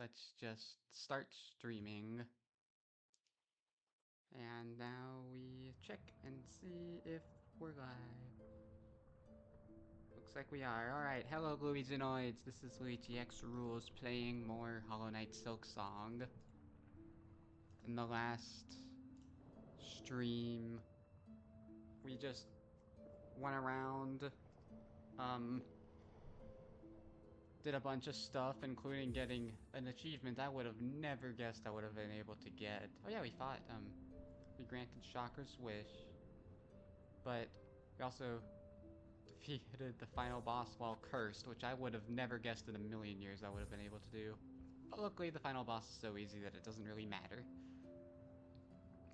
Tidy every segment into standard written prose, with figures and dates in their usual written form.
let's just start streaming. And now we check and see if we're live. Looks like we are. Alright, hello Luiginoids, this is LuigiXRules playing more Knight Silksong. In the last stream, we just went around, did a bunch of stuff, including getting an achievement I would have never guessed I would have been able to get. Oh yeah, we fought, we granted Shocker's wish, but we also defeated the final boss while cursed, which I would have never guessed in a million years I would have been able to do. But luckily, the final boss is so easy that it doesn't really matter.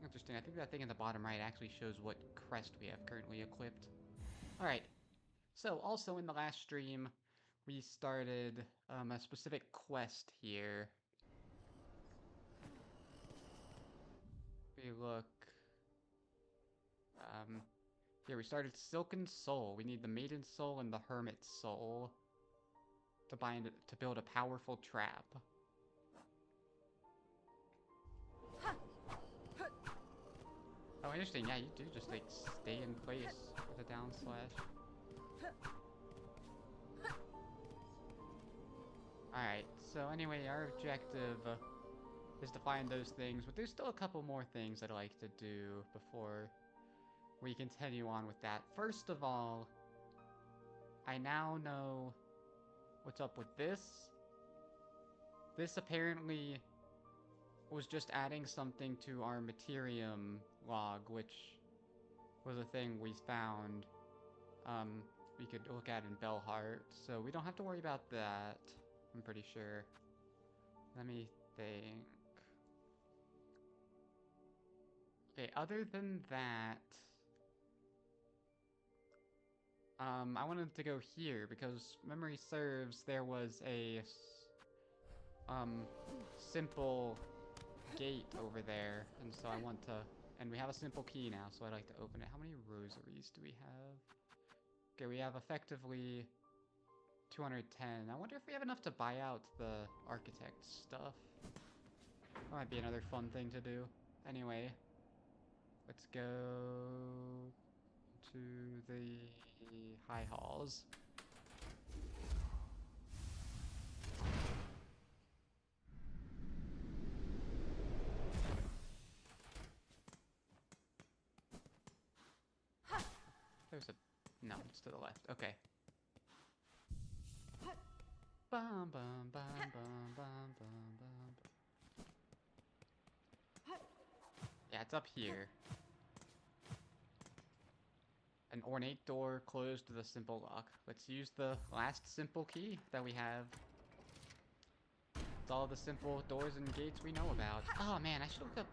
Interesting, I think that thing in the bottom right actually shows what crest we have currently equipped. Alright, so also in the last stream, we started a specific quest here. We look... here we started Silken Soul. We need the Maiden Soul and the Hermit Soul to build a powerful trap. Oh, interesting. Yeah, you do just like stay in place with a down slash. Alright, so anyway, our objective is to find those things, but there's still a couple more things I'd like to do before we continue on with that. First of all, I now know what's up with this. This apparently was just adding something to our Materium log, which was a thing we found we could look at in Bellheart, so we don't have to worry about that, I'm pretty sure. Let me think. Okay, other than that, I wanted to go here because memory serves there was a simple gate over there, and so I want to, and we have a simple key now, so I'd like to open it. How many rosaries do we have? Okay, we have effectively 210. I wonder if we have enough to buy out the architect stuff. That might be another fun thing to do. Anyway, let's go to the high halls. There's a... no, it's to the left. Okay. Bum bum bum bum bum bum bum. Yeah, it's up here. An ornate door closed with a simple lock. Let's use the last simple key that we have. It's all the simple doors and gates we know about. Oh man, I should look up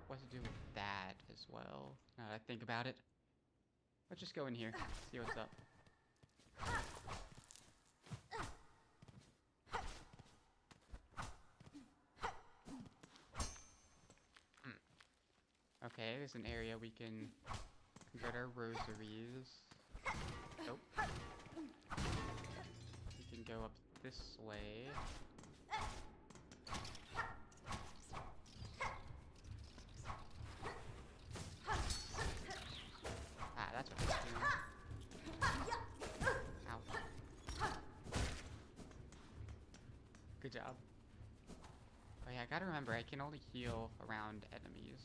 what to do with that as well. Now that I think about it. Let's just go in here, see what's up. Okay, there's an area we can convert our rosaries. Nope. We can go up this way. Ah, that's what it's doing. Ow. Good job. Oh yeah, I gotta remember, I can only heal around enemies.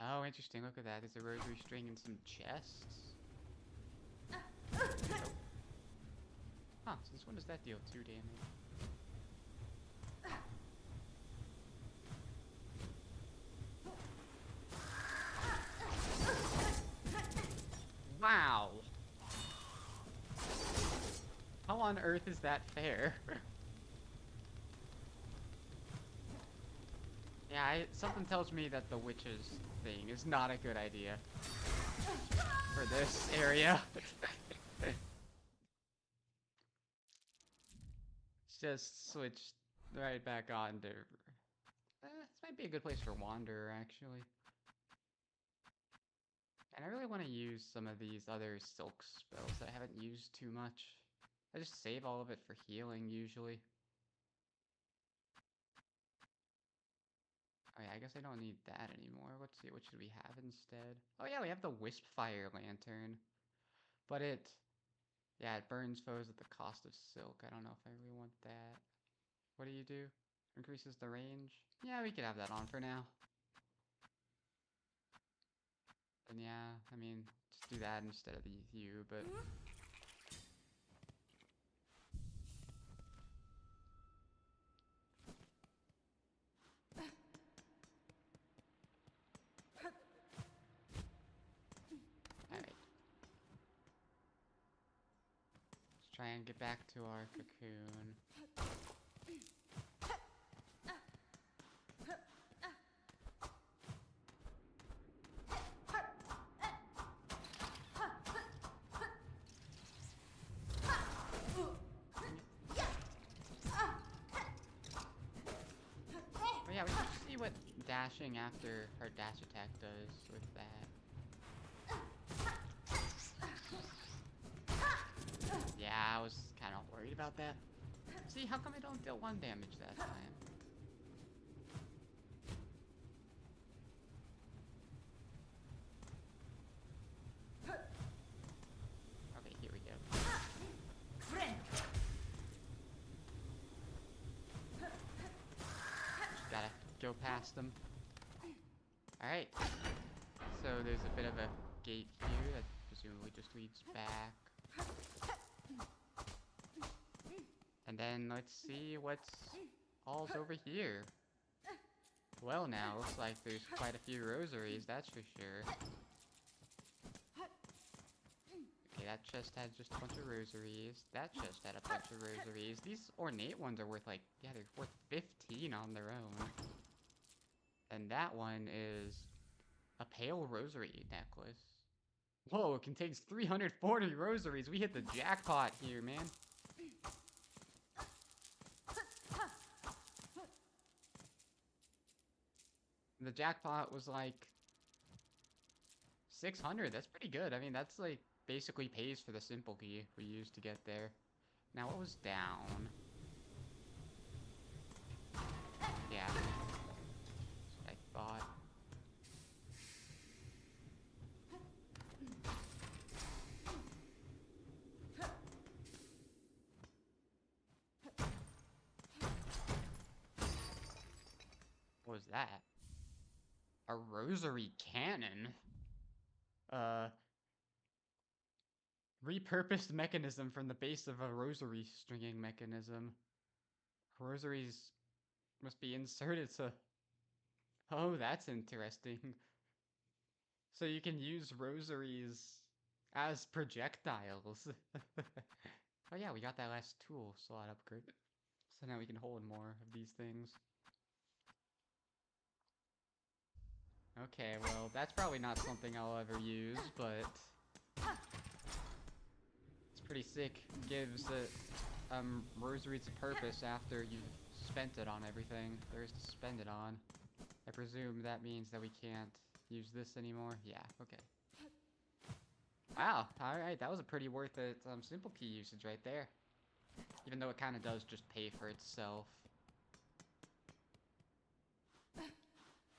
Oh, interesting. Look at that. There's a rosary string and some chests. Oh. Huh, since when does that deal 2 damage? Wow! How on earth is that fair? Yeah, something tells me that the witches thing is not a good idea for this area. Just switch right back on to... this might be a good place for Wanderer, actually. And I really want to use some of these other silk spells that I haven't used too much. I just save all of it for healing, usually. Oh yeah, I guess I don't need that anymore. Let's see, what should we have instead? Oh yeah, we have the Wisp Fire Lantern. But yeah, it burns foes at the cost of silk. I don't know if I really want that. What do you do? Increases the range? Yeah, we could have that on for now. And yeah, I mean, just do that instead of the U, but... Alright. Let's try and get back to our cocoon. Oh yeah, we can see what dashing after her dash attack does with that. Yeah, I was kind of worried about that. See, how come I don't deal 1 damage that time? Okay, here we go. Just gotta go past them. Alright. So there's a bit of a gate here that presumably just leads back. And then let's see what's all's over here. Well now, looks like there's quite a few rosaries, that's for sure. Okay, that chest had just a bunch of rosaries. That chest had a bunch of rosaries. These ornate ones are worth like, yeah, they're worth 15 on their own. And that one is a pale rosary necklace. Whoa, it contains 340 rosaries. We hit the jackpot here, man. The jackpot was like 600. That's pretty good. I mean, that's like basically pays for the simple key we used to get there. Now, what was down? Yeah. That's what I thought. What was that? A rosary cannon? Repurposed mechanism from the base of a rosary stringing mechanism. Rosaries must be inserted to... Oh, that's interesting. So you can use rosaries as projectiles. Oh yeah, we got that last tool slot upgrade. So now we can hold more of these things. Okay, well, that's probably not something I'll ever use, but... It's pretty sick. Gives it, rosaries a purpose after you've spent it on everything there is to spend it on. I presume that means that we can't use this anymore? Yeah, okay. Wow, alright, that was a pretty worth it, simple key usage right there. Even though it kind of does just pay for itself.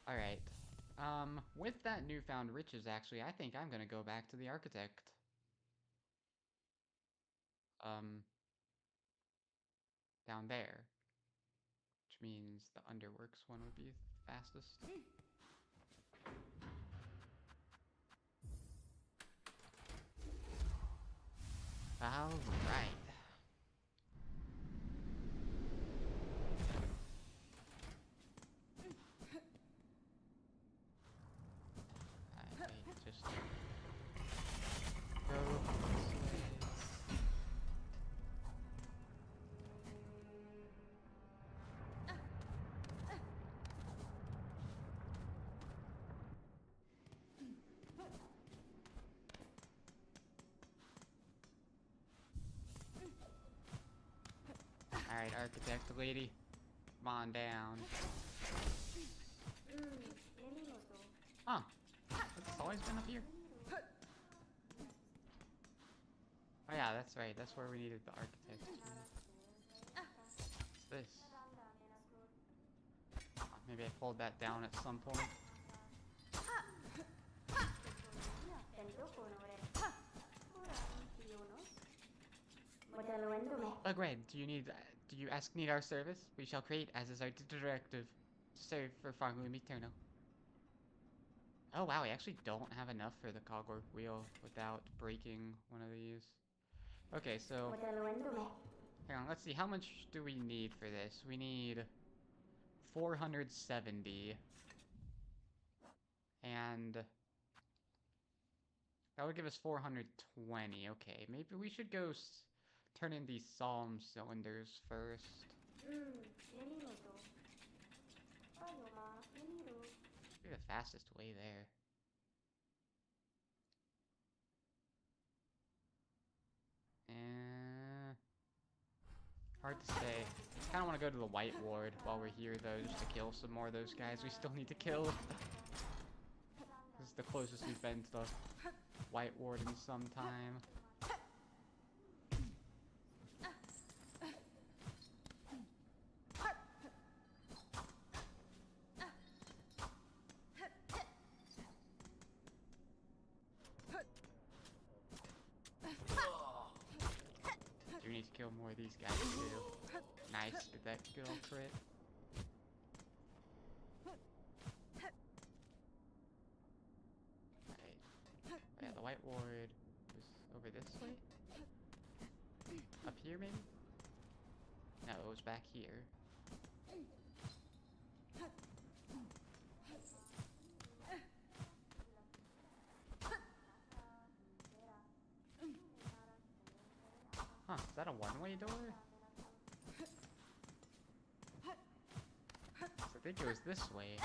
Alright. With that newfound riches, actually, I think I'm gonna go back to the architect. Down there. Which means the underworks one would be fastest. Alright. Just go this way. Alright, architect lady. Come on down. Huh. It's always been up here? Oh yeah, that's right. That's where we needed the architect. What's this? Maybe I pulled that down at some point. Agreed. Do you need our service? We shall create as is our directive to serve for Fargloom Eternal. Oh wow, we actually don't have enough for the cogwork wheel without breaking one of these. Okay, so hang on, let's see, how much do we need for this? We need 470. And that would give us 420. Okay, maybe we should go turn in these psalm cylinders first. Be the fastest way there. Hard to say. I kind of want to go to the White Ward while we're here, though, just to kill some more of those guys we still need to kill. This is the closest we've been to the White Ward in some time. Do we need to kill more of these guys, too? Nice, did that good old crit. Yeah, the White Ward was over this way? Up here, maybe? No, it was back here. Huh, is that a one-way door? I think it was this way.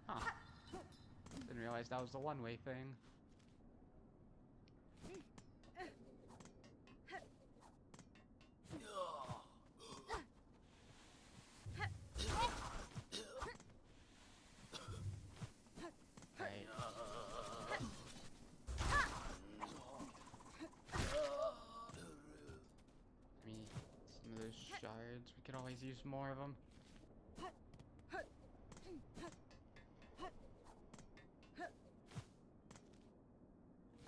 Huh. Didn't realize that was the one-way thing. Shards. We could always use more of them.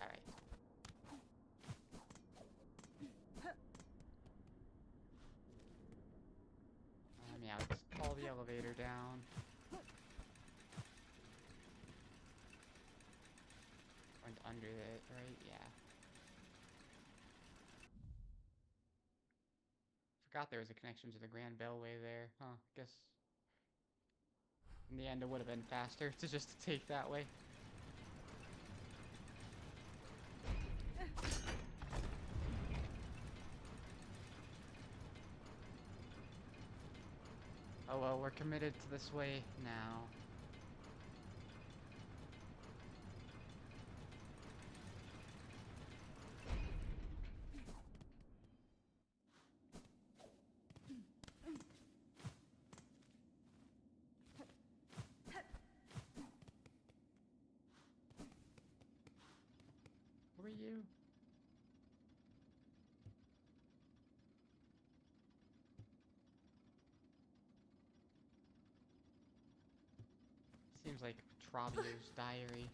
Alright. Yeah, let's call the elevator down. Went under it, right? Yeah. Forgot there was a connection to the Grand Bellway there. Huh, guess in the end it would have been faster to just take that way. Oh well, we're committed to this way now. Who are you? Seems like Travio's diary.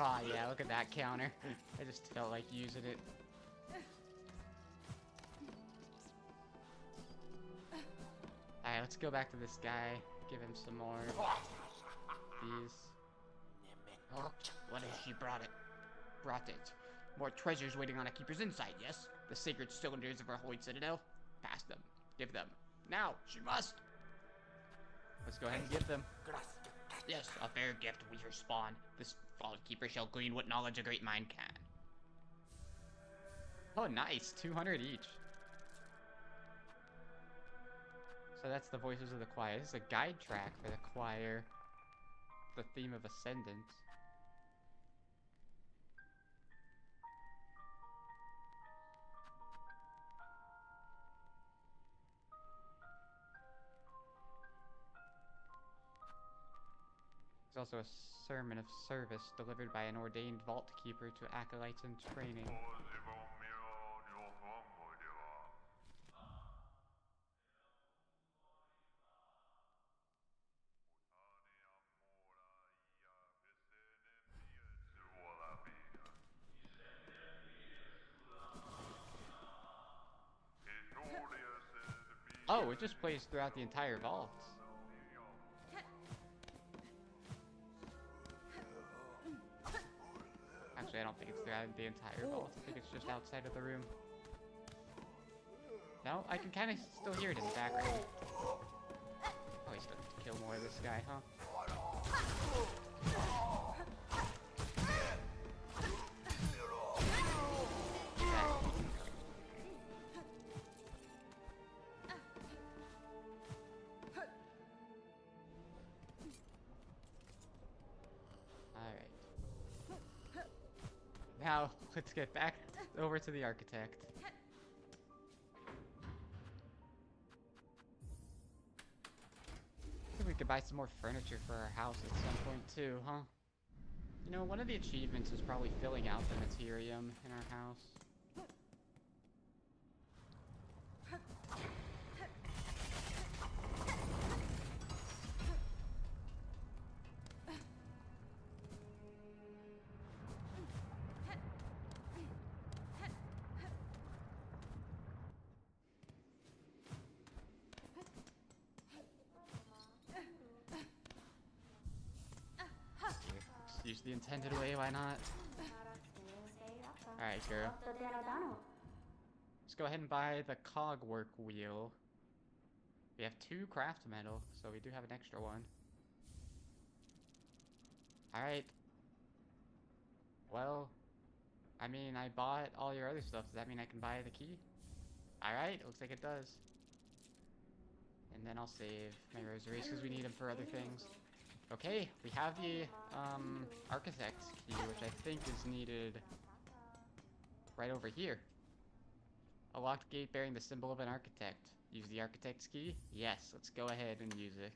Oh yeah, look at that counter. I just felt like using it. Alright, let's go back to this guy. Give him some more of these. Oh, what if she brought it? More treasures waiting on a keeper's inside, yes? The sacred cylinders of our holy citadel? Pass them. Give them. Now, she must! Let's go ahead and give them. Yes, a fair gift we respond. This fallen keeper shall glean what knowledge a great mind can. Oh, nice. 200 each. So that's the voices of the choir. This is a guide track for the choir. The theme of Ascendant. There's also a sermon of service delivered by an ordained vault keeper to acolytes in training. Oh, it just plays throughout the entire vault. Actually, I don't think it's throughout the entire vault. I think it's just outside of the room. No, I can kind of still hear it in the background. Oh, he's gonna kill more of this guy, huh? Now, let's get back over to the architect. I think we could buy some more furniture for our house at some point too, huh? You know, one of the achievements is probably filling out the materium in our house. Use the intended way, why not? Alright, girl. Let's go ahead and buy the cogwork wheel. We have 2 craft metal, so we do have an extra one. Alright. Well, I mean, I bought all your other stuff. Does that mean I can buy the key? Alright, looks like it does. And then I'll save my rosaries because we need them for other things. Okay, we have the architect's key, which I think is needed right over here. A locked gate bearing the symbol of an architect. Use the architect's key? Yes, let's go ahead and use it.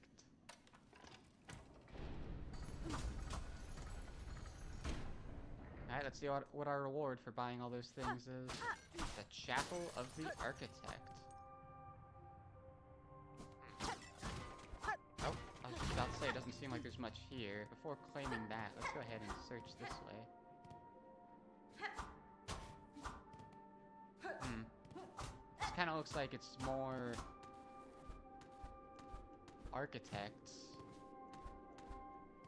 Alright, let's see what our reward for buying all those things is. The Chapel of the Architect. Oh, I was just about to say, it doesn't seem like there's much here. Before claiming that, let's go ahead and search this way. This kind of looks like it's more architects.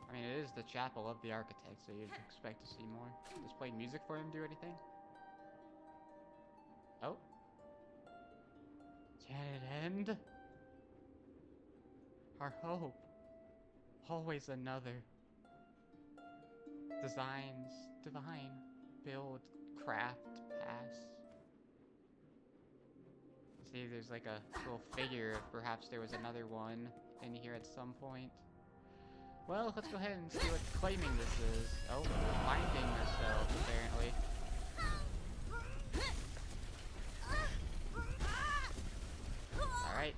I mean, it is the Chapel of the Architect, so you'd expect to see more. Does playing music for him do anything? Oh. Can it end? Our hope. Always another. Designs, divine, build, craft, pass. See, there's like a little figure if perhaps there was another one in here at some point. Well, let's go ahead and see what claiming this is. Oh, finding ourselves, apparently. Alright.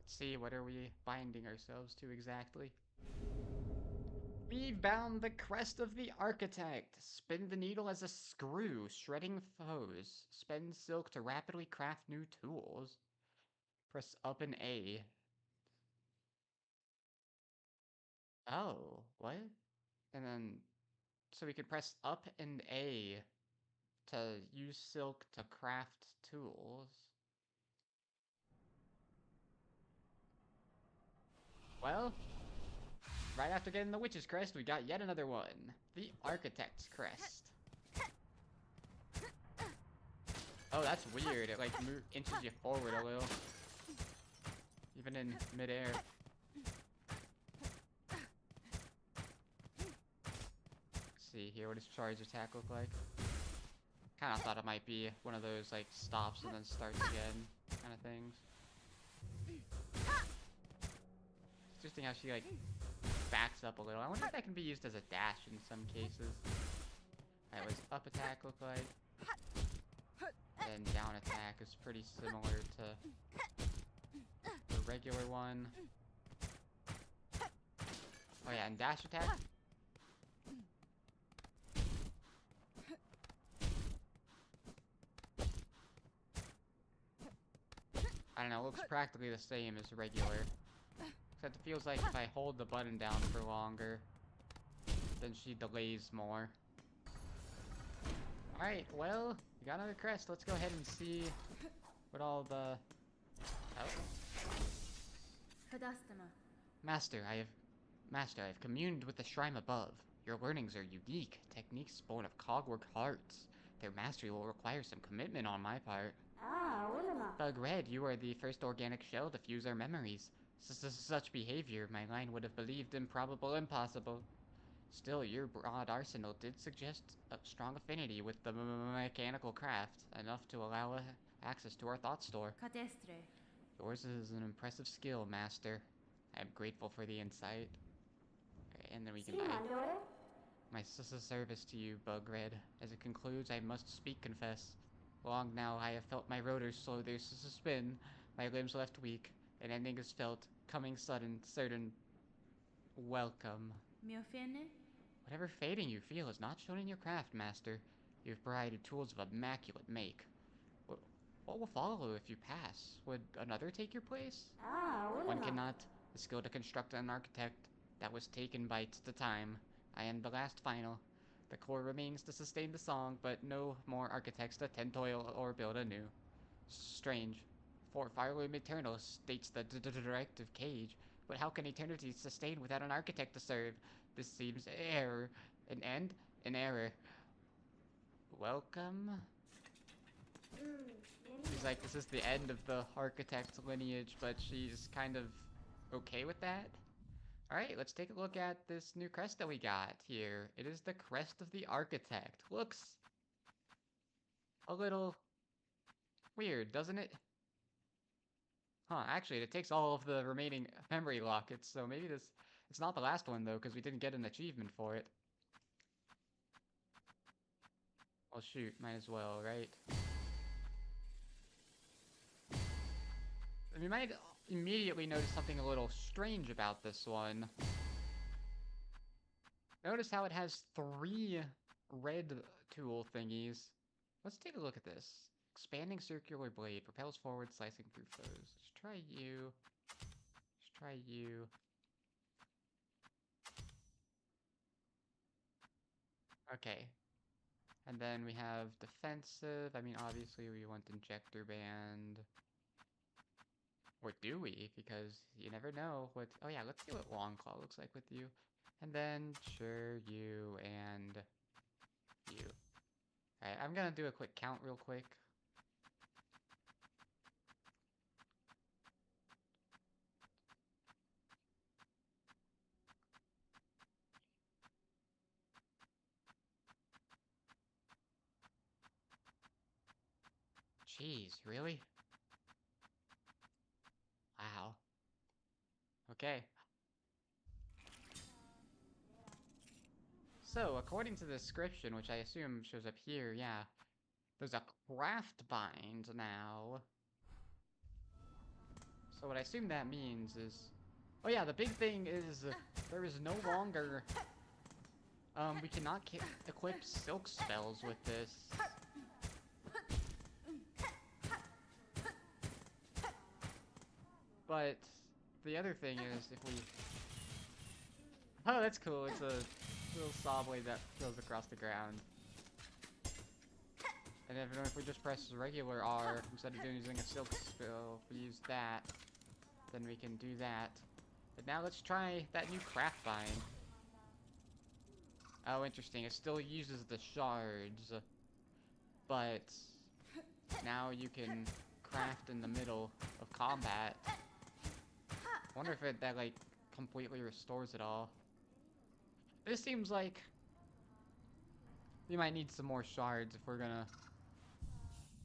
Let's see, what are we binding ourselves to exactly? We've bound the crest of the architect. Spin the needle as a screw, shredding foes. Spend silk to rapidly craft new tools. Press up and A. Oh, what? And then, so we could press up and A to use silk to craft tools. Well, right after getting the Witch's Crest, we got yet another one. The Architect's Crest. Oh, that's weird. It like inches you forward a little. Even in midair. Let's see here, what does charge attack look like? Kind of thought it might be one of those, like, stops and then starts again kind of things. Interesting how she, like, backs up a little. I wonder if that can be used as a dash in some cases. Alright, what's up attack look like? And then down attack is pretty similar to the regular one. Oh yeah, and dash attack? I don't know, it looks practically the same as regular. Except it feels like if I hold the button down for longer, then she delays more. Alright, well, we got another crest. Let's go ahead and see what all the... Oh. Master, I have communed with the shrine above. Your learnings are unique, techniques born of cogwork hearts. Their mastery will require some commitment on my part. Bug Red, you are the first organic shell to fuse our memories. Such behavior, my line would have believed improbable, impossible. Still, your broad arsenal did suggest a strong affinity with the mechanical craft, enough to allow access to our thought store. Yours is an impressive skill, Master. I am grateful for the insight. Okay, and then we can buy my service to you, Bug Red. As it concludes, I must confess. Long now I have felt my rotors slow their spin, my limbs left weak, an ending is felt, coming sudden, certain. Welcome. Whatever fading you feel is not shown in your craft, Master. You've provided tools of immaculate make. What will follow if you pass? Would another take your place? One cannot. The skill to construct an architect that was taken by the time. I am the last final. The core remains to sustain the song, but no more architects to tend toil or build anew. Strange. For Fireloom Eternal states the directive cage, but how can eternity sustain without an architect to serve? This seems error. An end? An error. Welcome? She's like, this is the end of the architect lineage, but she's kind of okay with that. Alright, let's take a look at this new crest that we got here. It is the Crest of the Architect. Looks a little weird, doesn't it? Huh, actually, it takes all of the remaining memory lockets, so maybe this... It's not the last one, though, because we didn't get an achievement for it. Well, shoot, might as well, right? And we might immediately notice something a little strange about this one. Notice how it has 3 red tool thingies. Let's take a look at this. Expanding circular blade. Propels forward, slicing through foes. Let's try you. Let's try you. Okay. And then we have defensive. I mean, obviously we want injector band. Or do we? Because you never know what... Oh yeah, let's see what Long Claw looks like with you. And then, sure, you and you. Alright, I'm gonna do a quick count real quick. Jeez, really? Wow. Okay. So, according to the description, which I assume shows up here, yeah, there's a craft bind now. So what I assume that means is... Oh yeah, the big thing is there is no longer... we cannot equip silk spells with this. But the other thing is if we... Oh, that's cool. It's a little saw blade that goes across the ground. And if we just press regular R instead of using a silk spell, if we use that, then we can do that. But now let's try that new craft bind. Oh, interesting. It still uses the shards, but now you can craft in the middle of combat. I wonder if that like completely restores it all. This seems like we might need some more shards if we're gonna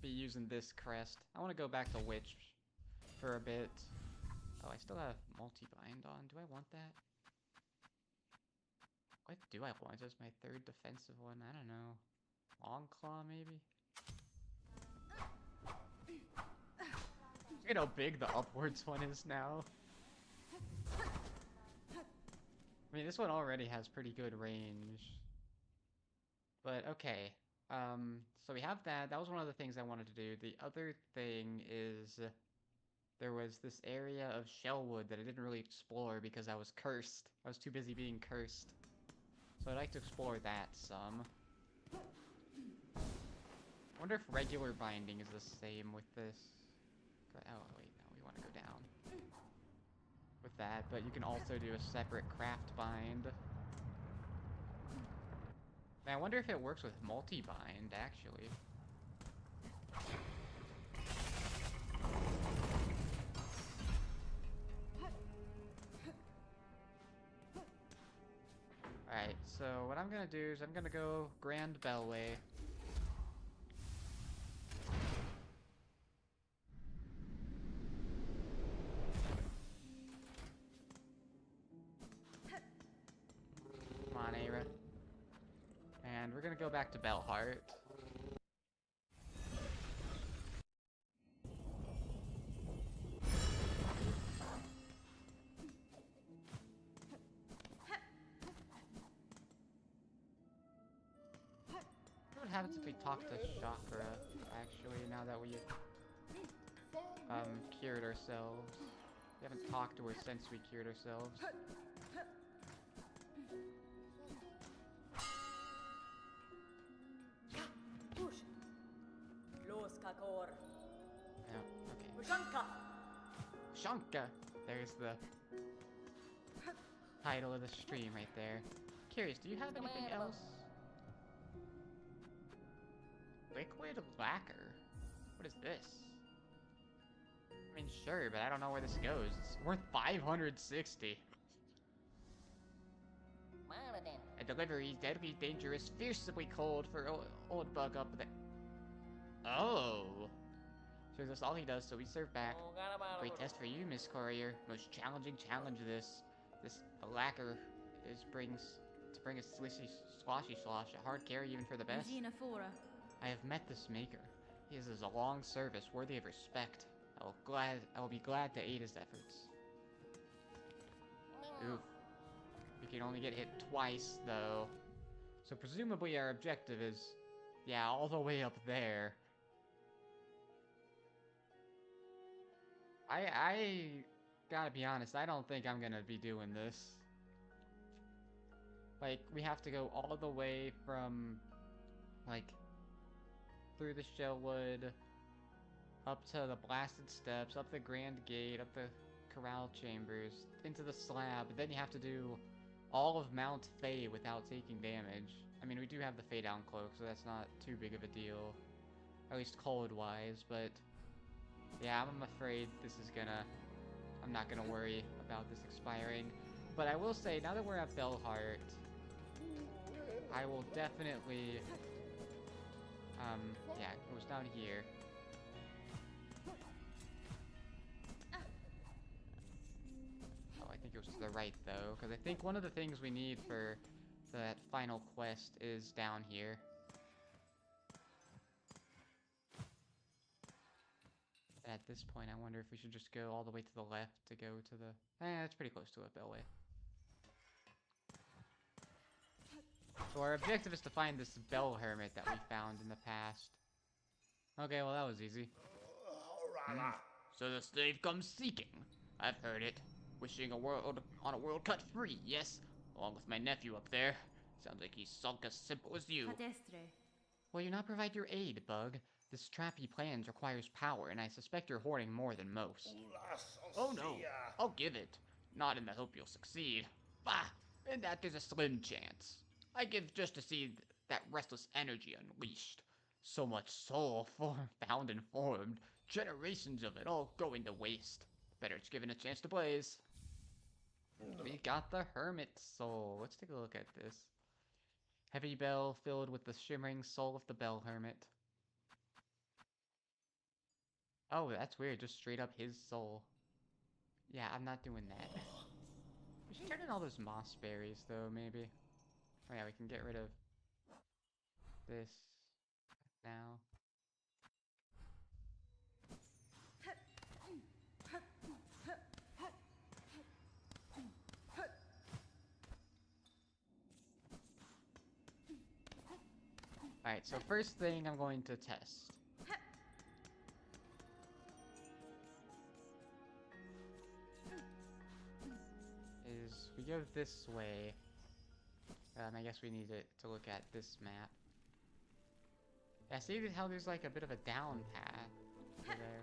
be using this crest. I want to go back to Witch for a bit. Oh, I still have multi-bind on. Do I want that? What do I want? Is my third defensive one? I don't know. Long Claw, maybe? Look at how big the upwards one is now. I mean, this one already has pretty good range. But, okay. So we have that. That was one of the things I wanted to do. The other thing is... there was this area of Shellwood that I didn't really explore because I was cursed. I was too busy being cursed. So I'd like to explore that some. I wonder if regular binding is the same with this. Oh, wait, no, we want to go down. With that, but you can also do a separate craft bind. I wonder if it works with multi-bind, actually. Alright, so what I'm gonna do is I'm gonna go Grand Bellway. Come on, Aira. And we're gonna go back to Bellheart. What happens if we talk to Chakra, actually, now that we cured ourselves? We haven't talked to her since we cured ourselves. Oh, okay. Poshanka! There's the title of the stream right there. Curious, do you have anything else? Liquid lacquer? What is this? I mean, sure, but I don't know where this goes. It's worth 560. A delivery is deadly dangerous, fiercely cold for old bug up there. Oh! So that's all he does, so we serve back. Great test for you, Miss Courier. Most challenging challenge this lacquer brings a sloshy slosh, a hard carry even for the best. I have met this maker. He is a long service worthy of respect. I will be glad to aid his efforts. Oof. We can only get hit twice, though. So presumably our objective is, yeah, all the way up there. I gotta be honest, I don't think I'm gonna be doing this. Like, we have to go all the way from, like, through the Shellwood, up to the Blasted Steps, up the Grand Gate, up the Corral Chambers, into the Slab, then you have to do all of Mount Fae without taking damage. I mean, we do have the Fae Down Cloak, so that's not too big of a deal. At least cold-wise, but... yeah, I'm afraid this is gonna... I'm not gonna worry about this expiring. But I will say, now that we're at Bellheart, I will definitely... yeah, it was down here. Oh, I think it was to the right, though, because I think one of the things we need for that final quest is down here. At this point, I wonder if we should just go all the way to the left to go to the... it's pretty close to it, Bellway. So our objective is to find this Bell Hermit that we found in the past. Okay, well that was easy. So the slave comes seeking. I've heard it. Wishing on a world cut free, yes? Along with my nephew up there. Sounds like he's sunk as simple as you. Will you not provide your aid, Bug? This trap he plans requires power, and I suspect you're hoarding more than most. Oh no, I'll give it. Not in the hope you'll succeed. Bah! In that there's a slim chance. I give just to see that restless energy unleashed. So much soul found and formed. Generations of it all going to waste. Better it's given a chance to blaze. We got the Hermit Soul. Let's take a look at this. Heavy bell filled with the shimmering soul of the Bell Hermit. Oh, that's weird. Just straight up his soul. Yeah, I'm not doing that. We should turn in all those moss berries, though, maybe. Oh yeah, we can get rid of this now. Alright, so first thing I'm going to test. Is we go this way. I guess we need to look at this map. Yeah, see how there's like a bit of a down path over there.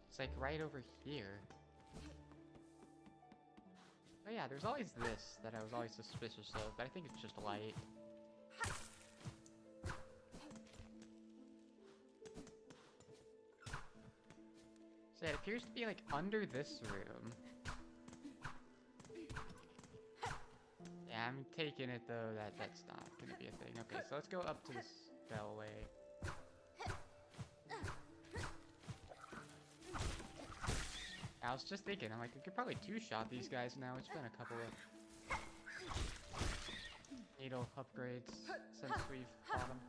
It's like right over here. Oh yeah, there's always this that I was always suspicious of, but I think it's just light. So yeah, it appears to be like under this room. Yeah, I'm taking it though that that's not gonna be a thing. Okay, so let's go up to this bellway. I was just thinking, I'm like, we could probably two-shot these guys now. It's been a couple of needle upgrades since we've fought them.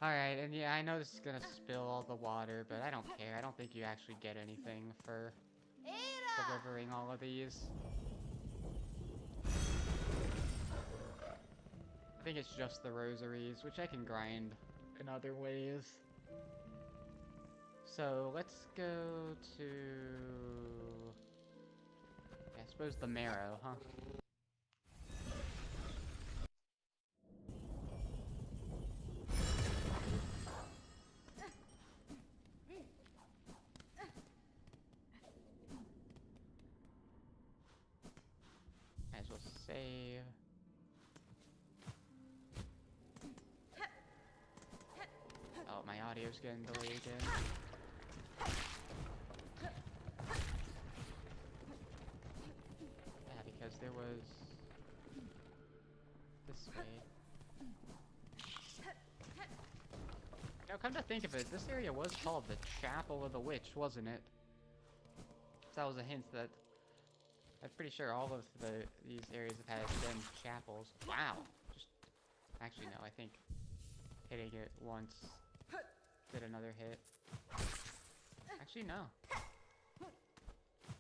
Alright, and yeah, I know this is gonna spill all the water, but I don't care. I don't think you actually get anything for delivering all of these. I think it's just the rosaries, which I can grind in other ways. So let's go to... I suppose the marrow, huh? Might as well save. Oh, my audio's getting delayed again. Yeah, because there was this way. Now, come to think of it, this area was called the Chapel of the Witch, wasn't it? So that was a hint that I'm pretty sure all of these areas have had been chapels. Wow! Just actually no, I think hitting it once did another hit. Actually no.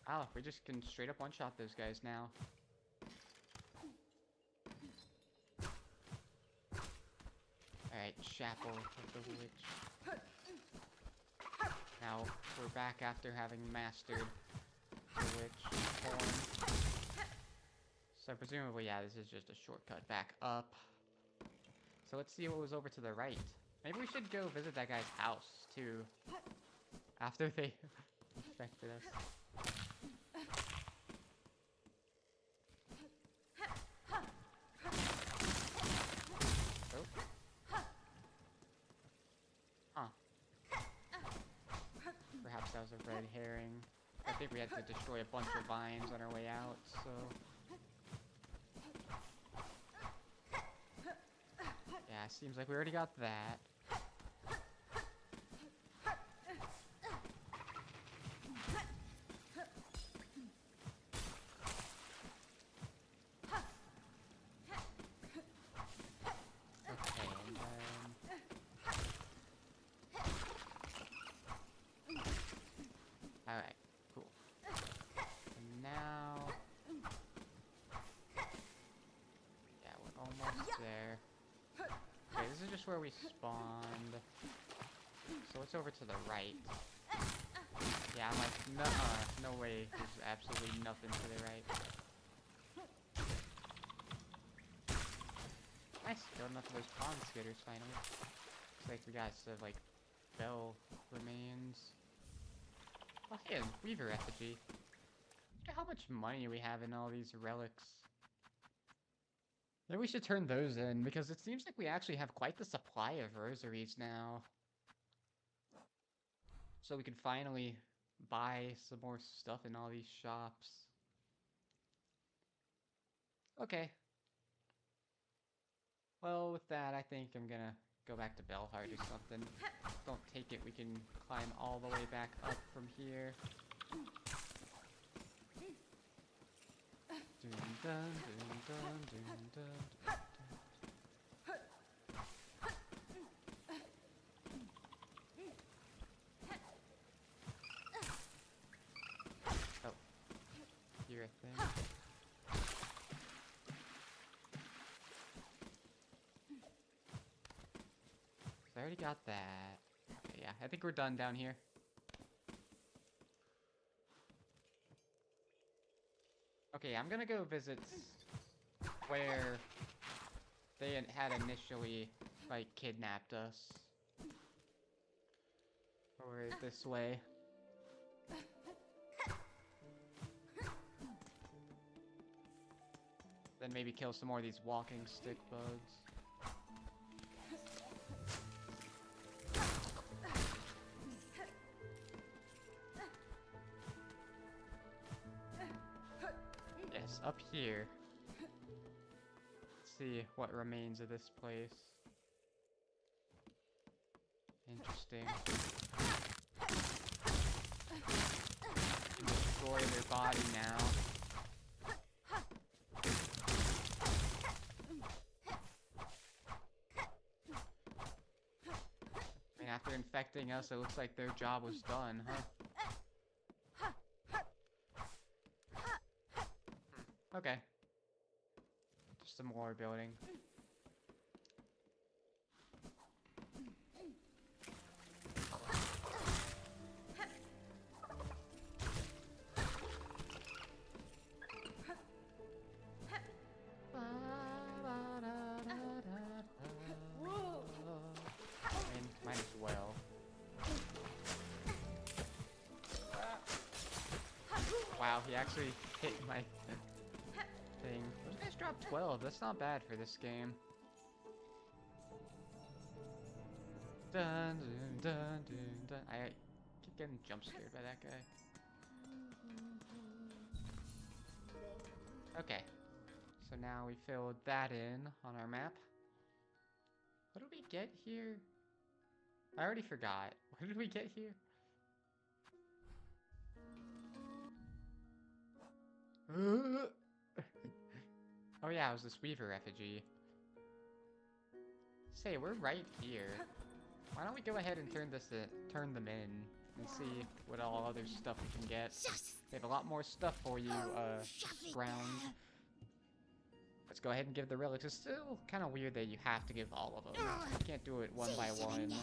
Oh, we just can straight up one-shot those guys now. Alright, Chapel of the Witch. Now, we're back after having mastered the Witch form. So presumably, yeah, this is just a shortcut back up. So let's see what was over to the right. Maybe we should go visit that guy's house, too. After they infected us. Perhaps that was a red herring. I think we had to destroy a bunch of vines on our way out, so... Yeah, seems like we already got that. Alright, cool. And now... Yeah, we're almost there. Okay, this is just where we spawned. So what's over to the right? Yeah, I'm like, no way, there's absolutely nothing to the right. Nice, killed enough of those pond skitters finally. Looks like we got some, like, bell remains. Oh, hey, a weaver effigy. Look at how much money we have in all these relics. Maybe we should turn those in, because it seems like we actually have quite the supply of rosaries now. So we can finally buy some more stuff in all these shops. Okay. Well, with that, I think I'm gonna go back to Belhart or something. Don't take it, we can climb all the way back up from here. Dun, dun, dun, dun, dun, dun, dun. Oh, here I think. I already got that. Okay, yeah, I think we're done down here. Okay, I'm gonna go visit where they had initially, like, kidnapped us. Or this way. Then maybe kill some more of these walking stick bugs. Yes, up here. Let's see what remains of this place. Interesting. Destroy their body now. And after infecting us, it looks like their job was done, huh? Okay. Just some more building. Might as well. Wow, he actually hit my thing. Those guys dropped 12. That's not bad for this game. Dun dun dun dun dun. I keep getting jump scared by that guy. Okay. So now we filled that in on our map. What did we get here? I already forgot. What did we get here? Oh yeah, it was this Weaver effigy. Say, we're right here. Why don't we go ahead and turn them in and see what all other stuff we can get. We have a lot more stuff for you, Brown. Let's go ahead and give the relics. It's still kind of weird that you have to give all of them. You can't do it one by one.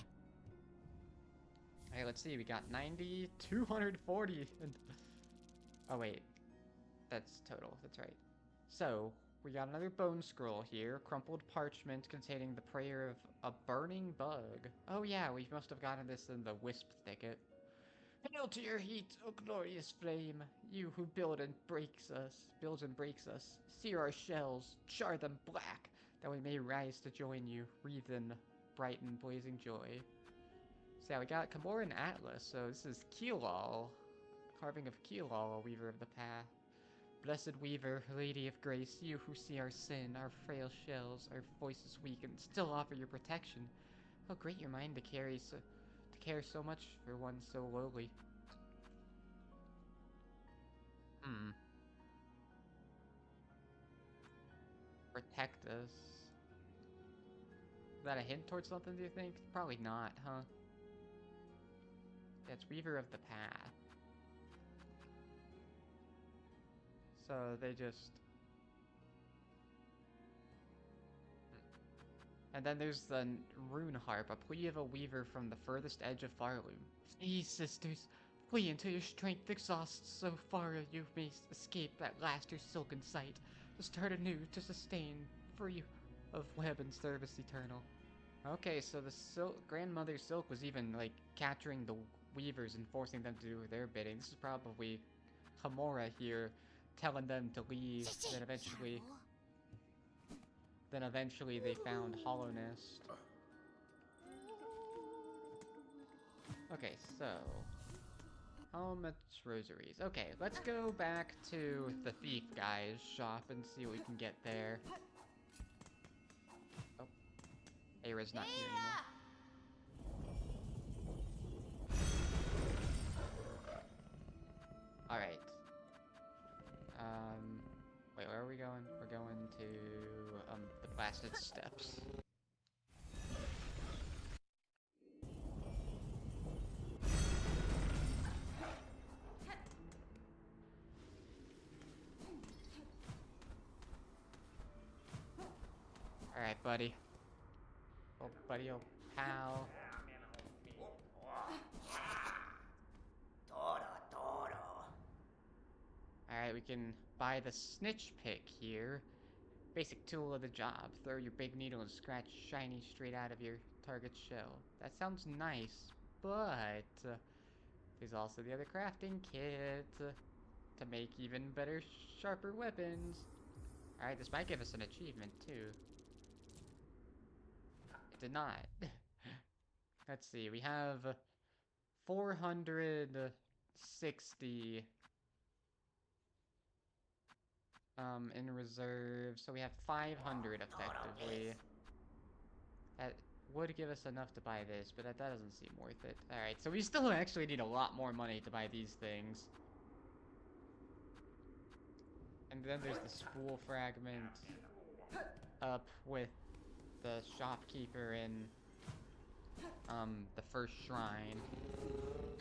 Hey, let's see. We got 90, 240, and... Oh, wait. That's total. That's right. So, we got another bone scroll here. Crumpled parchment containing the prayer of a burning bug. Oh, yeah. We must have gotten this in the wisp thicket. Hail to your heat, O glorious flame! You who builds and breaks us. Sear our shells, char them black, that we may rise to join you, wreathed in bright and blazing joy. So yeah, we got Camoran Atlas, so this is Keelal. Carving of Keelal, a weaver of the path. Blessed weaver, lady of grace, you who see our sin, our frail shells, our voices weak, and still offer your protection. How great your mind to care so much for one so lowly. Protect us. Is that a hint towards something, do you think? Probably not, huh? Yeah, it's Weaver of the Path. So they just... And then there's the Rune Harp, a plea of a weaver from the furthest edge of Farloom. Flee, sisters, flee until your strength exhausts so far you may escape at last your silken sight, to start anew, to sustain, free of web and service eternal. Okay, so the Grandmother Silk was even, like, capturing the weavers and forcing them to do their bidding. This is probably Hamora here telling them to leave, and then eventually... Then eventually they found hollowness. Okay, so... helmets, rosaries. Okay, let's go back to the thief guy's shop and see what we can get there. Oh. Era's not here anymore. Alright. Wait, where are we going? We're going to, the Placid Steps. Alright, buddy. Oh, buddy, oh, pal. Alright, we can buy the snitch pick here. Basic tool of the job. Throw your big needle and scratch shiny straight out of your target's shell. That sounds nice, but there's also the other crafting kit to make even better, sharper weapons. Alright, this might give us an achievement too. It did not. Let's see, we have 460 in reserve, so we have 500 effectively. That would give us enough to buy this, but that doesn't seem worth it. Alright, so we still actually need a lot more money to buy these things. And then there's the spool fragment up with the shopkeeper in the first shrine.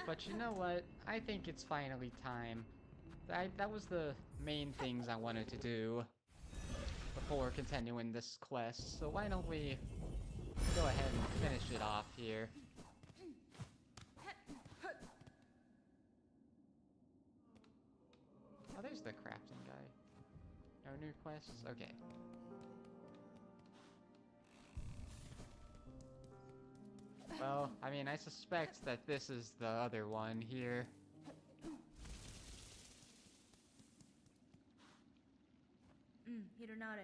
But you know what? I think it's finally time. That was the main things I wanted to do before continuing this quest, so why don't we go ahead and finish it off here. Oh, there's the crafting guy. No new quests? Okay. Well, I mean, I suspect that this is the other one here.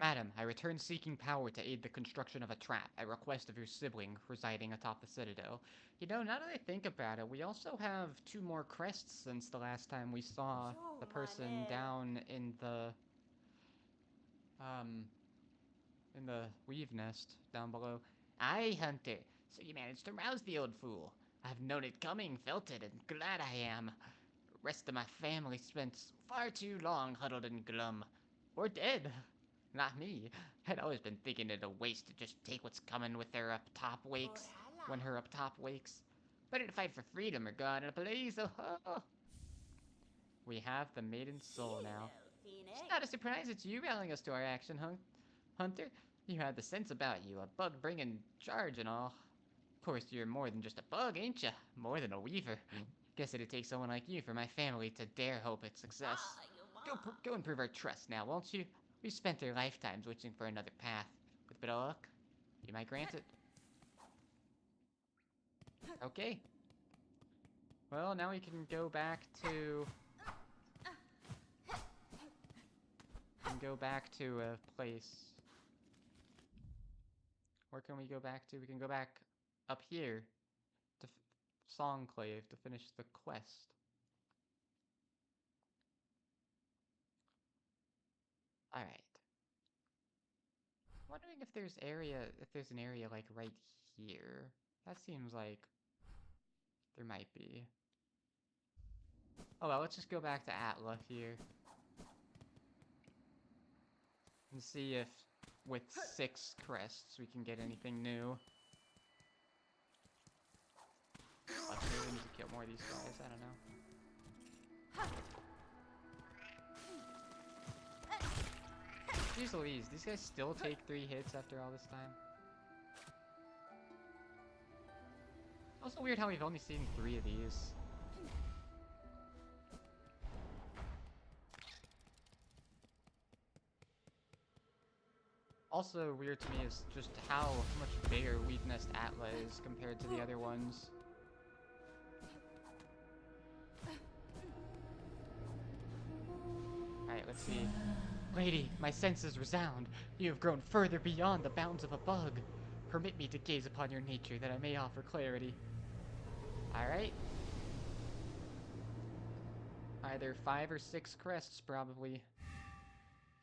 Madam, I return seeking power to aid the construction of a trap at request of your sibling residing atop the citadel. You know, now that I think about it, we also have 2 more crests since the last time we saw the person down in the weave nest down below. Aye, Hunter, so you managed to rouse the old fool. I've known it coming, felt it, and glad I am. The rest of my family spent far too long huddled and glum. Or dead. Not me. I'd always been thinking it a waste to just take what's coming with their up-top wakes. When her up-top wakes. Better to fight for freedom or God in a blaze. Oh. We have the Maiden Soul now. It's not a surprise it's you rallying us to our action, Hunter. You had the sense about you, a bug-bringing charge and all. Of course, you're more than just a bug, ain't ya? More than a weaver. Guess it'd take someone like you for my family to dare hope at success. Go and prove our trust now, won't you? We've spent our lifetimes wishing for another path. With a bit of luck, you might grant it. Okay. Well, now we can go back to... a place. Where can we go back to? We can go back up here to Songclave to finish the quest. Alright. Wondering if there's an area like right here. That seems like there might be. Oh well, let's just go back to Atla here. And see if with 6 crests we can get anything new. Maybe we need to kill more of these guys, I don't know. Jeez Louise, these guys still take 3 hits after all this time? Also weird how we've only seen 3 of these. Also weird to me is just how much bigger Weave Nest Atla is compared to the other ones. Alright, let's see. Lady, my senses resound. You have grown further beyond the bounds of a bug. Permit me to gaze upon your nature that I may offer clarity. Alright. Either 5 or 6 crests, probably.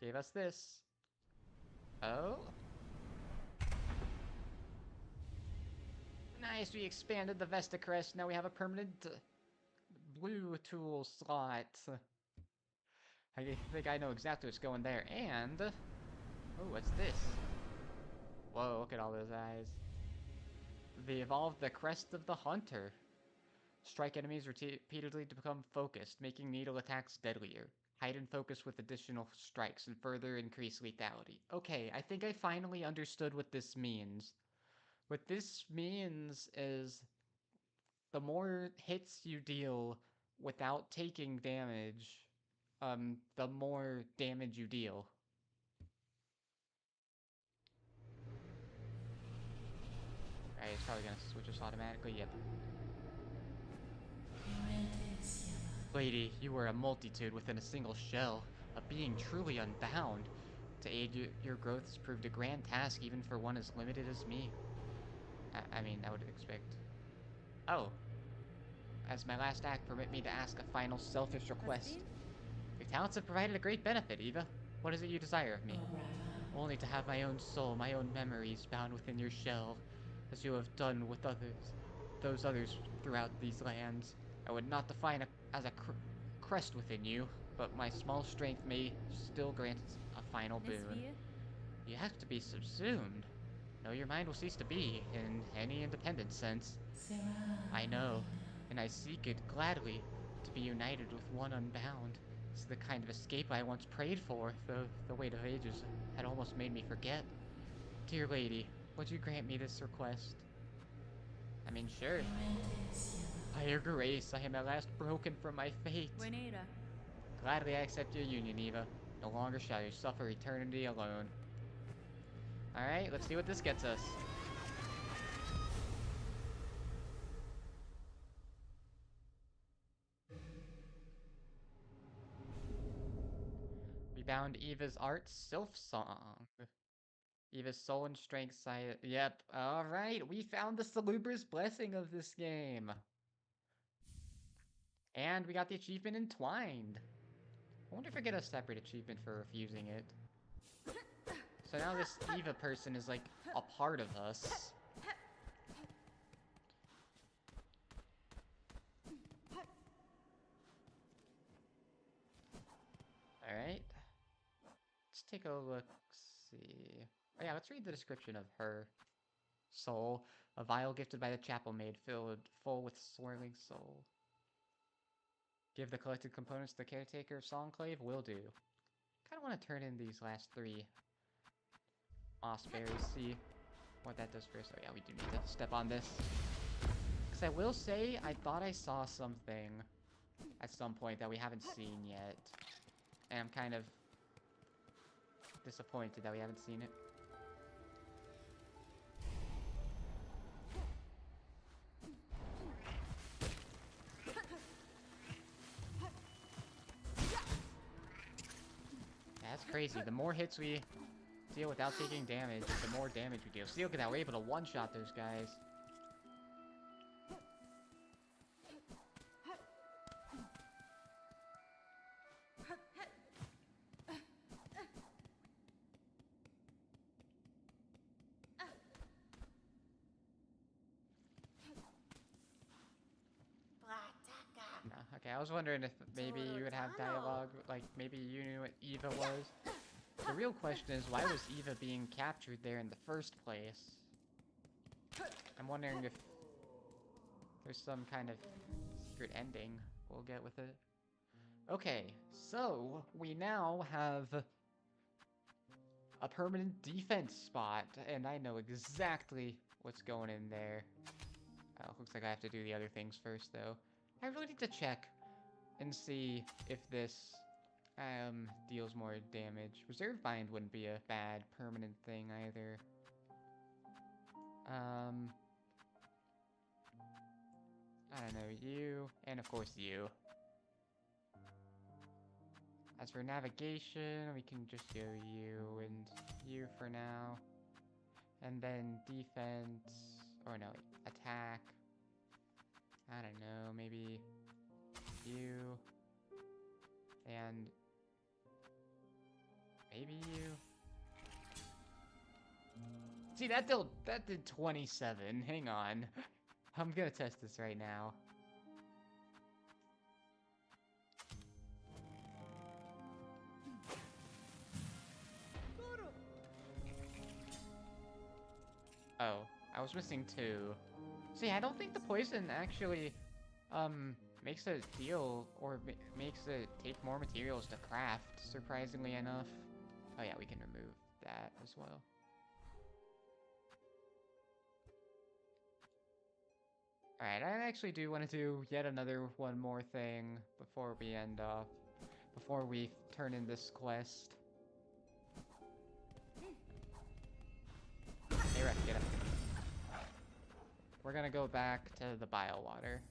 Gave us this. Oh. Nice, we expanded the Vesta crest. Now we have a permanent blue tool slot. I think I know exactly what's going there. And... oh, what's this? Whoa, look at all those eyes. They evolved the Crest of the Hunter. Strike enemies repeatedly to become focused, making needle attacks deadlier. Hide and focus with additional strikes and further increase lethality. Okay, I think I finally understood what this means. What this means is the more hits you deal without taking damage, the more damage you deal. Alright, it's probably gonna switch us automatically, yep. Lady, you are a multitude within a single shell, a being truly unbound. To aid your growth has proved a grand task even for one as limited as me. I mean, I would expect... oh. As my last act, permit me to ask a final selfish request. Your talents have provided a great benefit, Eva. What is it you desire of me? Only to have my own soul, my own memories bound within your shell, as you have done with those others throughout these lands. I would not define as a crest within you, but my small strength may still grant a final boon. You have to be subsumed. No, your mind will cease to be, in any independent sense. I know, and I seek it gladly, to be united with one unbound. It's the kind of escape I once prayed for, though the weight of ages had almost made me forget. Dear lady, would you grant me this request? I mean, sure. By your grace, I am at last broken from my fate. Gladly I accept your union, Eva. No longer shall you suffer eternity alone. Alright, let's see what this gets us. We bound Eva's art, Silksong. Eva's soul and strength side. Yep, alright, we found the salubrious blessing of this game. And we got the achievement Entwined. I wonder if I get a separate achievement for refusing it. So now this Eva person is like a part of us. Alright. Let's take a look, see. Oh yeah, let's read the description of her soul. A vial gifted by the chapel maid, filled full with swirling soul. Give the collected components to the caretaker of Songclave? Will do. Kinda wanna turn in these last 3 moss berries, see what that does for us. Oh yeah, we do need to step on this. Because I will say, I thought I saw something at some point that we haven't seen yet. And I'm kind of disappointed that we haven't seen it. That's crazy. The more hits we deal without taking damage, the more damage we deal. See, look at that. We're able to one-shot those guys. No, okay, I was wondering if maybe you would have dialogue, like maybe you knew what Eva was. The real question is, why was Eva being captured there in the first place? I'm wondering if there's some kind of secret ending we'll get with it. Okay, so we now have a permanent defense spot, and I know exactly what's going in there. Looks like I have to do the other things first, though. I really need to check and see if this deals more damage. Reserve Bind wouldn't be a bad permanent thing either. I don't know, you, and of course you. As for navigation, we can just go you and you for now. And then defense, or no, attack. I don't know, maybe you. And maybe you. See, that did 27. Hang on. I'm gonna test this right now. Oh, I was missing 2. See, I don't think the poison actually, makes it deal, or makes it take more materials to craft, surprisingly enough. Oh yeah, we can remove that as well. Alright, I actually do want to do yet one more thing before we end off, before we turn in this quest. Hey, Ref, get up. We're gonna go back to the biowater.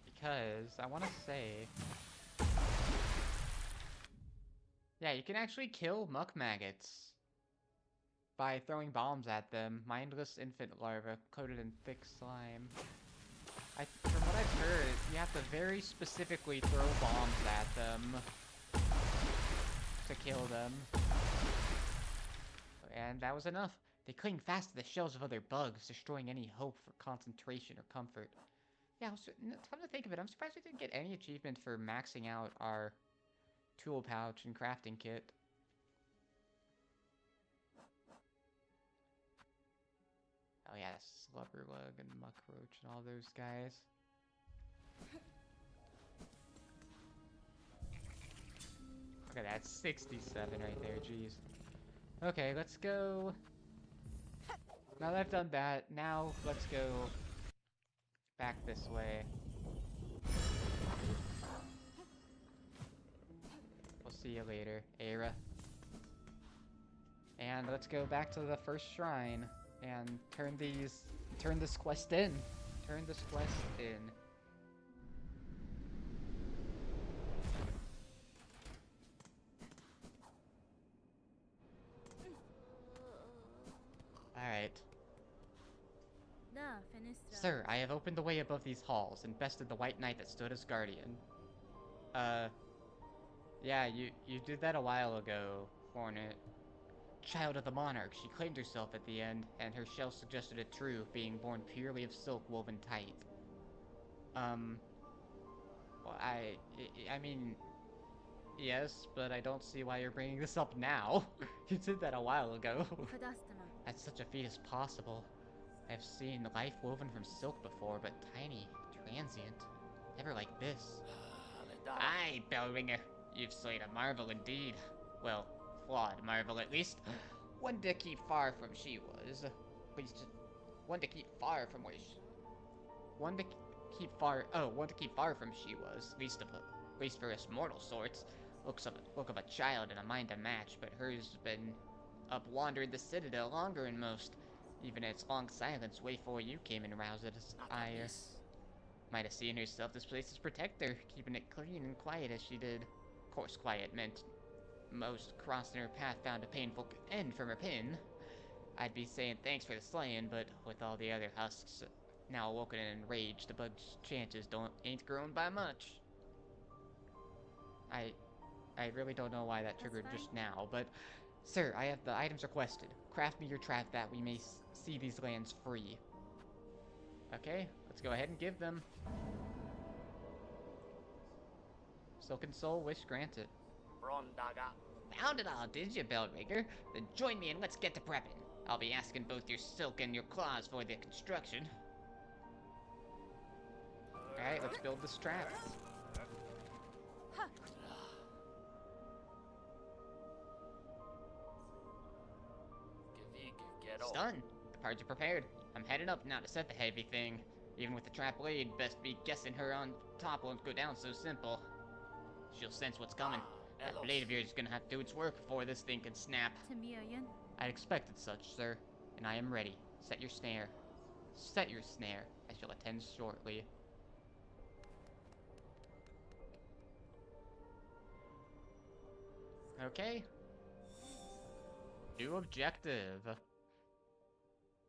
Because I want to say... Yeah, you can actually kill muck maggots by throwing bombs at them. Mindless infant larvae coated in thick slime. From what I've heard, you have to very specifically throw bombs at them to kill them. And that was enough. They cling fast to the shells of other bugs, destroying any hope for concentration or comfort. Yeah, come to think of it, I'm surprised we didn't get any achievement for maxing out our tool pouch and crafting kit. Oh yeah, Slubberlug and Muckroach and all those guys. Look at that, 67 right there, jeez. Okay, let's go. Now that I've done that, now let's go back this way. We'll see you later, Aira. And let's go back to the first shrine and turn this quest in. Turn this quest in. Alright. Sir, I have opened the way above these halls and bested the White Knight that stood as guardian. Yeah, you did that a while ago, Hornet. Child of the monarch, she claimed herself at the end, and her shell suggested it true, being born purely of silk woven tight. Well, I mean, yes, but I don't see why you're bringing this up now. You did that a while ago. That's such a feat as possible. I've seen life woven from silk before, but tiny, transient. Never like this. Aye, Bellringer. You've slayed a marvel indeed. Well, flawed marvel at least. One to keep far from she was. One to keep far from where she... One to keep far from she was. At least for us mortal sorts. Look of a child and a mind to match, but hers been up wandering the citadel longer than most. Even its long silence way before you came and roused its ire. Might have seen herself this place's protector, keeping it clean and quiet as she did. Of course, quiet meant most crossing her path found a painful end from her pin. I'd be saying thanks for the slaying, but with all the other husks now awoken and enraged, the bug's chances ain't grown by much. I really don't know why that triggered just now, but sir, I have the items requested. Craft me your trap that we may see these lands free. Okay, let's go ahead and give them. Silken Soul, wish granted. Found it all, did you, Bellrigger? Then join me and let's get to prepping. I'll be asking both your silk and your claws for the construction. Alright, let's build this trap. It's done. The parts are prepared. I'm heading up now to set the heavy thing. Even with the trap laid, best be guessing her on top won't go down so simple. She'll sense what's coming. That blade of yours is gonna have to do its work before this thing can snap. I expected such, sir, and I am ready. Set your snare. Set your snare. I shall attend shortly. Okay. New objective.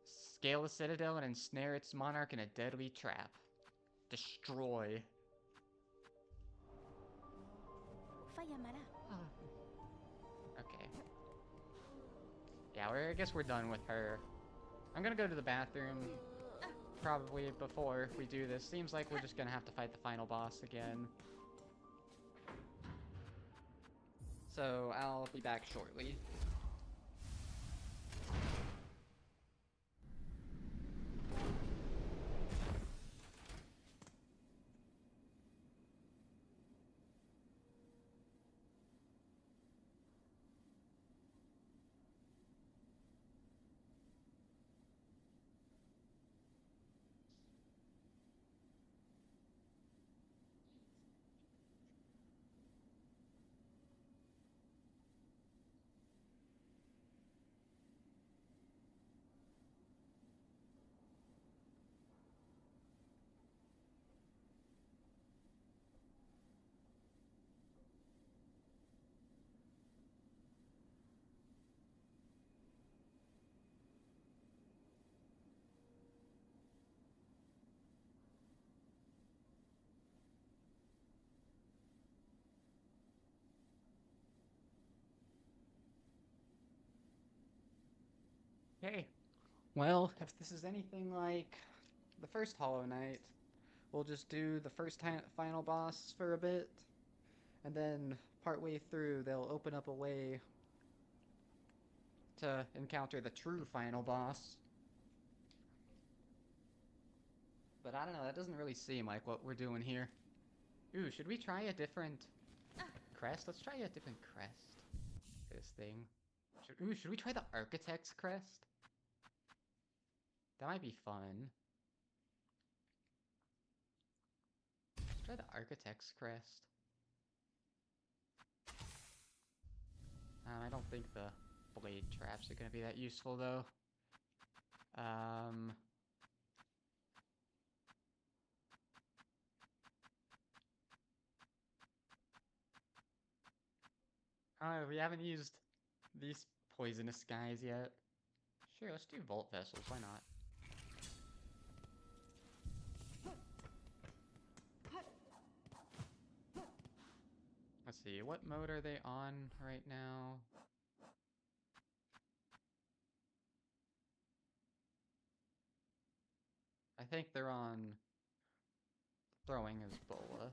Scale the citadel and ensnare its monarch in a deadly trap. Destroy. Okay. Yeah, I guess we're done with her. I'm gonna go to the bathroom probably before we do this. Seems like we're just gonna have to fight the final boss again. So I'll be back shortly. Okay. Well, if this is anything like the first Hollow Knight, we'll just do the first final boss for a bit, and then partway through they'll open up a way to encounter the true final boss. But I don't know, that doesn't really seem like what we're doing here. Ooh, should we try a different crest? Let's try a different crest for this thing. Should we try the Architect's crest? That might be fun. Let's try the Architect's crest. I don't think the blade traps are gonna be that useful though. Oh, we haven't used these poisonous guys yet. Sure, let's do Volt Vessels, why not? Let's see, what mode are they on right now? I think they're on throwing Ebola.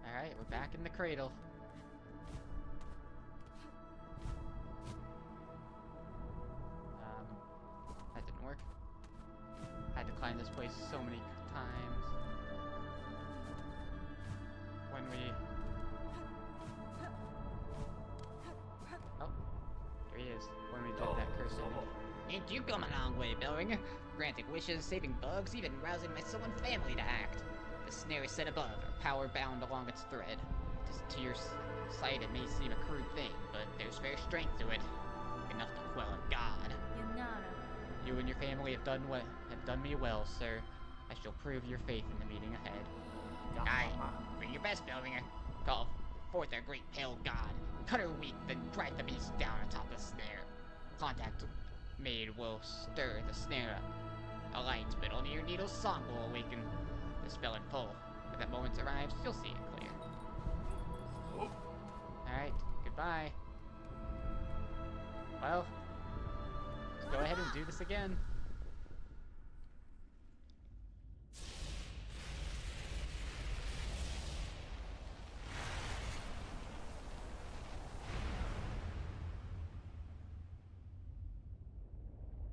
Alright, we're back in the cradle. That didn't work. Had to climb this place so many times. When we... Oh, there he is. When we did that curse image. Ain't you come a long way, Bellringer? Granting wishes, saving bugs, even rousing my sullen family to act. The snare is set above, our power bound along its thread. To your sight it may seem a crude thing, but there's fair strength to it. Enough to quell a god. You and your family have done me well, sir. I shall prove your faith in the meeting ahead. Aye, bring your best, Bellringer. Call forth our great pale god. Cut her weak, then drive the beast down atop the snare. Contact made will stir the snare up. A light but only your needle's song will awaken the spell and pull. When that moment arrives, you'll see it clear. Alright, goodbye. Well, let's go ahead and do this again.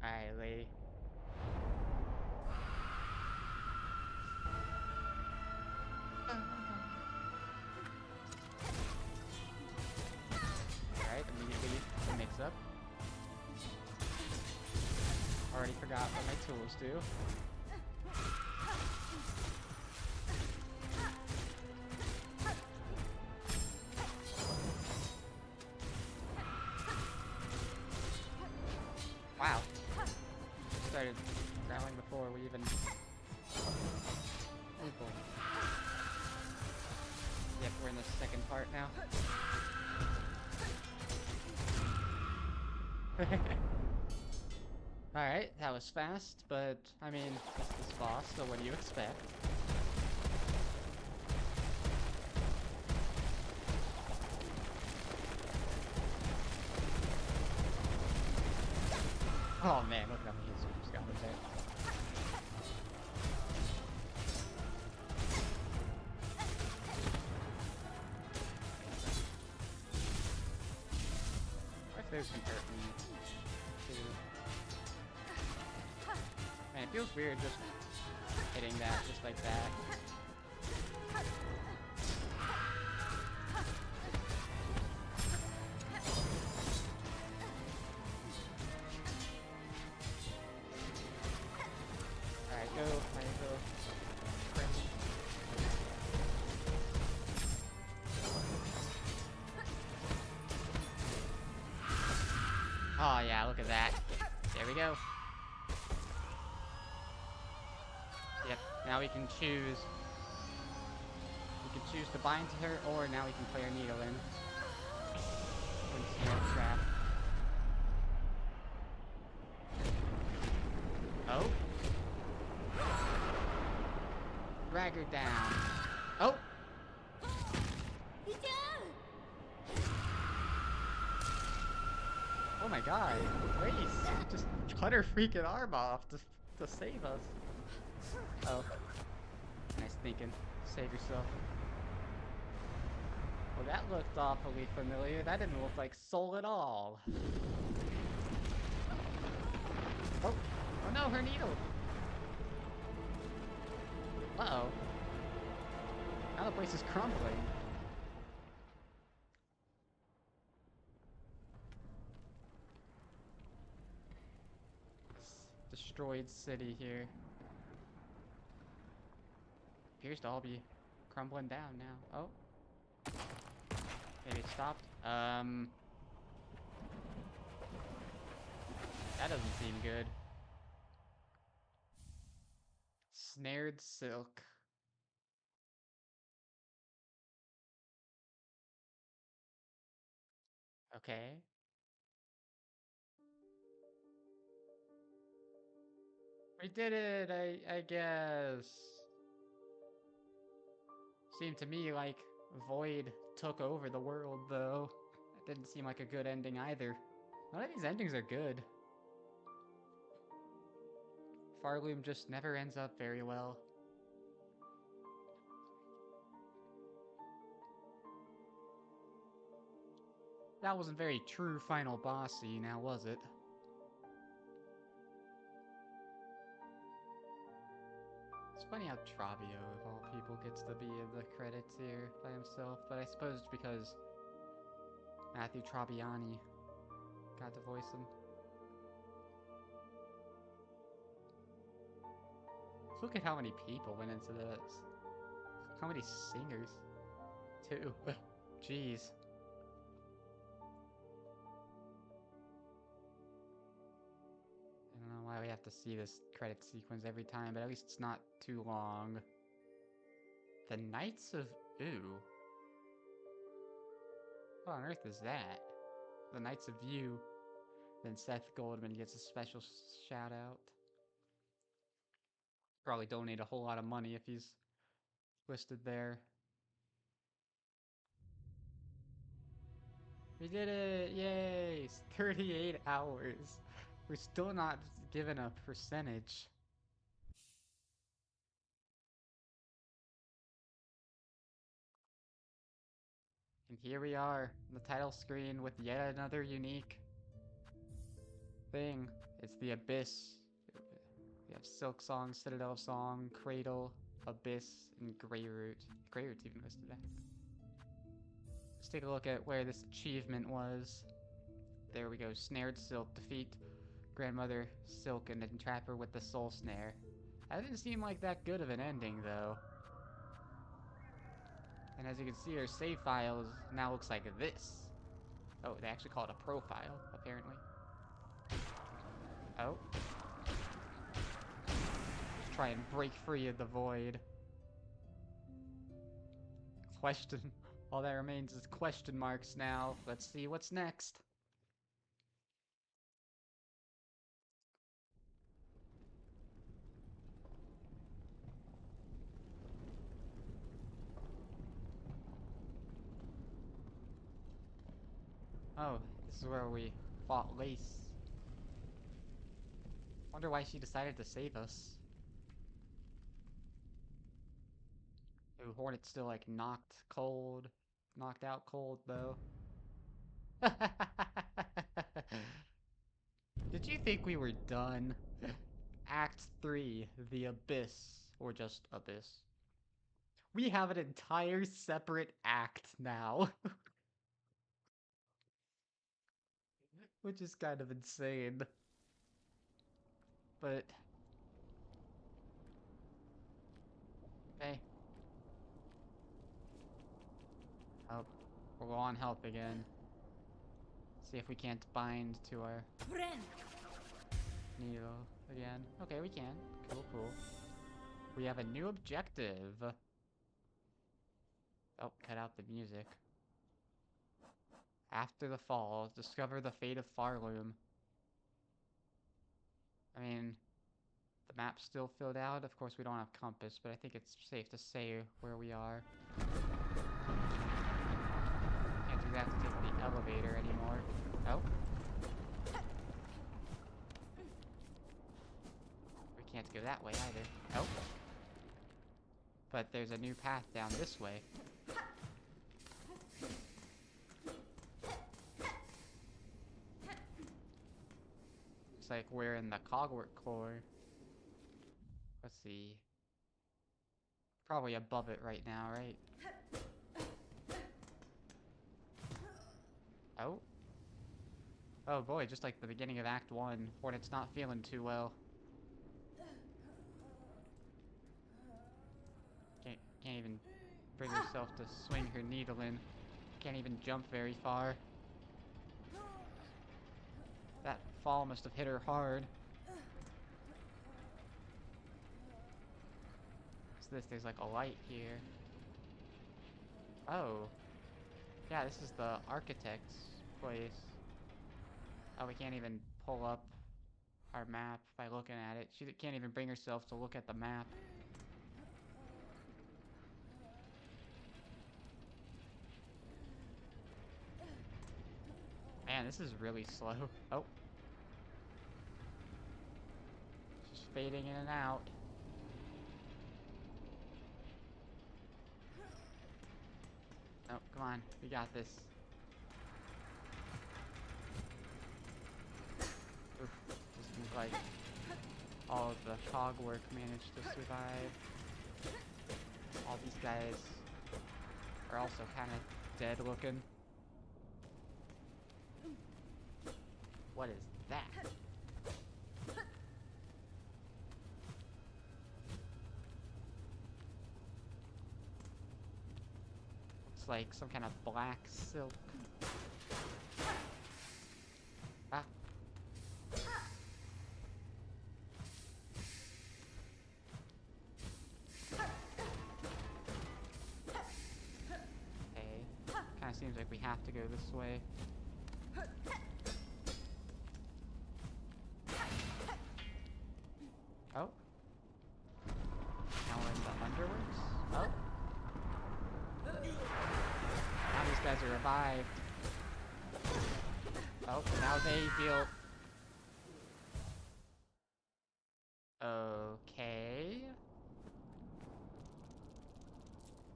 Alright, Lee. forgot what my tools do. Wow. Started growling before we even... People. Yep, we're in the second part now. Alright, that was fast, but, I mean, it's this boss, so what do you expect? Oh man, look at how many hits we just got in there. What if those can hurt me, too? Man, it feels weird just hitting that just like that. Alright, go. Oh yeah, look at that. There we go. Yep, now we can choose. We can choose to bind to her, or now we can play our needle in. Snare trap. Oh. Drag her down. Oh! Oh my god, Grace, just cut her freaking arm off to save us. Oh. Nice thinking. Save yourself. Well, that looked awfully familiar. That didn't look like Soul at all. Oh. Oh no, her needle. Uh-oh. Now the place is crumbling. This destroyed city here. Appears to all be crumbling down now. Oh. Maybe it stopped. That doesn't seem good. Snared silk. Okay. We did it, I guess. Seemed to me like Void took over the world, though. That didn't seem like a good ending either. None of these endings are good. Farloom just never ends up very well. That wasn't very true final bossy, now was it? It's funny how Travio, of all people, gets to be in the credits here by himself, but I suppose it's because Matthew Trabiani got to voice him. Look at how many people went into this. How many singers, too. Jeez. I don't know why we have to see this credit sequence every time, but at least it's not too long. The Knights of Ooh. What on earth is that? The Knights of You. Then Seth Goldman gets a special shout out. Probably donate a whole lot of money if he's listed there. We did it! Yay! It's 38 hours. We're still not given a percentage. And here we are, the title screen with yet another unique thing. It's the Abyss. We have Silksong, Citadel of Song, Cradle, Abyss, and Greyroot. Greyroot's even listed there. Let's take a look at where this achievement was. There we go. Snared Silk. Defeat Grandmother Silk and entrap her with the soul snare. That didn't seem like that good of an ending, though. And as you can see, our save file now looks like this. Oh, they actually call it a profile, apparently. Oh. Let's try and break free of the void. Question. All that remains is question marks now. Let's see what's next. Oh, this is where we fought Lace. Wonder why she decided to save us. Ooh, Hornet's still like knocked out cold though. Did you think we were done? Act 3, The Abyss, or just Abyss. We have an entire separate act now. Which is kind of insane. But... hey. Help. We'll go on help again. See if we can't bind to our needle again. Okay, we can. Cool, cool. We have a new objective. Oh, cut out the music. After the fall, discover the fate of Farloom. I mean, the map's still filled out. Of course, we don't have compass, but I think it's safe to say where we are. Can't do that to take the elevator anymore. Oh. We can't go that way either. Oh. But there's a new path down this way. Looks like we're in the Cogwork core. Let's see. Probably above it right now, right? Oh. Oh boy, just like the beginning of Act 1, Hornet's not feeling too well. Can't even bring herself to swing her needle in. Can't even jump very far. That fall must have hit her hard. What's this? There's like a light here. Oh. Yeah, this is the architect's place. Oh, we can't even pull up our map by looking at it. She can't even bring herself to look at the map. Man, this is really slow. Oh. Just fading in and out. Oh, come on. We got this. Oof. Doesn't look like all of the cog work managed to survive. All these guys are also kind of dead looking. What is that? Looks like some kind of black silk. Ah. Okay. Kind of seems like we have to go this way. Oh. Now we're in the underworks? Oh. Now these guys are revived. Oh, now they feel... okay.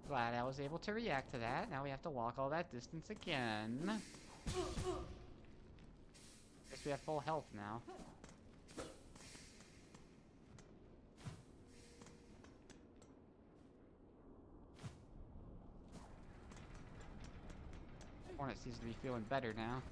Glad I was able to react to that. Now we have to walk all that distance again. Guess we have full health now. Hornet seems to be feeling better now.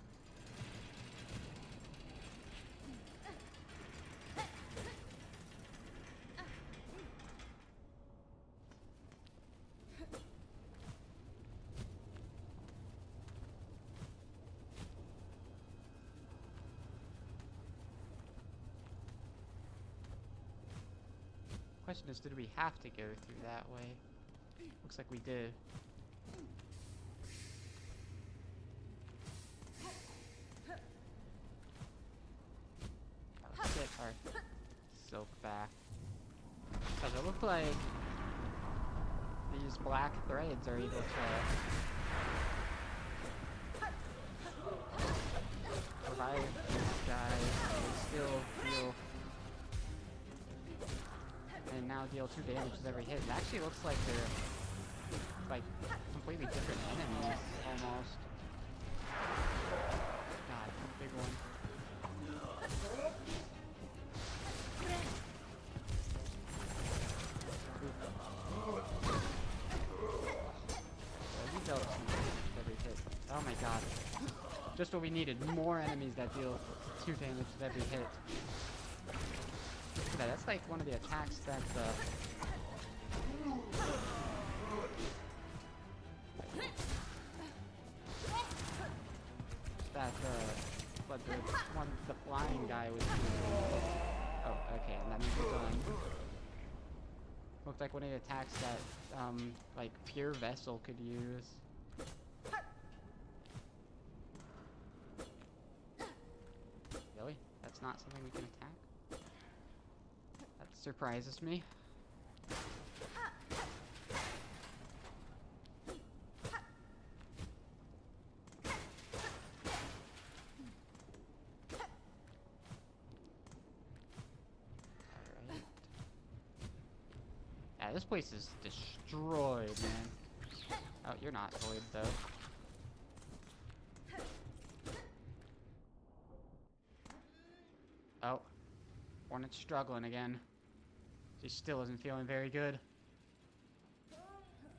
Question is, did we have to go through that way? Looks like we did. Let's get our silk back. Does it look like these black threads are able to revive these guys and still heal and now deal 2 damage with every hit? It actually looks like they're like completely different enemies almost. God, big one. Oh my god. Just what we needed. More enemies that deal 2 damage with every hit. Look at that. That's like one of the attacks that what the flying guy was doing. Oh, okay, and that means we're done. Looked like one of the attacks that like Pure Vessel could use. Really? That's not something we can attack? That surprises me. Alright. Yeah, this place is destroyed, man. Oh, you're not void, though. Oh, Hornet's struggling again. She still isn't feeling very good.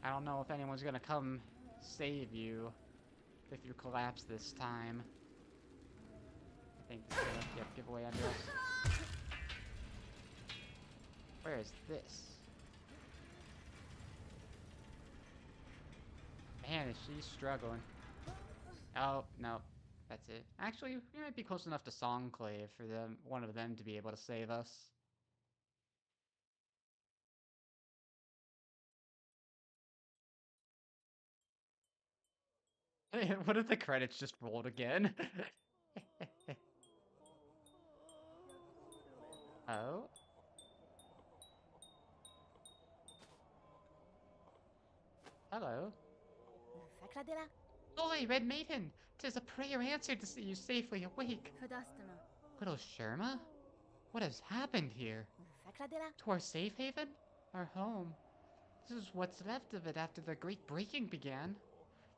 I don't know if anyone's gonna come save you if you collapse this time. I think this is gonna give away under us. Where is this? Man, is she struggling. Oh, no. That's it. Actually, we might be close enough to Songclave for one of them to be able to save us. What if the credits just rolled again? Oh? Hello. Oi, Red Maiden! 'Tis a prayer answered to see you safely awake. Little Sherma? What has happened here? To our safe haven? Our home. This is what's left of it after the great breaking began.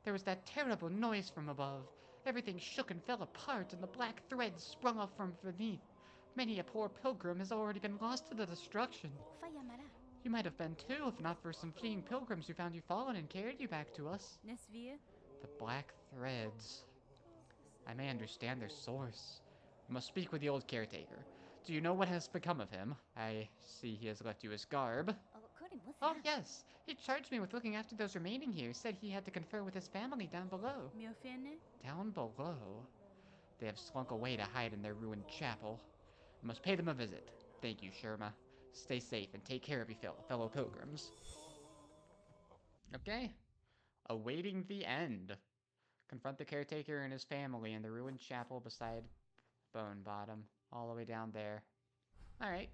There was that terrible noise from above. Everything shook and fell apart, and the black threads sprung up from beneath. Many a poor pilgrim has already been lost to the destruction. You might have been too, if not for some fleeing pilgrims who found you fallen and carried you back to us. The black threads. I may understand their source. I must speak with the old caretaker. Do you know what has become of him? I see he has left you his garb. Oh, yes. He charged me with looking after those remaining here. Said he had to confer with his family down below. Down below? They have slunk away to hide in their ruined chapel. I must pay them a visit. Thank you, Sherma. Stay safe and take care of you fellow pilgrims. Okay. Awaiting the end. Confront the caretaker and his family in the ruined chapel beside Bone Bottom. All the way down there. Alright.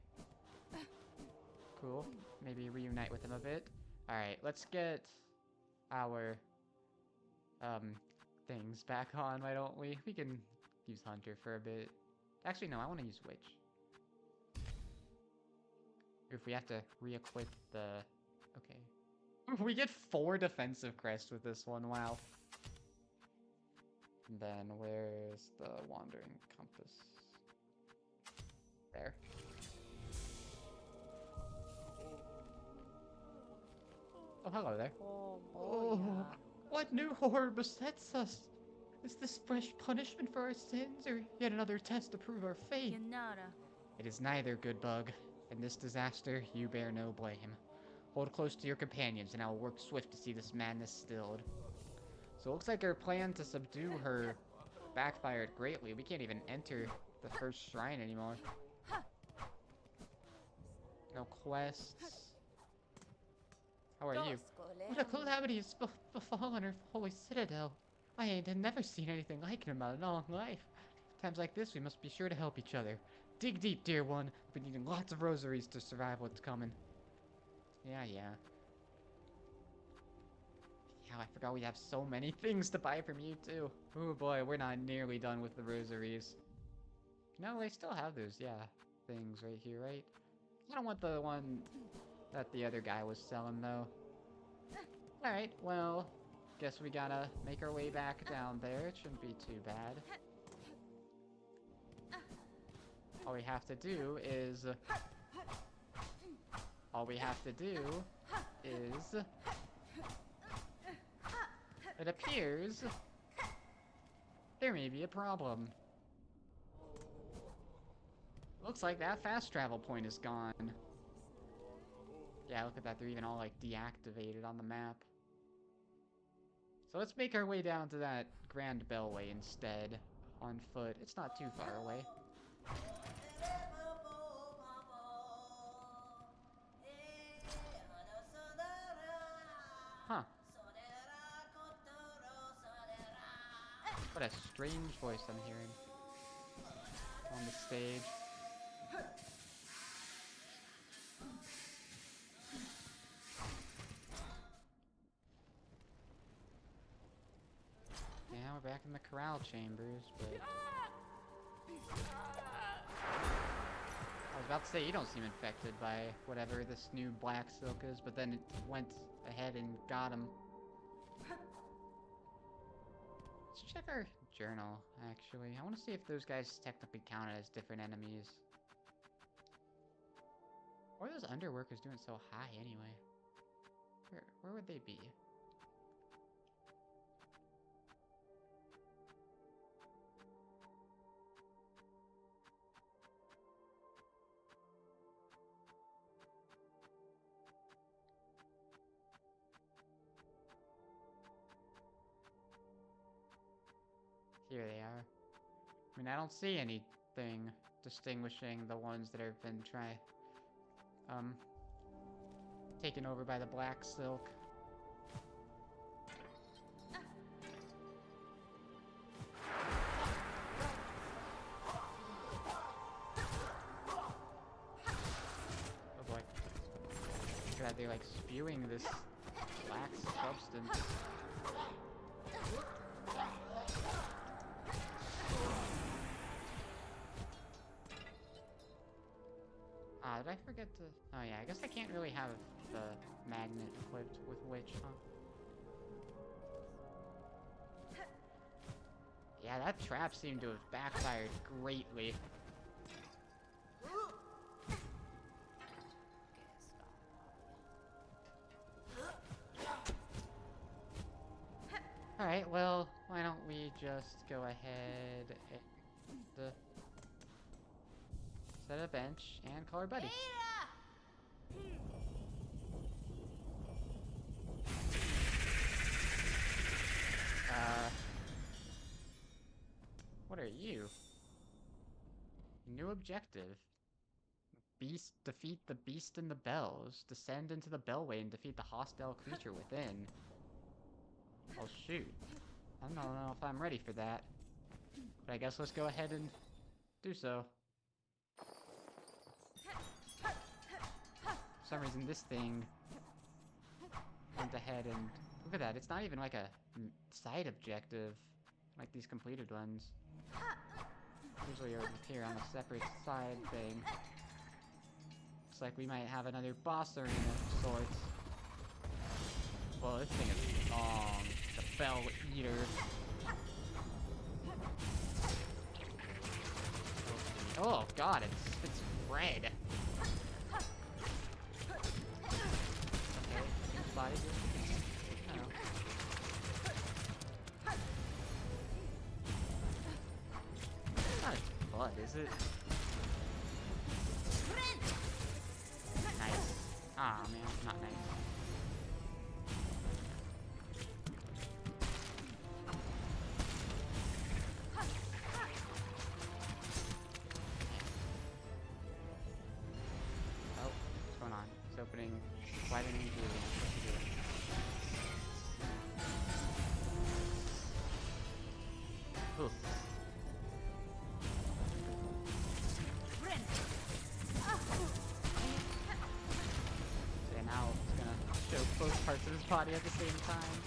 Cool. Maybe reunite with him a bit. Alright, let's get our things back on, why don't we? We can use Hunter for a bit. Actually, no, I want to use Witch. If we have to re-equip the... Okay. We get 4 defensive crests with this one, wow. And then where's the Wandering Compass? There. Oh, hello there. Oh, what new horror besets us? Is this fresh punishment for our sins, or yet another test to prove our faith? It is neither, good bug. In this disaster, you bear no blame. Hold close to your companions, and I will work swift to see this madness stilled. So it looks like our plan to subdue her backfired greatly. We can't even enter the first shrine anymore. No quests. How are you? What a calamity has befallen our holy citadel. I ain't never seen anything like it in my long life. Times like this, we must be sure to help each other. Dig deep, dear one. We're needing lots of rosaries to survive what's coming. Yeah. Yeah, I forgot we have so many things to buy from you, too. Oh boy, we're not nearly done with the rosaries. No, they still have those, yeah, things right here, right? I don't want the one that the other guy was selling, though. Alright, well, guess we gotta make our way back down there. It shouldn't be too bad. All we have to do is... It appears there may be a problem. Looks like that fast travel point is gone. Yeah, look at that. They're even all, like, deactivated on the map. So let's make our way down to that Grand Bellway instead, on foot. It's not too far away. Huh. What a strange voice I'm hearing on the stage. Yeah, we're back in the corral chambers, but... I was about to say, you don't seem infected by whatever this new black silk is, but then it went ahead and got him. Let's check our journal, actually. I want to see if those guys technically counted as different enemies. Why are those underworkers doing so high, anyway? Where would they be? Here they are. I mean, I don't see anything distinguishing the ones that have been taken over by the black silk. Oh boy. Look at that, they're like spewing this black substance. Did I forget to... Oh yeah, I guess I can't really have the magnet equipped with Witch, huh? Yeah, that trap seemed to have backfired greatly. Alright, well, why don't we just go ahead and... set a bench and call our buddy. What are you? New objective. Defeat the beast in the bells. Descend into the bellway and defeat the hostile creature within. Oh shoot. I don't know if I'm ready for that. But I guess let's go ahead and do so. For some reason this thing went ahead and... Look at that, it's not even like a side objective like these completed ones. Usually over here on a separate side thing. Looks like we might have another boss arena of sorts. Well, this thing is long. The Bell Eater. Oh god, it's red. Body I don't know. It's not its blood, is it? Nice. Ah, man, not nice. Oh, opening, widening ingredients. What you doing? Ooh. Okay, now it's gonna show both parts of his body at the same time.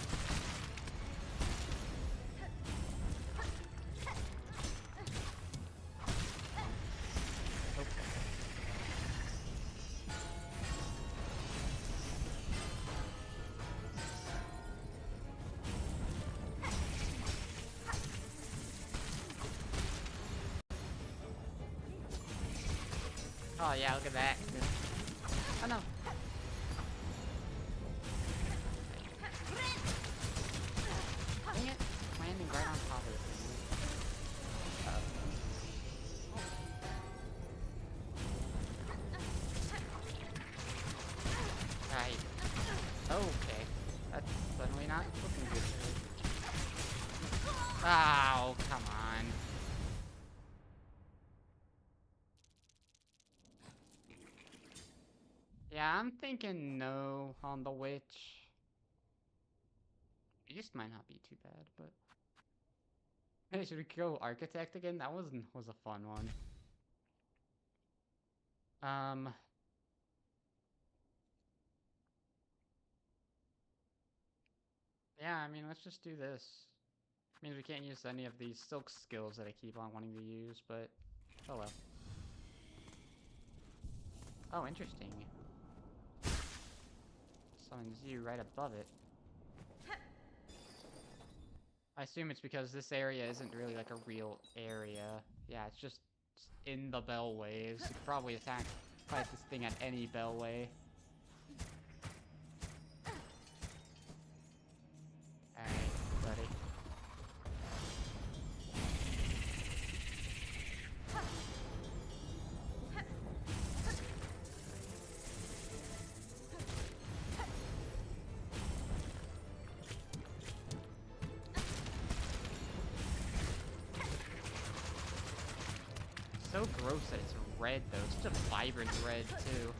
Oh yeah, look at that. Oh no. Dang it. Landing right on top of it. Right. Okay. That's suddenly not looking good. Oh, come on. Yeah, I'm thinking no on the witch. Beast might not be too bad, but... Hey, should we go architect again? That was a fun one. Yeah, I mean, let's just do this. Means we can't use any of these silk skills that I keep on wanting to use, but... Oh well. Oh, interesting. Summons you right above it. I assume it's because this area isn't really like a real area. Yeah, it's just in the bellways. You could probably fight this thing at any bellway. Alright, buddy. So gross that it's red though. It's such a vibrant red too.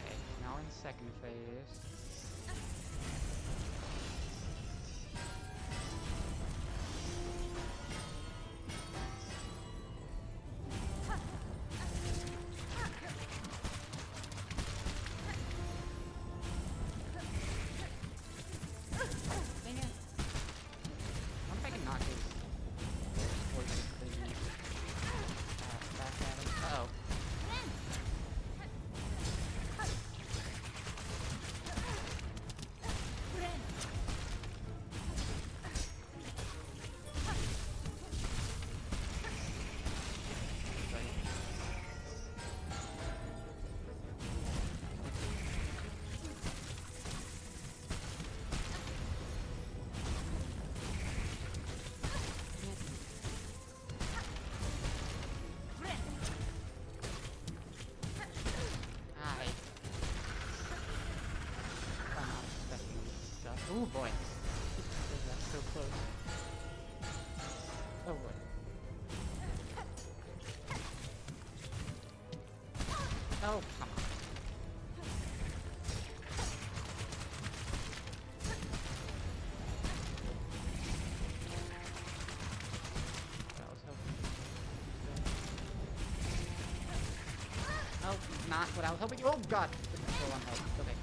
Okay, now we're in the second phase. Oh boy. That's so close. Oh boy. Oh, come on. I was hoping. Oh, not what I was hoping. Oh god! Still on health. Okay.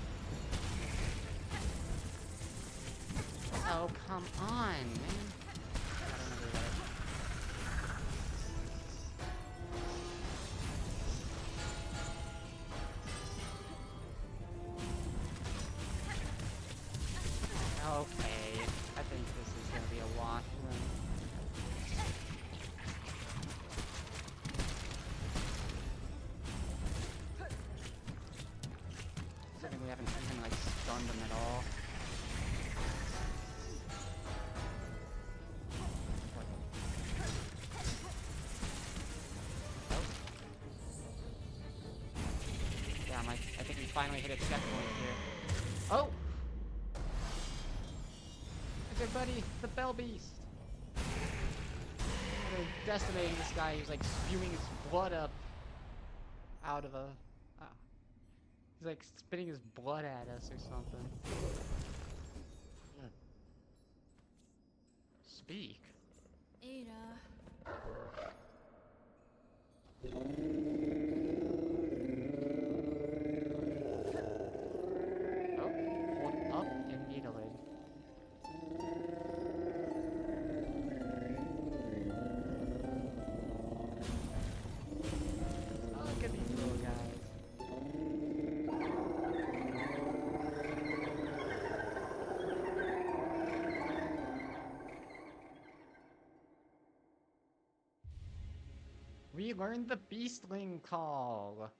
Oh, come on, man. I don't remember that. Okay, I think this is gonna be a wash run. Considering we haven't even, like, stunned them at all. Damn, I think we finally hit a checkpoint here. Oh! It's our buddy, the Bell Beast! They're decimating this guy. He's like spewing his blood up out of a... he's like spitting his blood at us or something. Speak. Ada. Oh, hold up and needle it. Oh, look at these little guys. We learned the Beastling call.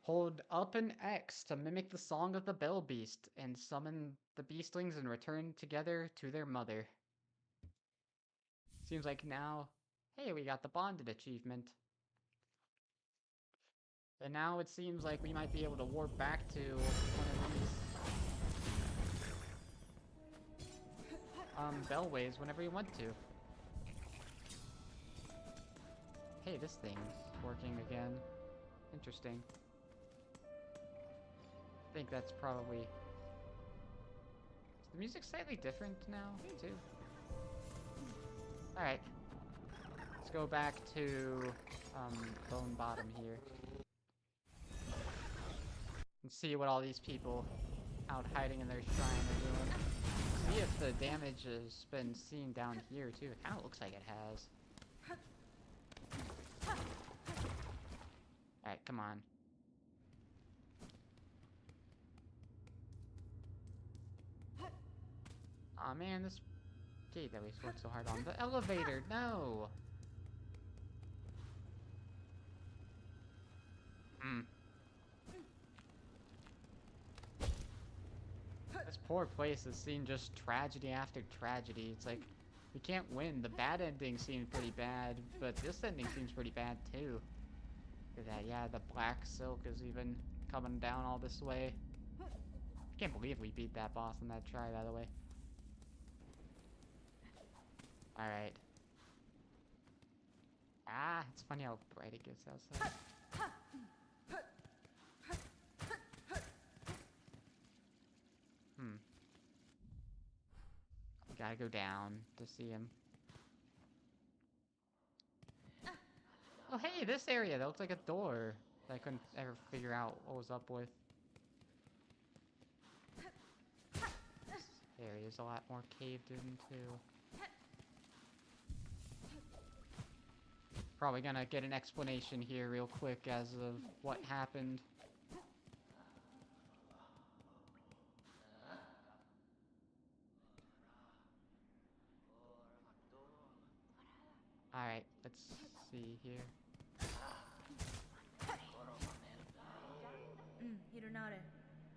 Hold up and X to mimic the song of the Bell Beast and summon the Beastlings and return together to their mother. Seems like now, hey, we got the bonded achievement. And now it seems like we might be able to warp back to one of these bellways whenever we want to. Hey, this thing's working again. Interesting. I think that's probably... Is the music slightly different now, too? Alright. Let's go back to, Bone Bottom here. And see what all these people out hiding in their shrine are doing. See if the damage has been seen down here, too. It kinda looks like it has. Alright, come on. Aw, man, this gate that we worked so hard on. The elevator, no! This poor place has seen just tragedy after tragedy. It's like, we can't win. The bad ending seemed pretty bad, but this ending seems pretty bad, too. Look at that, yeah, the black silk is even coming down all this way. I can't believe we beat that boss in that try, by the way. Alright. Ah, it's funny how bright it gets outside. Gotta go down to see him. Oh, hey, this area! That looks like a door that I couldn't ever figure out what was up with. This area's a lot more caved in, too. Probably gonna get an explanation here real quick as of what happened. Alright, let's see here.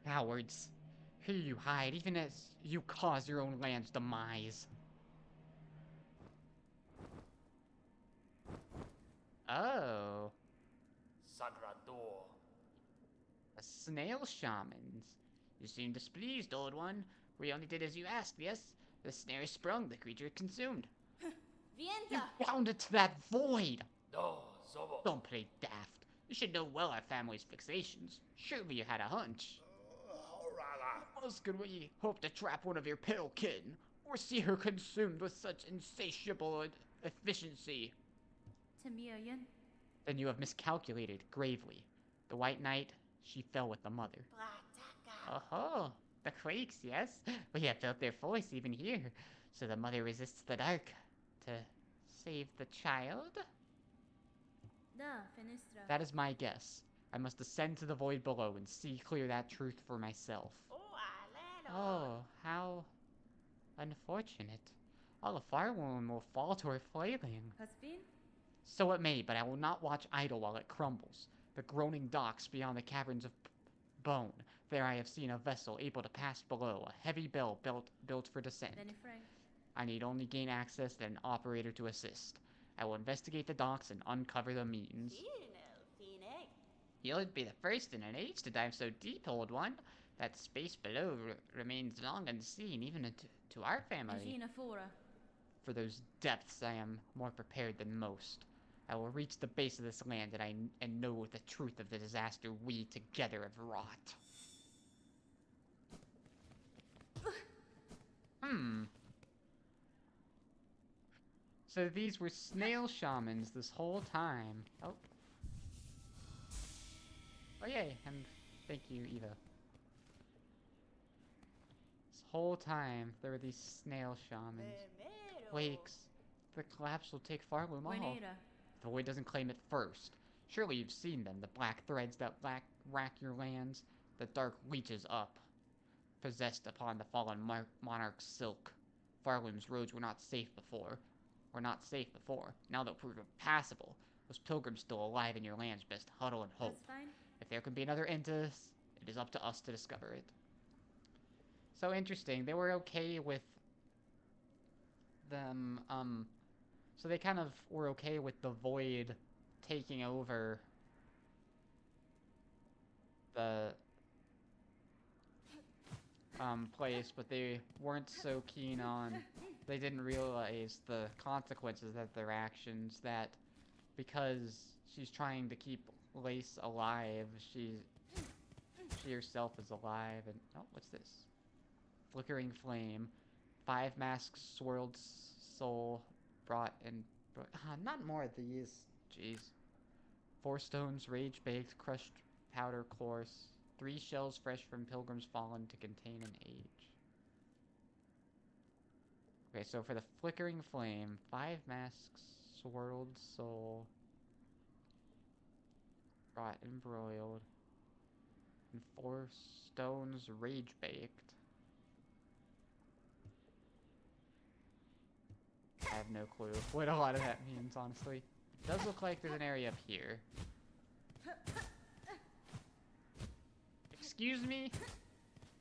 Cowards! Here you hide, even as you cause your own land's demise. Oh. A snail shamans. You seem displeased, old one. We only did as you asked, yes? The snare sprung, the creature consumed. You bound it to that void! Don't play daft. You should know well our family's fixations. Surely you had a hunch. How else could we hope to trap one of your pale kin, or see her consumed with such insatiable efficiency? Then you have miscalculated gravely. The White Knight, she fell with the mother. Oh-ho! The quakes, yes? We have felt their voice even here. So the mother resists the dark to save the child? That is my guess. I must ascend to the void below and see clear that truth for myself. Oh, how unfortunate. All the firewoman will fall to her flailing. So it may, but I will not watch idle while it crumbles. The groaning docks beyond the caverns of bone. There I have seen a vessel able to pass below, a heavy bell built for descent. I need only gain access and an operator to assist. I will investigate the docks and uncover the means. You'll be the first in an age to dive so deep, old one. That space below remains long unseen, even to our family. Agina fora. For those depths, I am more prepared than most. I will reach the base of this land and know the truth of the disaster we together have wrought. So these were snail shamans this whole time. Oh. Oh yay, and thank you, Eva. This whole time, there were these snail shamans. Wakes. The collapse will take Farloom all. Buenera. The void doesn't claim it first. Surely you've seen them, the black threads that rack your lands, the dark leeches up, possessed upon the fallen monarch's silk. Farloom's roads were not safe before. Now they'll prove impassable. Those pilgrims still alive in your lands best huddle and hope. That's fine. If there can be another end to this, it is up to us to discover it. So interesting. They were okay with them, so they kind of were okay with the void taking over the place, but they weren't so keen on, they didn't realize the consequences of their actions, that because she's trying to keep Lace alive, she herself is alive, and, oh, what's this? Flickering flame, 5 masks, swirled soul, brought and, not more of these, jeez. 4 stones, rage baked, crushed powder coarse, 3 shells fresh from pilgrims fallen to contain an age. Okay, so for the flickering flame, 5 masks, swirled soul, brought and broiled, and 4 stones, rage baked. I have no clue what a lot of that means, honestly. It does look like there's an area up here. Excuse me?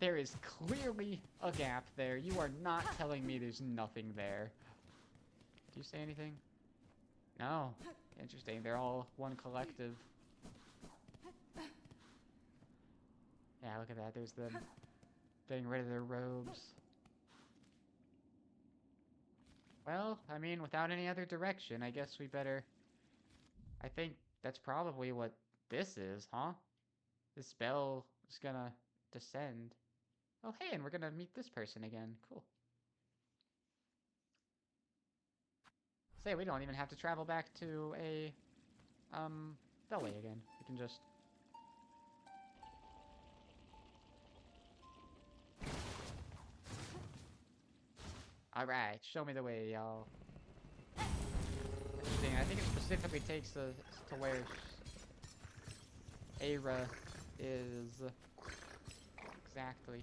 There is clearly a gap there. You are not telling me there's nothing there. Do you say anything? No. Interesting. They're all one collective. Yeah, look at that. There's them getting rid of their robes. Well, I mean, without any other direction, I guess we better... I think that's probably what this is, huh? This spell is gonna descend. Oh, hey, and we're gonna meet this person again. Cool. Say, we don't even have to travel back to a, belly again. We can just... Alright, show me the way, y'all. Interesting, I think it specifically takes us to where Aira is. Exactly.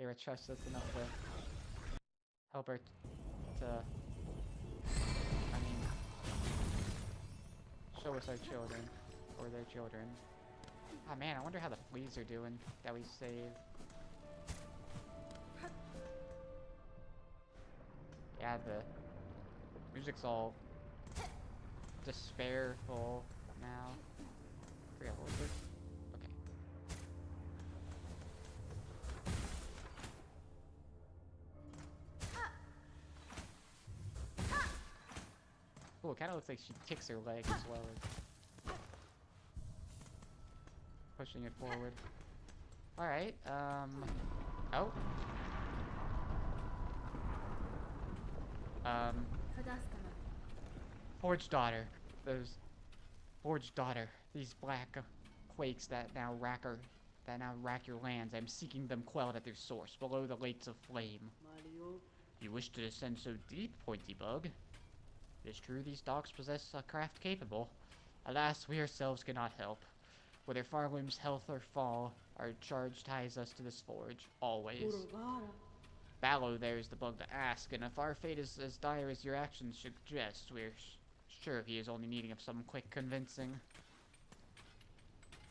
Aira trusts us enough to help her to, I mean, show us our children, or their children. Oh man, I wonder how the fleas are doing that we saved. Yeah, the music's all despairful now. I forget what was it? Okay. Oh, it kind of looks like she kicks her leg as well as pushing it forward. Alright, oh. Forge Daughter. Forge Daughter. These black quakes that now rack your lands. I am seeking them quelled at their source, below the lakes of flame. You wish to descend so deep, Pointy Bug? It is true these dogs possess a craft capable. Alas, we ourselves cannot help. Whether Farloom's health or fall, our charge ties us to this forge, always. Ballo there is the bug to ask, and if our fate is as dire as your actions suggest, we're sure he is only needing of some quick convincing.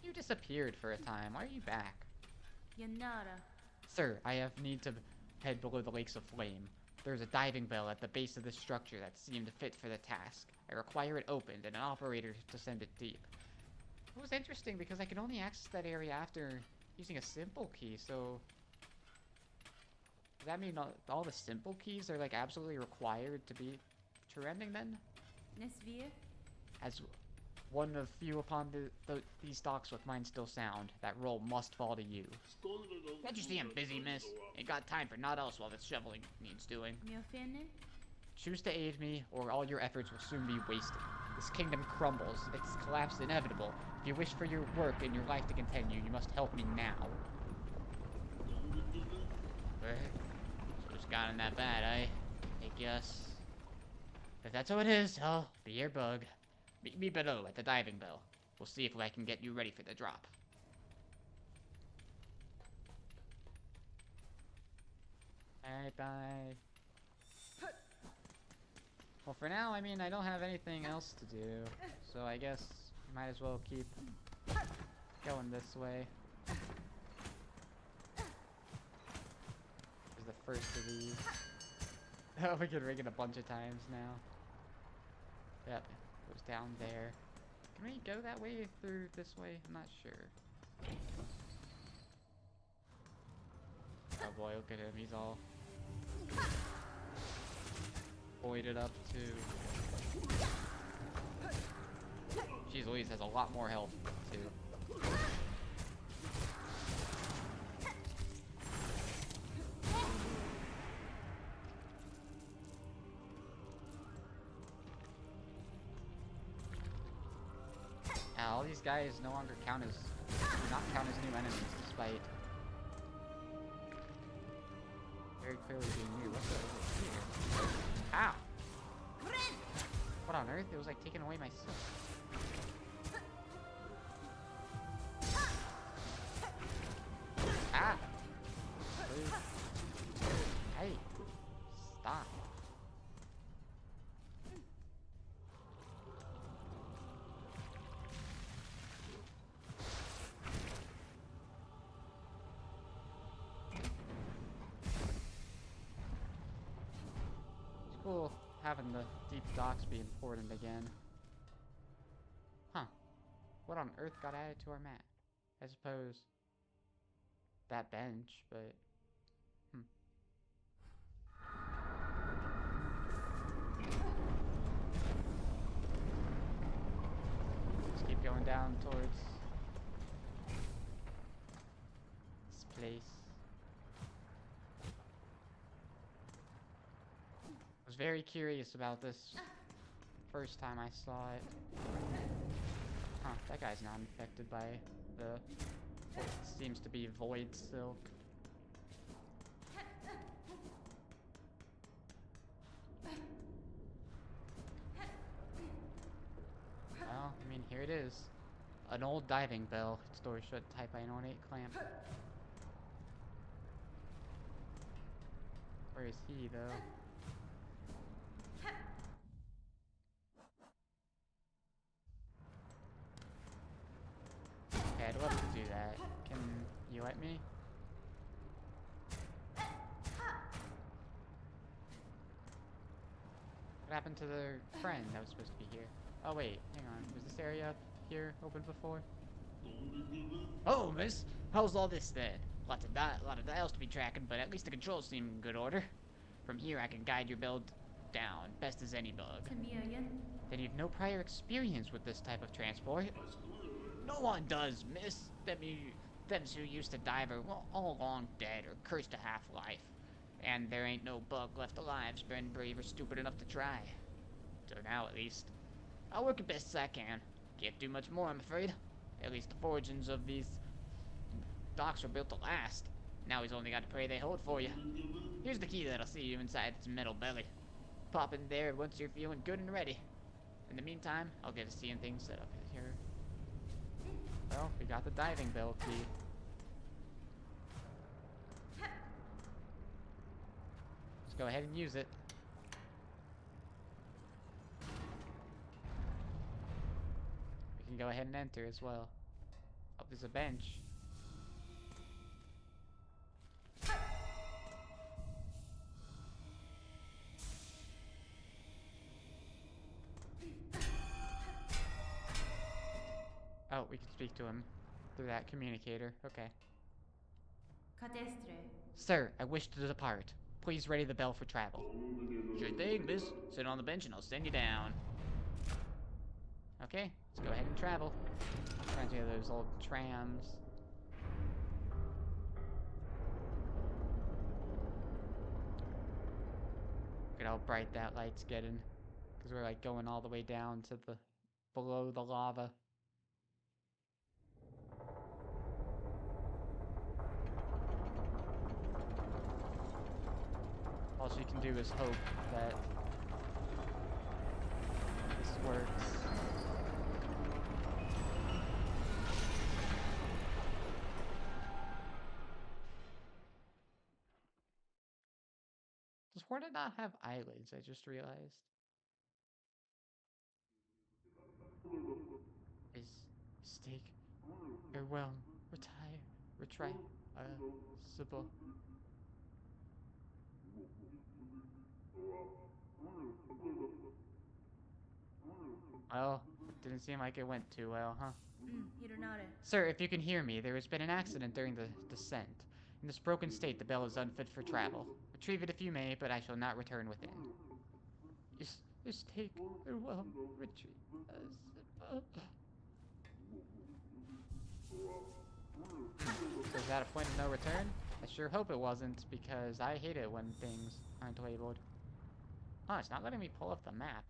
You disappeared for a time. Why are you back? Yanara. Sir, I have need to head below the lakes of flame. There is a diving bell at the base of this structure that seemed fit for the task. I require it opened and an operator to send it deep. It was interesting because I can only access that area after using a simple key, so... Does that mean all the simple keys are, like, absolutely required to be true ending, then? Nesvir? As one of few upon these docks with mine still sound, that role must fall to you. Can't you see I'm busy, miss? Ain't got time for naught else while this shoveling needs doing. Miofene? Choose to aid me, or all your efforts will soon be wasted. This kingdom crumbles. Its collapse inevitable. If you wish for your work and your life to continue, you must help me now. So it's gotten that bad, I guess. If that's how it is, I'll be your bug. Meet me below at the diving bell. We'll see if I can get you ready for the drop. Alright, bye. Well, for now, I mean, I don't have anything else to do, so I guess I might as well keep going this way. Here's the first of these. Oh, we can ring it a bunch of times now. Yep, it goes down there. Can we go that way through this way? I'm not sure. Oh boy, look at him, he's all voided up too. Jeez Louise has a lot more health too. All these guys no longer count as, do not count as new enemies, despite very clearly being new. What's over here? Ow! What on earth? It was like taking away my silk. Ah! Please. Hey! Stop. Cool having the deep docks be important again. Huh. What on earth got added to our map? I suppose that bench, but Let's keep going down towards this place. I was very curious about this first time I saw it. Huh, that guy's not infected by the what seems to be void silk. Well, I mean, here it is. An old diving bell. Its door shut tight by an ornate clamp. Where is he, though? Okay, I'd love to do that. Can you let me? What happened to the friend that was supposed to be here? Oh wait, hang on. Was this area up here open before? Oh, miss. How's all this then? Lot of dials to be tracking, but at least the controls seem in good order. From here, I can guide your build down, best as any bug. Tamioyen? Then you've no prior experience with this type of transport. No one does, miss. Them who used to dive are all long dead or cursed to half-life. And there ain't no bug left alive been brave or stupid enough to try. So now, at least. I'll work as best as I can. Can't do much more, I'm afraid. At least the fortunes of these docks are built to last. Now he's only got to pray they hold for you. Here's the key that'll see you inside its metal belly. Pop in there once you're feeling good and ready. In the meantime, I'll get to seeing things set up here. Well, we got the diving bell key. Let's go ahead and use it. We can go ahead and enter as well. Oh, there's a bench. Oh, we can speak to him through that communicator. Okay. Cadestre. Sir, I wish to depart. Please ready the bell for travel. Sure thing, miss. Sit on the bench and I'll send you down. Okay, let's go ahead and travel. Trying to get those old trams. Look at how bright that light's getting. Because we're like going all the way down to the below the lava. All she can do is hope that this works. Does Hornet not have eyelids? I just realized. Is steak farewell, retire, Sybil. Well, didn't seem like it went too well, huh? Hironare. Sir, if you can hear me, there has been an accident during the descent. In this broken state, the bell is unfit for travel. Retrieve it if you may, but I shall not return within. Is take farewell, retreat. So is that a point of no return? I sure hope it wasn't, because I hate it when things aren't labeled. Oh, it's not letting me pull up the map.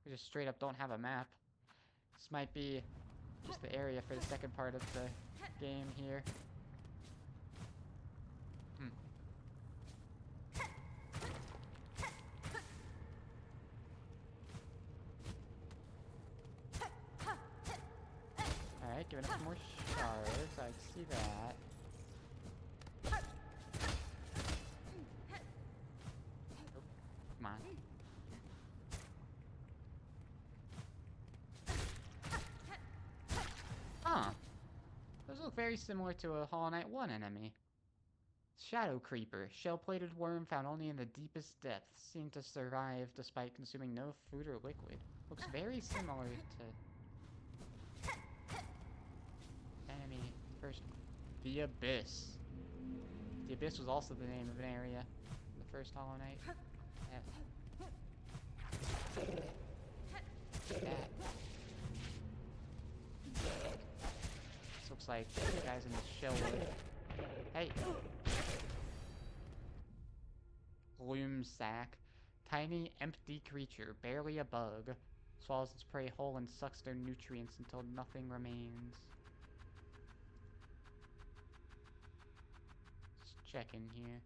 We just straight up don't have a map. This might be just the area for the second part of the game here. Alright, giving us some more shards. I see that. Oh, come on. Huh. Those look very similar to a Hollow Knight 1 enemy. Shadow Creeper, shell-plated worm found only in the deepest depths, seemed to survive despite consuming no food or liquid. Looks very similar to enemy first. The Abyss. The Abyss was also the name of an area in the first Hollow Knight. That. This looks like the guys in the shell wood. Hey! Gloom sack. Tiny, empty creature, barely a bug. Swallows its prey whole and sucks their nutrients until nothing remains. Just checking here.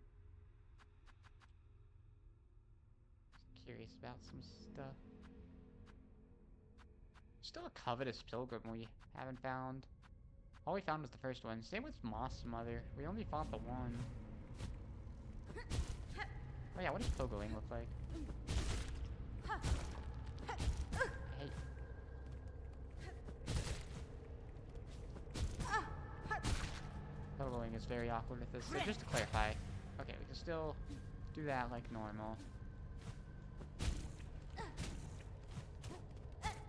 Just curious about some stuff. Still a covetous pilgrim we haven't found. All we found was the first one. Same with Moss Mother. We only fought the one. Oh yeah, what does Pogoing look like? Hey. Pogoing is very awkward with this. So just to clarify, okay, we can still do that like normal.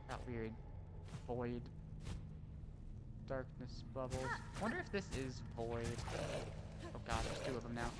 That weird void darkness bubbles. Wonder if this is void. Oh god, there's two of them now.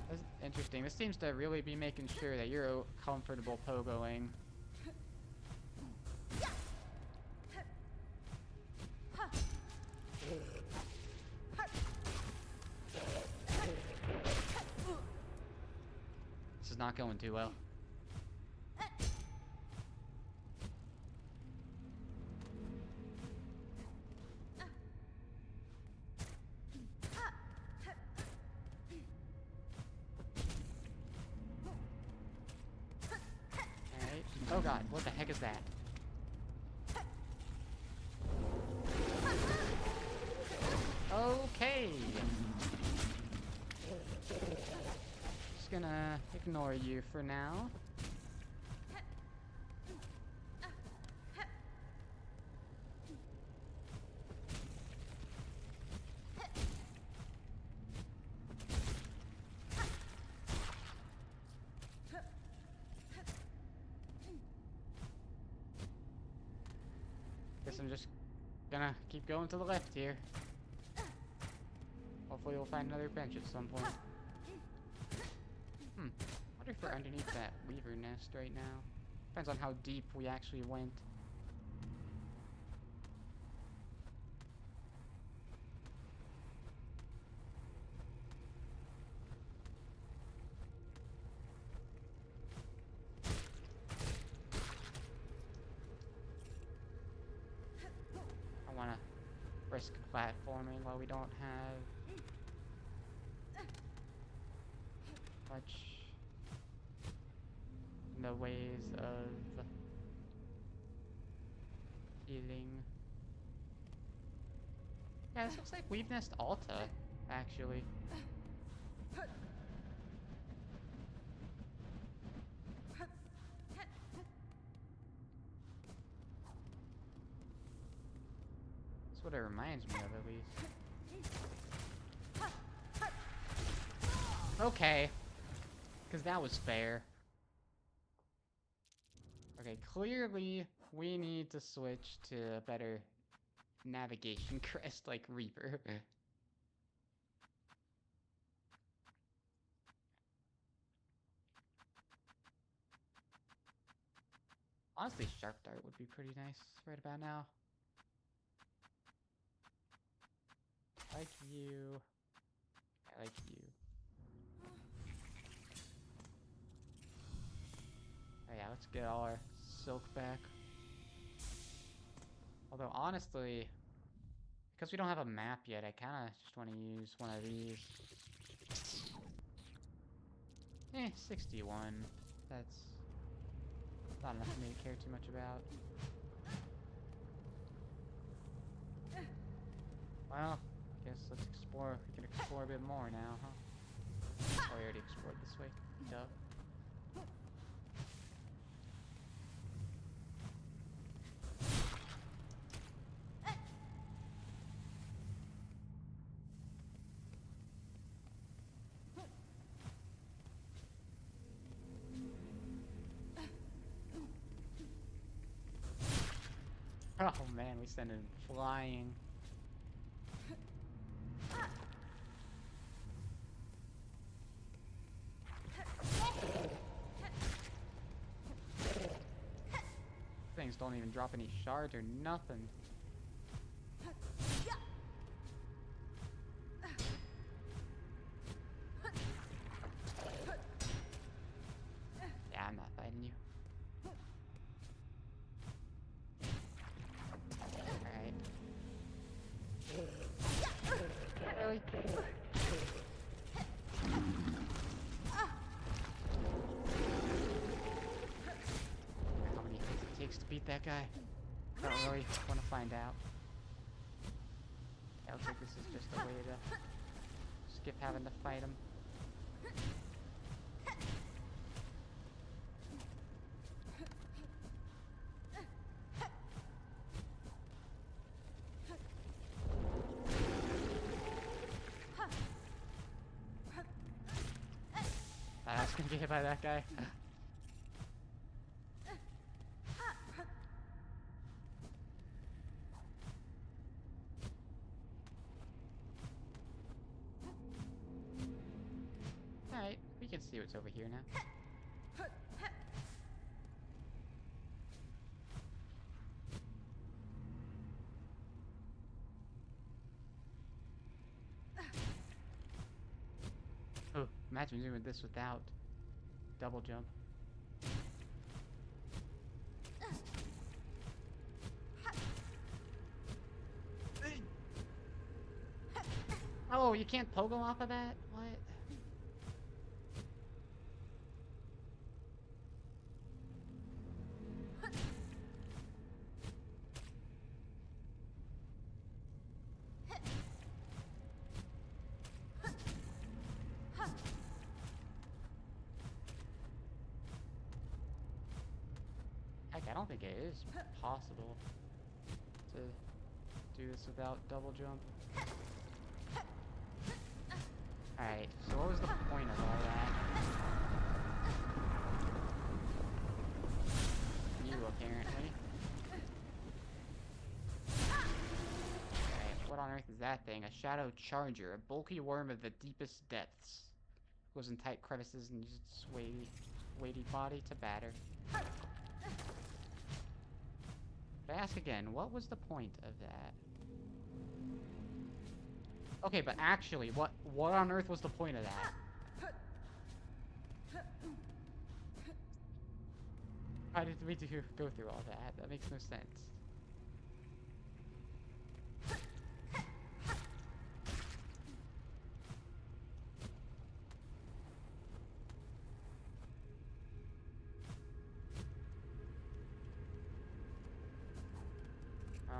That's interesting. This seems to really be making sure that you're comfortable pogoing. This is not going too well. Alright. Oh god, what the heck is that? Okay. just gonna ignore you for now. Guess I'm just gonna keep going to the left here. Hopefully we'll find another bench at some point. I wonder if we're underneath that weaver nest right now. Depends on how deep we actually went. I wanna risk platforming while we don't have much in the ways of healing. Yeah, this looks like Weave Nest Alta, actually. That's what it reminds me of, at least. Okay. Because that was fair. Okay, clearly we need to switch to a better navigation crest like Reaper. Honestly, Sharp Dart would be pretty nice right about now. I like you. I like you. Oh yeah, let's get all our silk back. Although honestly, because we don't have a map yet, I kind of just want to use one of these. 61. That's not enough for me to care too much about. Well, I guess let's explore. We can explore a bit more now, huh? Oh, we already explored this way. Duh. Oh man, we sent him flying. Things don't even drop any shards or nothing. Yeah, I'm not fighting you. Alright. Really? How many hits it takes to beat that guy? I don't really want to find out. Yeah, looks like this is just a way to skip having to fight him. I was gonna get hit by that guy. Alright, we can see what's over here now. Oh, imagine doing this without double jump. Oh, you can't pogo off of that? What? I don't think it is possible to do this without double jump. Alright, so what was the point of all that? You, apparently. Alright, what on earth is that thing? A shadow charger, a bulky worm of the deepest depths. Goes in tight crevices and uses its weighty body to batter. But I ask again, what was the point of that? Okay, but actually, what on earth was the point of that? Why did we go through all that? That makes no sense.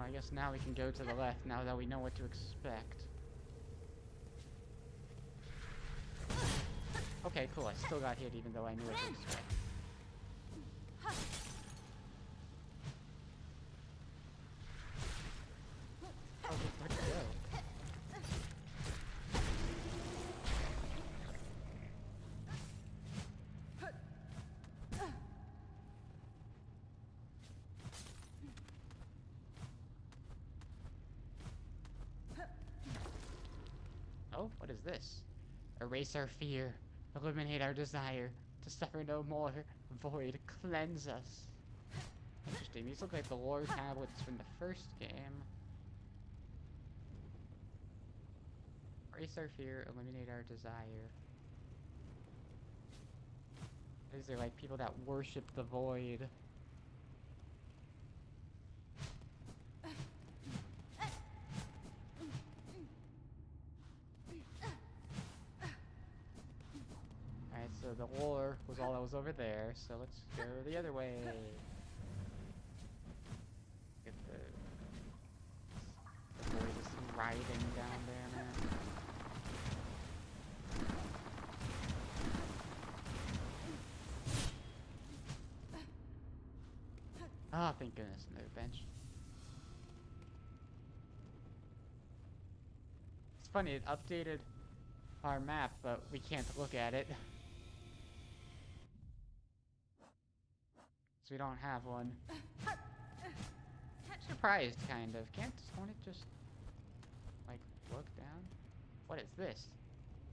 I guess now we can go to the left now that we know what to expect. Okay, cool. I still got hit even though I knew what to expect. Oh, where'd it go? Oh, what is this? Erase our fear, eliminate our desire, to suffer no more, void, cleanse us. Interesting, these look like the lore tablets from the first game. Erase our fear, eliminate our desire. These are like people that worship the void. So the lore was all that was over there, so let's go the other way. Get the void is riding down there, man. Ah, thank goodness, another bench. It's funny, it updated our map, but we can't look at it. We don't have one. Surprised, kind of. Can't Hornet just, like, look down? What is this?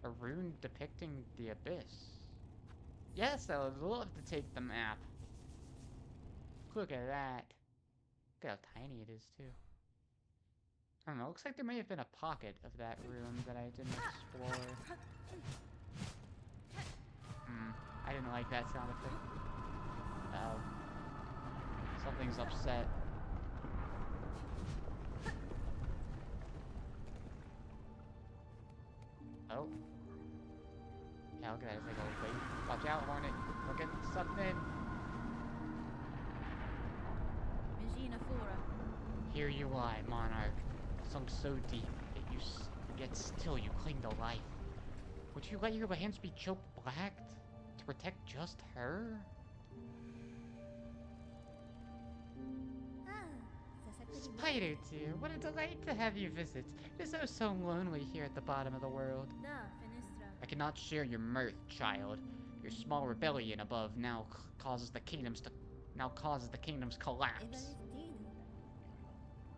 A rune depicting the abyss. Yes, I would love to take the map. Look at that. Look at how tiny it is, too. I don't know, looks like there may have been a pocket of that room that I didn't explore. I didn't like that sound effect. Something's upset. Oh. Yeah, look at that. It's like a wait. Watch out, Hornet. Look at something. Here you lie, Monarch. Sunk so deep that yet still you cling to life. Would you let your hands be choked black to protect just her? Spider dear, what a delight to have you visit. It is so lonely here at the bottom of the world. I cannot share your mirth, child. Your small rebellion above now causes the kingdom's collapse.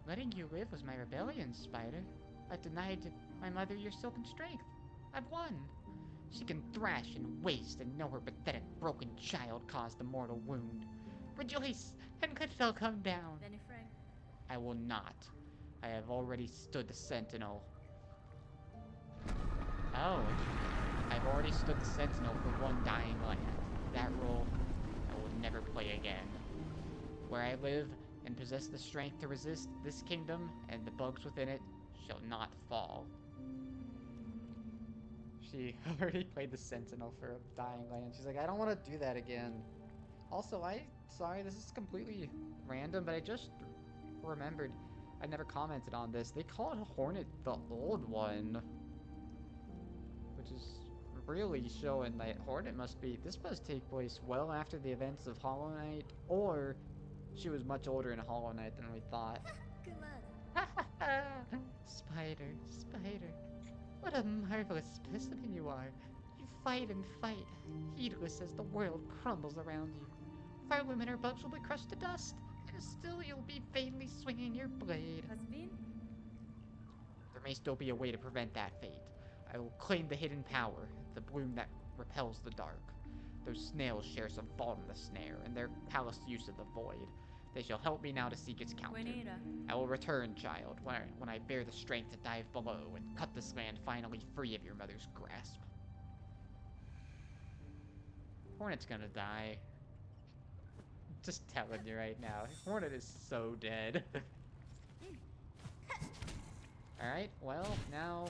Letting you live was my rebellion, Spider. I denied my mother your silken strength. I've won. She can thrash and waste and know her pathetic broken child caused the mortal wound. Rejoice, and good fell come down. I will not. I have already stood the sentinel. Oh. I've already stood the sentinel for one dying land. That role I will never play again. Where I live and possess the strength to resist this kingdom and the bugs within it shall not fall. She already played the sentinel for a dying land. She's like, I don't want to do that again. Also, sorry, this is completely random, but I just remembered I never commented on this. They call it Hornet the Old One, which is really showing that Hornet this must take place well after the events of Hollow Knight, or She was much older in Hollow Knight than we thought. Spider, Spider. What a marvelous specimen you are. You fight and fight, heedless as the world crumbles around you. Fire women or bugs will be crushed to dust, and still you'll be vainly swinging your blade. There may still be a way to prevent that fate. I will claim the hidden power, the bloom that repels the dark. Those snails share some fault in the snare, and their callous use of the void. They shall help me now to seek its counter. I will return, child, when I bear the strength to dive below and cut this land finally free of your mother's grasp. Hornet's gonna die. Just telling you right now, Hornet is so dead. Alright, well, now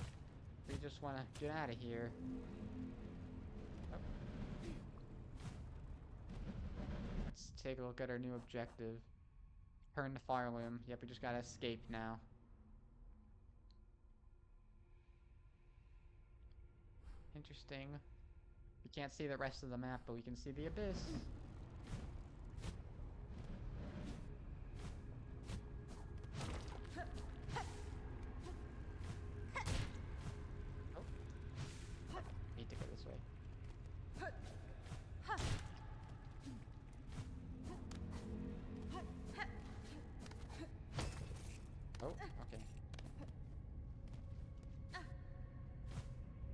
we just want to get out of here. Oh. Let's take a look at our new objective. Turn the fire loom. Yep, we just gotta escape now. Interesting. We can't see the rest of the map, but we can see the abyss. Oh, okay.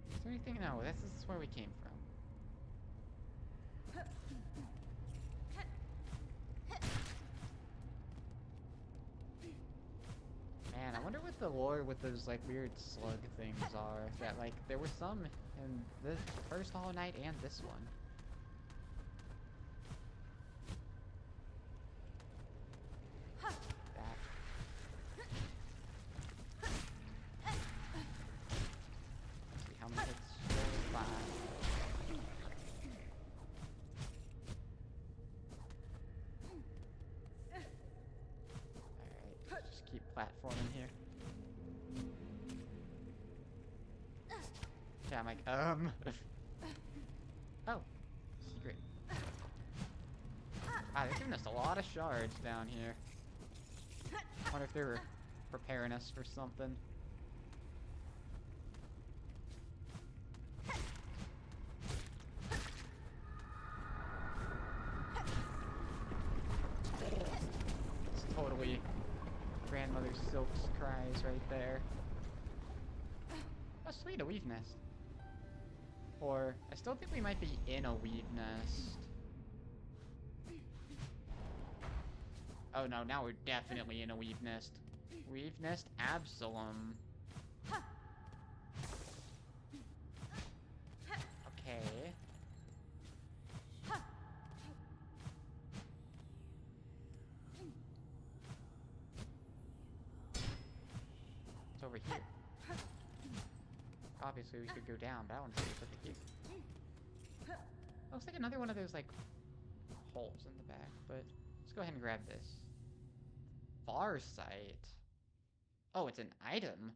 Is there anything? No, this is where we came from. Man, I wonder what the lore with those, like, weird slug things are. That, like, there were some in the first Hollow Knight and this one. Platforming here. Yeah, I'm like, oh, secret. Ah, they're giving us a lot of shards down here. Wonder if they were preparing us for something. It's totally Grandmother Silk's cries right there. Oh sweet, a weave nest. Or, I still think we might be in a weave nest. Oh no, now we're definitely in a weave nest. Weave nest Absalom. Okay. Over here. Obviously we could go down, but I want to see what's over here. Looks like another one of those, like, holes in the back, but let's go ahead and grab this. Farsight. Oh, it's an item.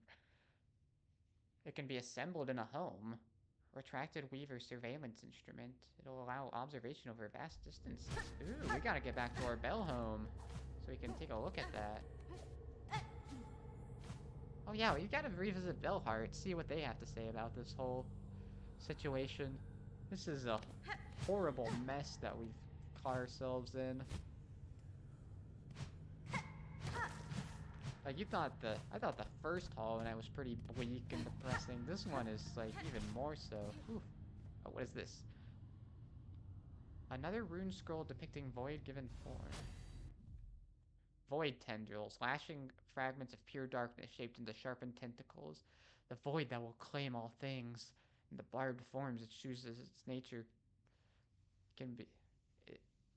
It can be assembled in a home. Retracted Weaver surveillance instrument. It'll allow observation over vast distances. Ooh, we gotta get back to our bell home so we can take a look at that. Oh yeah, we gotta revisit Bellheart, see what they have to say about this whole situation. This is a horrible mess that we've caught ourselves in. Like, I thought the first Hollow Knight was pretty bleak and depressing. This one is, like, even more so. Ooh. Oh, what is this? Another rune scroll depicting void given form. Void tendrils, lashing fragments of pure darkness shaped into sharpened tentacles. The void that will claim all things. In the barbed forms it chooses its nature can be...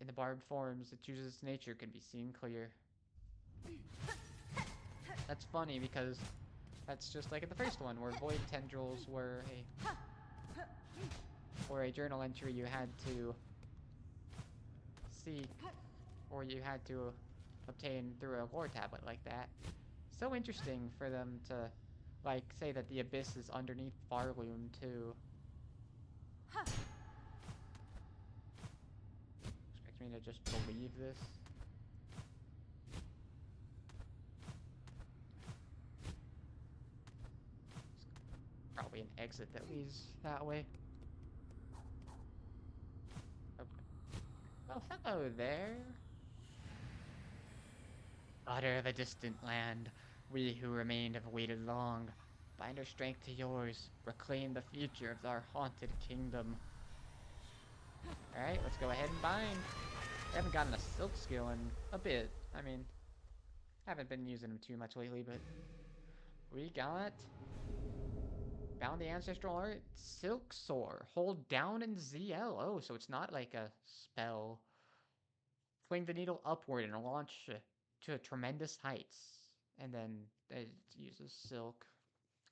In the barbed forms it chooses its nature can be seen clear. That's funny because that's just like in the first one where void tendrils were a journal entry you had to seek, or you had to obtain through a lore tablet like that. So interesting for them to, like, say that the abyss is underneath Farloom too. Expect me to just believe this? exit that leads that way. Okay. Oh, hello there. Daughter of a distant land, we who remained have waited long. Bind our strength to yours. Reclaim the future of our haunted kingdom. Alright, let's go ahead and bind. I haven't gotten a silk skill in a bit. I mean, haven't been using them too much lately, but we got found the ancestral art Silksong. Hold down in ZL. Oh, so it's not like a spell. Fling the needle upward and launch to tremendous heights. And then it uses silk.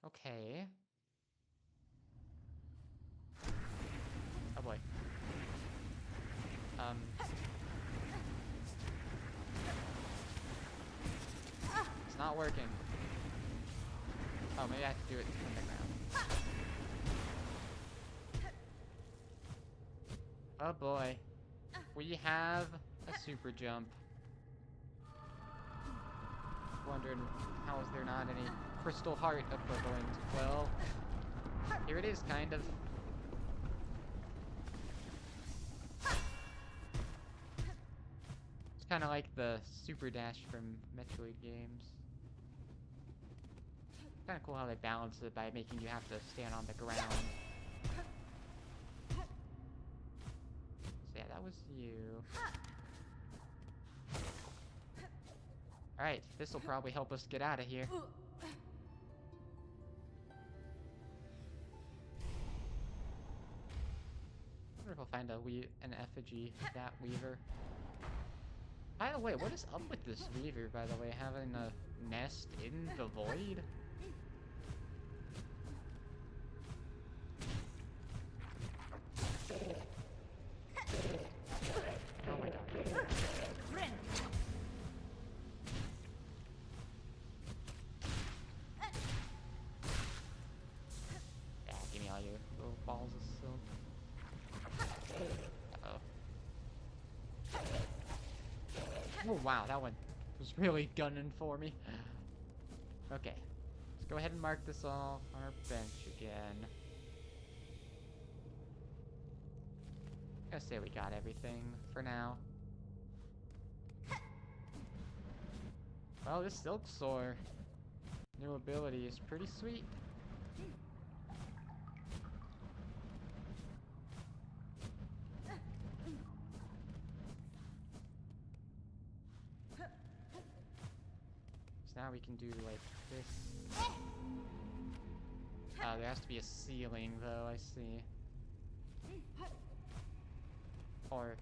Okay. Oh boy. It's not working. Oh, maybe I have to do it from the ground. Oh boy. We have a super jump. Wondering how is there not any crystal heart equivalent? Well, here it is, kind of. It's kind of like the super dash from Metroid games. Kind of cool how they balance it by making you have to stand on the ground. So yeah, that was you. Alright, this will probably help us get out of here. I wonder if we'll find an effigy of that weaver. By the way, what is up with this weaver, by the way? Having a nest in the void? Oh my god. Yeah, give me all your little balls of silk. Uh-oh. Oh wow, that one was really gunning for me. Okay, let's go ahead and mark this all on our bench again. I'm gonna say we got everything for now. Well, this Silksong new ability is pretty sweet. So now we can do like this. Oh, there has to be a ceiling though, I see. Or...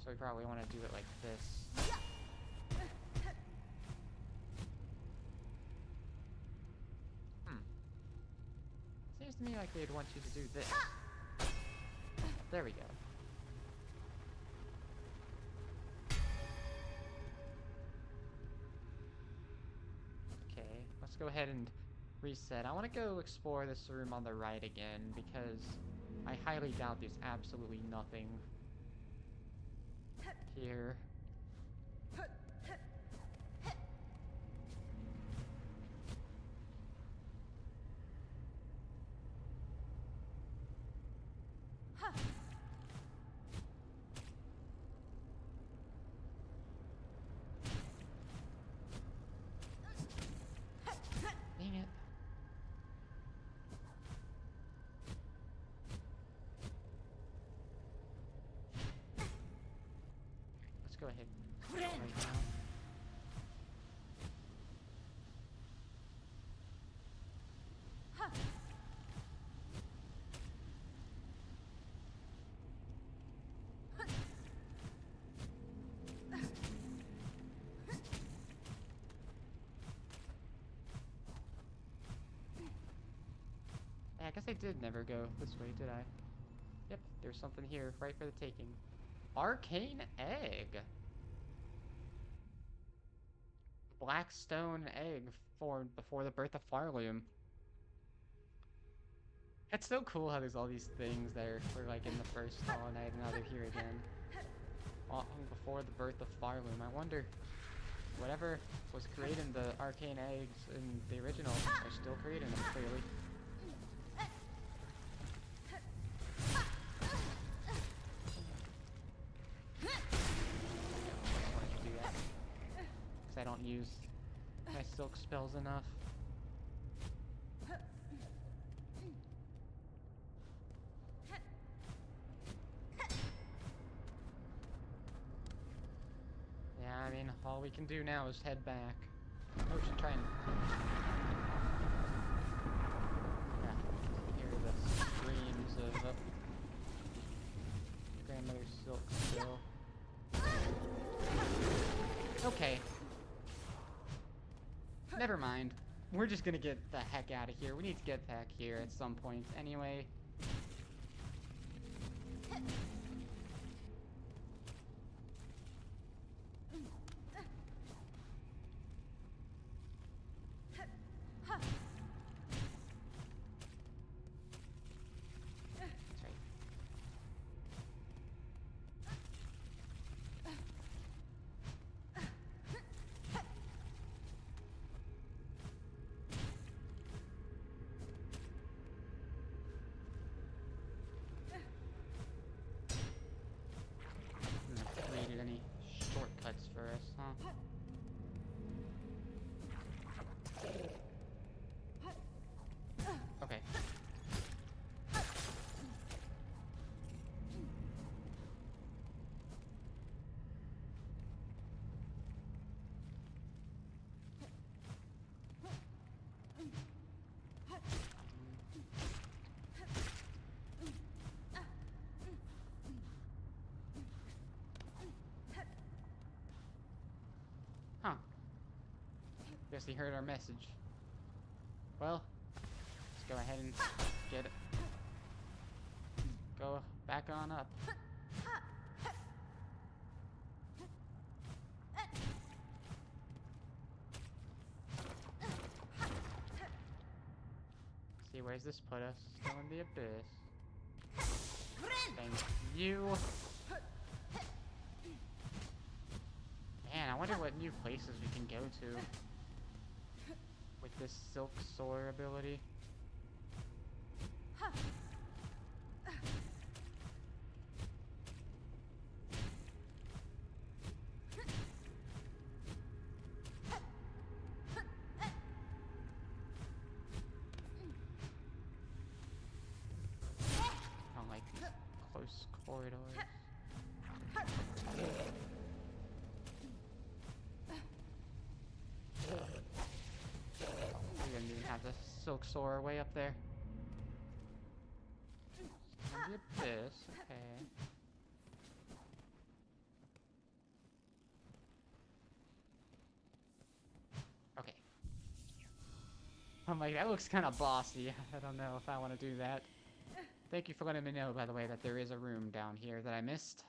so we probably want to do it like this. Seems to me like they'd want you to do this. There we go. Okay, let's go ahead and reset. I want to go explore this room on the right again because I highly doubt there's absolutely nothing here. Dang it. Let's go ahead. Right now. I guess I did never go this way, did I? Yep, there's something here, right for the taking. Arcane egg! Blackstone egg formed before the birth of Farloom. It's so cool how there's all these things that were like in the first Hollow Knight and now they're here again. Long before the birth of Farloom. I wonder whatever was creating the arcane eggs in the original are still creating them, clearly. Because I don't use my silk spells enough. Yeah, I mean, all we can do now is head back. Oh, we should try and... Yeah, hear the screams of grandmother's silk still. Okay. Never mind. We're just gonna get the heck out of here. We need to get back here at some point anyway. Created any shortcuts for us, huh? Okay. Huh. Guess he heard our message. Well, let's go ahead and get it. Go back on up. See, where's this put us? Still in the abyss. Thank you. Man, I wonder what new places we can go to with this silk soar ability. I don't like these close corridors. We didn't even have the silk soar way up there. In the abyss, okay. Okay. I'm like, that looks kind of bossy. I don't know if I want to do that. Thank you for letting me know, by the way, that there is a room down here that I missed.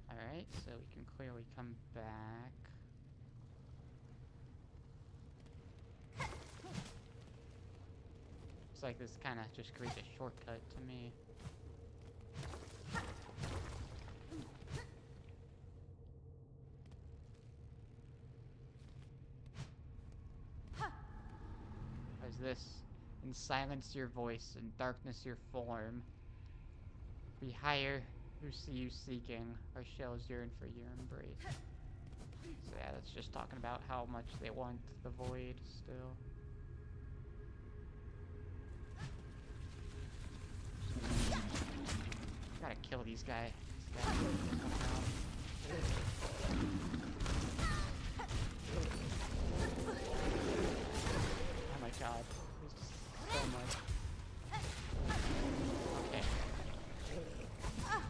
Alright, so we can clearly come back. Looks like this kind of just creates a shortcut to me. As this, in silence your voice, in darkness your form. We hire who see you seeking, our shells yearn for your embrace. So yeah, that's just talking about how much they want the void still. Gotta kill these guys. Oh my god, there's just so much. Okay. Oh,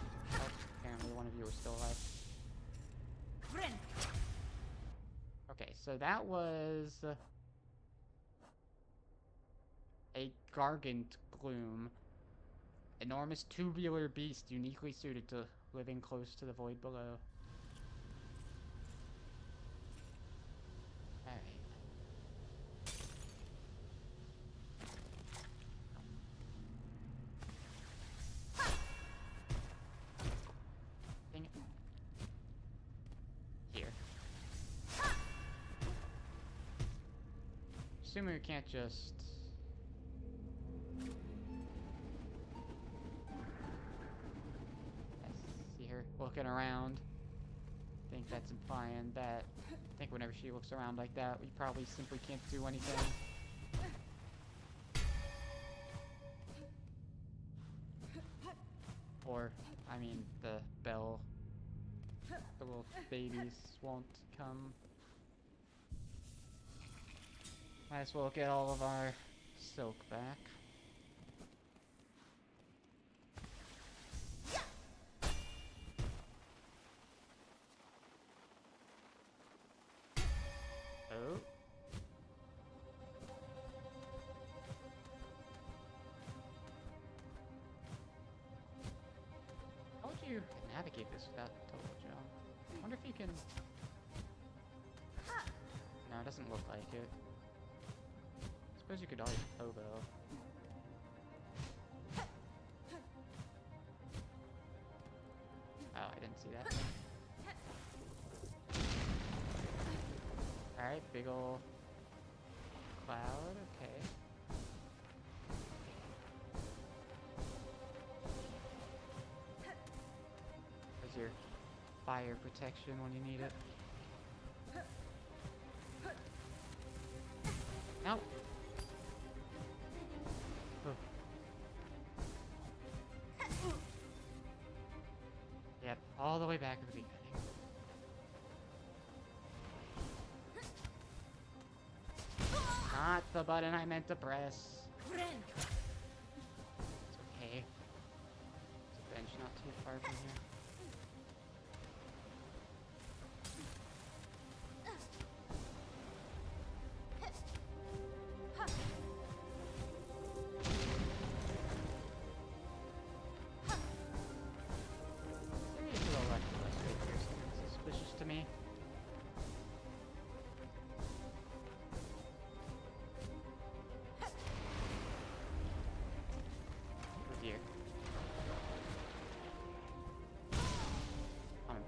apparently one of you are still alive. Okay, so that was a Gargant Gloom. Enormous tubular beast uniquely suited to living close to the void below. Alright. assuming we can't just... I see her looking around. I think that's implying that... I think whenever she looks around like that, we probably simply can't do anything. Or, I mean, the bell. The little babies won't come. Might as well get all of our silk back. Oh. How would you navigate this without total jump? I wonder if you can... No, it doesn't look like it. I suppose you could always hobo. Oh, I didn't see that. Alright, big ol' cloud, okay. There's your fire protection when you need it. No! Oh. Yep, all the way back to the beginning. Not the button I meant to press. It's okay. There's a bench not too far from here. There is a little left of us right here, something suspicious to me.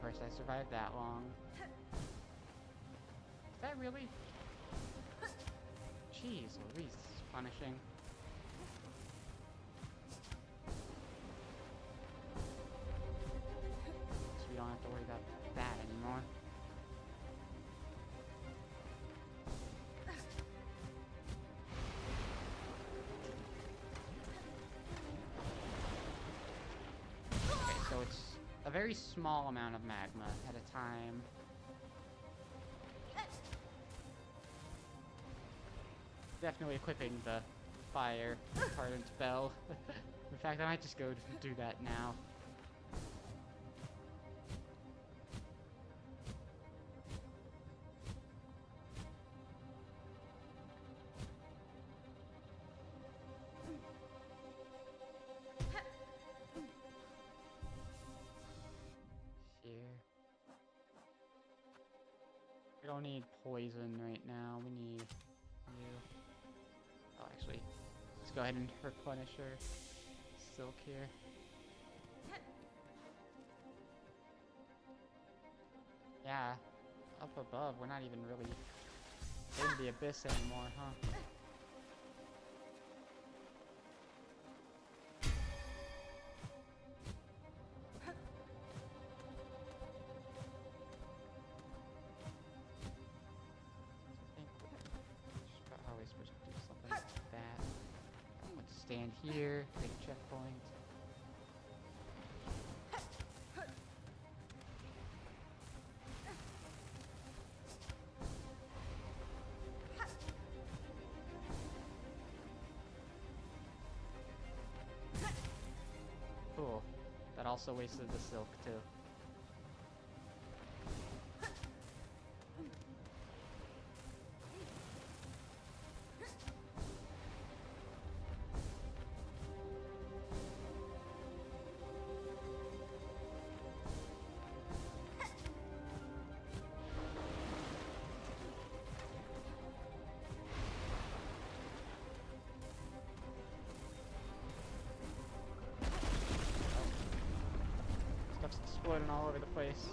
I survived that long. Is that really? Jeez, Louise, punishing. So we don't have to worry about that anymore. Okay, so it's a very small amount of magma at a time. Definitely equipping the fire retardant spell. In fact, I might just go do that now. We don't need poison right now, we need you. Oh, actually, let's go ahead and replenish her silk here. Yeah, up above, we're not even really in the abyss anymore, huh? Stand here, take a checkpoint. Cool. That also wasted the silk too. Exploding all over the place.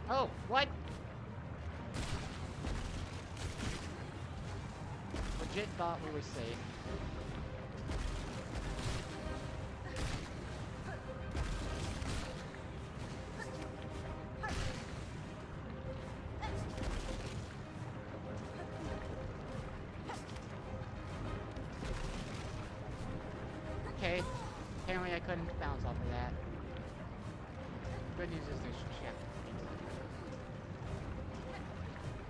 Oh, what? Legit thought we were safe. Okay, apparently I couldn't bounce off of that. Good news is there's checkpoints.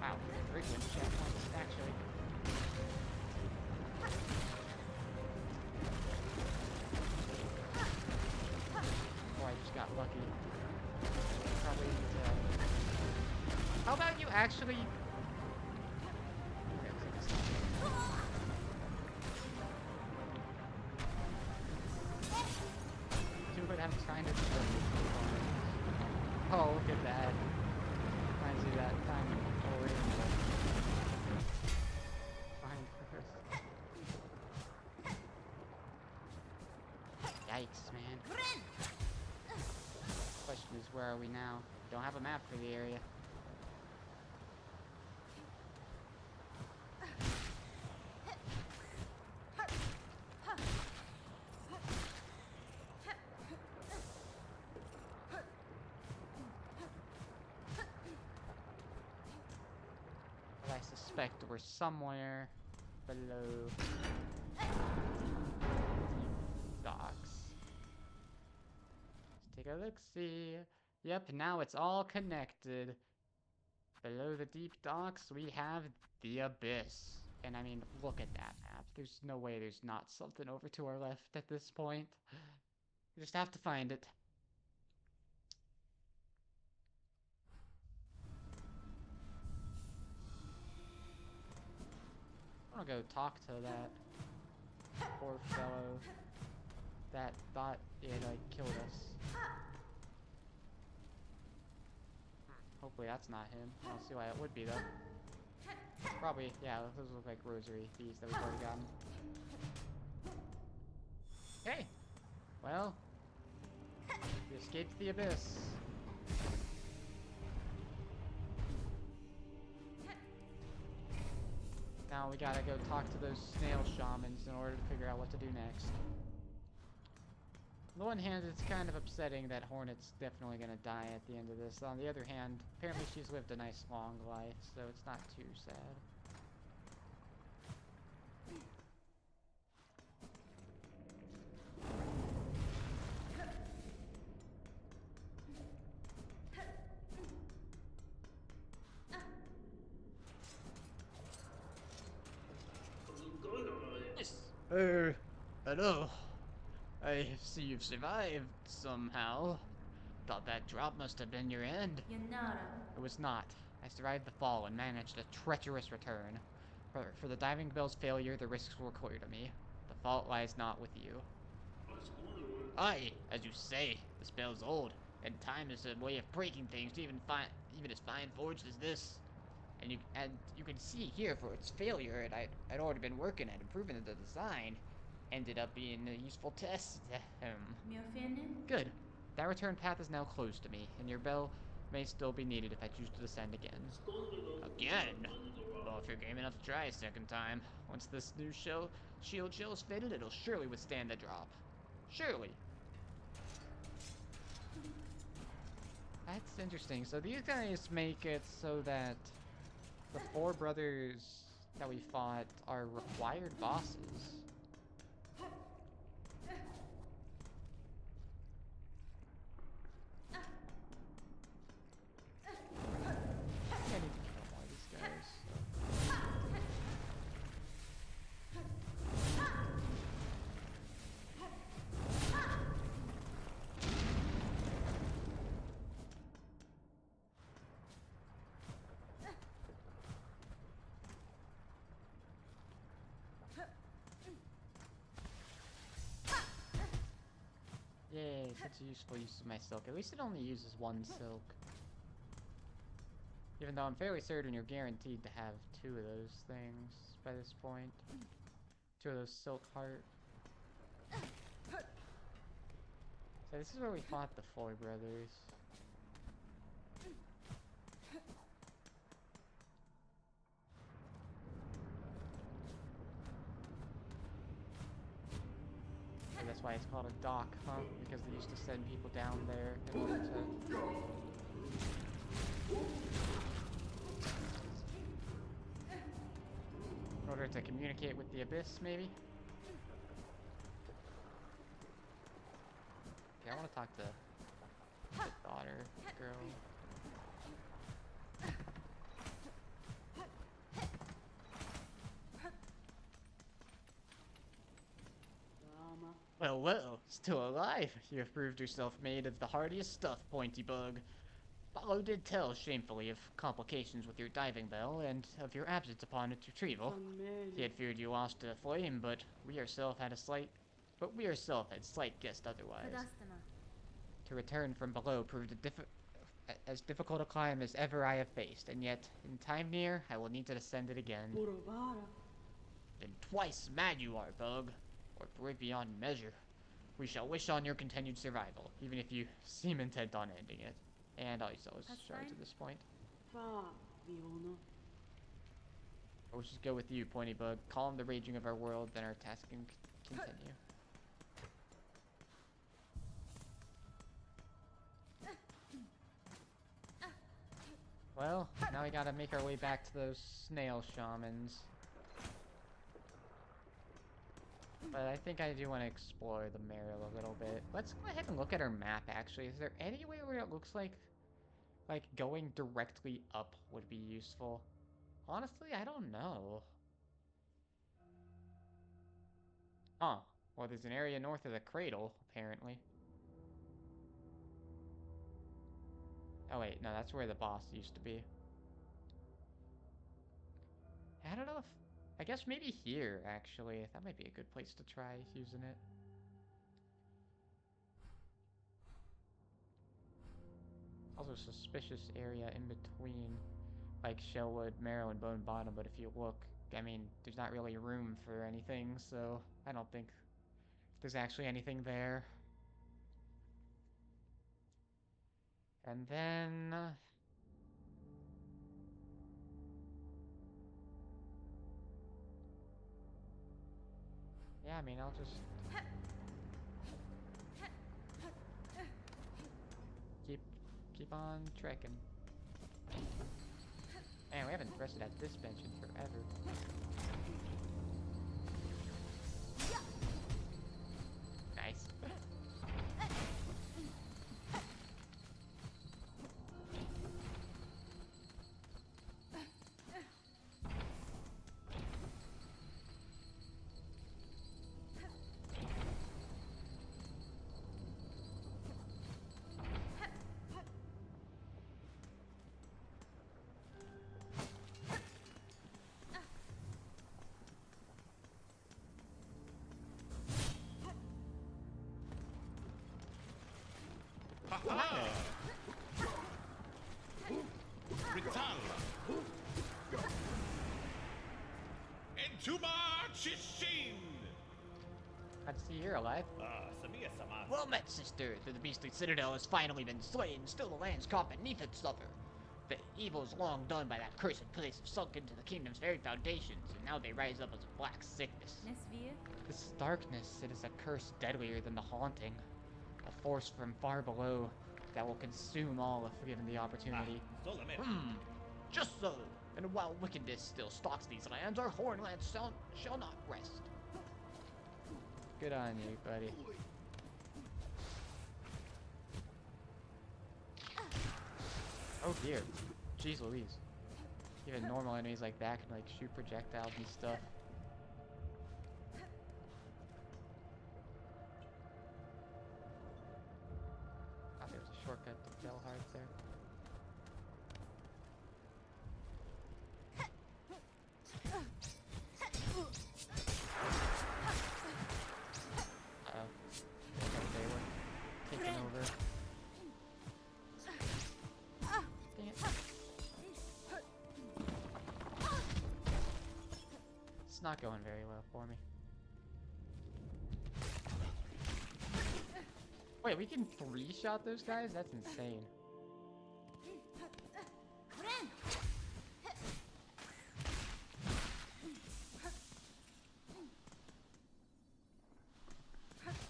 Wow, frequent checkpoints, actually. Oh, I just got lucky. Probably, how about you actually... I'm trying to oh, look at that. Reminds me of that time in Korea. Fine first. Yikes, man. Question is, where are we now? Don't have a map for the area. I suspect we're somewhere below the docks. Let's take a look-see. Yep, now it's all connected. Below the deep docks, we have the abyss. And I mean, look at that map. There's no way there's not something over to our left at this point. We just have to find it. I wanna go talk to that poor fellow that thought it killed us. Hopefully that's not him. I don't see why it would be though. Probably, yeah, those look like rosary thieves that we've already gotten. Okay, well, we escaped the abyss. Now we gotta go talk to those snail shamans in order to figure out what to do next. On the one hand, it's kind of upsetting that Hornet's definitely gonna die at the end of this. On the other hand, apparently she's lived a nice long life, so it's not too sad. Hello. I see you've survived somehow. Thought that drop must have been your end. It was not. I survived the fall and managed a treacherous return. For the diving bell's failure, the risks were clear to me. The fault lies not with you. Aye, as you say, the spell's old, and time is a way of breaking things, even as fine forged as this. And you can see here for its failure, and I'd already been working at improving the design. Ended up being a useful test. Good. That return path is now closed to me, and your bell may still be needed if I choose to descend again. Again? Well, if you're game enough to try a second time, once this new shield shell is fitted, it'll surely withstand the drop. Surely. That's interesting. So these guys make it so that the four brothers that we fought are required bosses. I need to kill more of these guys. Yay, such a useful use of my silk. At least it only uses one silk. Even though I'm fairly certain you're guaranteed to have two of those things by this point. Two of those silk heart. So this is where we fought the four brothers. why it's called a dock, huh? Because they used to send people down there in order to communicate with the abyss, maybe? Okay, I want to talk to the daughter, girl. Well, well, still alive. You have proved yourself made of the hardiest stuff, Pointy Bug. Paulo did tell, shamefully, of complications with your diving bell and of your absence upon its retrieval. He had feared you lost to the flame, but we ourselves had slight guessed otherwise. To return from below proved as difficult a climb as ever I have faced, and yet, in time near, I will need to descend it again. Then twice mad you are, Bug, or brave beyond measure. We shall wish on your continued survival, even if you seem intent on ending it. And all you saw was shards at this point. We'll just go with you, Pointy Bug. Calm the raging of our world, then our task can continue. Well, now we gotta make our way back to those snail shamans. But I think I do want to explore the Merrill a little bit. Let's go ahead and look at our map, actually. Is there anywhere where it looks like going directly up would be useful? Honestly, I don't know. Huh. Well, there's an area north of the cradle, apparently. Oh wait, no, that's where the boss used to be. I don't know if... I guess maybe here, actually. That might be a good place to try using it. Also a suspicious area in between, like Shellwood, Marrow, and Bone Bottom, but if you look, I mean, there's not really room for anything, so I don't think there's actually anything there. And then... yeah, I mean, I'll just... keep on trekking. Man, we haven't rested at this bench in forever. Nice. Glad to see you're alive. Well met, sister. Though the beastly citadel has finally been slain, still the lands caught beneath it suffer. The evils long done by that cursed place have sunk into the kingdom's very foundations, and now they rise up as a black sickness. This darkness, it is a curse deadlier than the haunting. A force from far below that will consume all if given the opportunity. Just so. And while wickedness still stalks these lands, our Hornlands shall not rest. Good on you, buddy. Oh dear. Jeez Louise. Even normal enemies like that can like shoot projectiles and stuff. Thought there was a shortcut to Delhards there. Not going very well for me. Wait, we can 3-shot those guys? That's insane.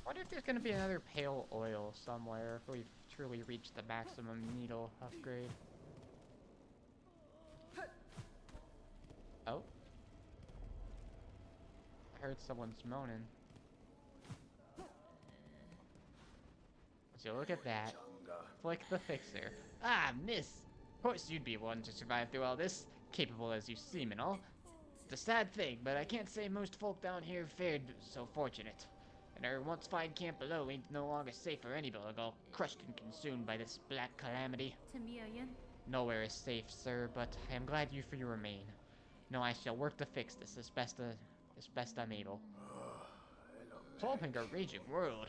What wonder if there's gonna be another pale oil somewhere if we've truly reached the maximum needle upgrade. Oh. I heard someone's moaning. So look at that. Flick the fixer. Ah, miss! Of course you'd be one to survive through all this, capable as you seem and all. It's a sad thing, but I can't say most folk down here fared so fortunate. And our once fine camp below ain't no longer safe for any bug, all crushed and consumed by this black calamity. Nowhere is safe, sir, but I am glad you for you remain. No, I shall work to fix this as best I'm able. Solving a raging world.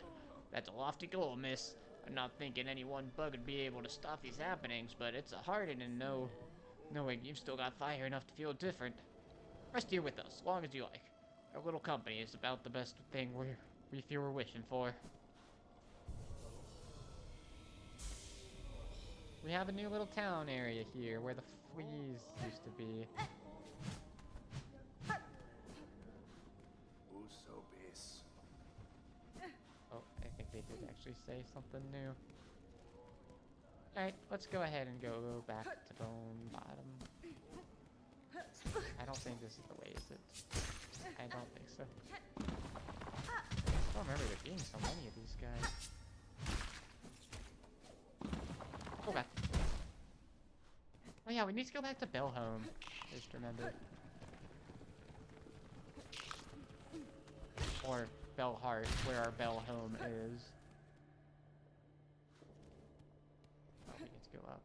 That's a lofty goal, miss. I'm not thinking any one bug would be able to stop these happenings, but it's a hardening knowing you've still got fire enough to feel different. Rest here with us, as long as you like. Our little company is about the best thing we feel we're wishing for. We have a new little town area here where the fleas used to be. Oh, I think they did actually say something new. Alright, let's go ahead and go back to Bone Bottom. I don't think this is the way, is it? I don't think so. I don't remember there being so many of these guys. Oh god. Oh yeah, we need to go back to Bellhome. Just remember. Or Bellheart, where our Bellhome is. Oh, we need to go up.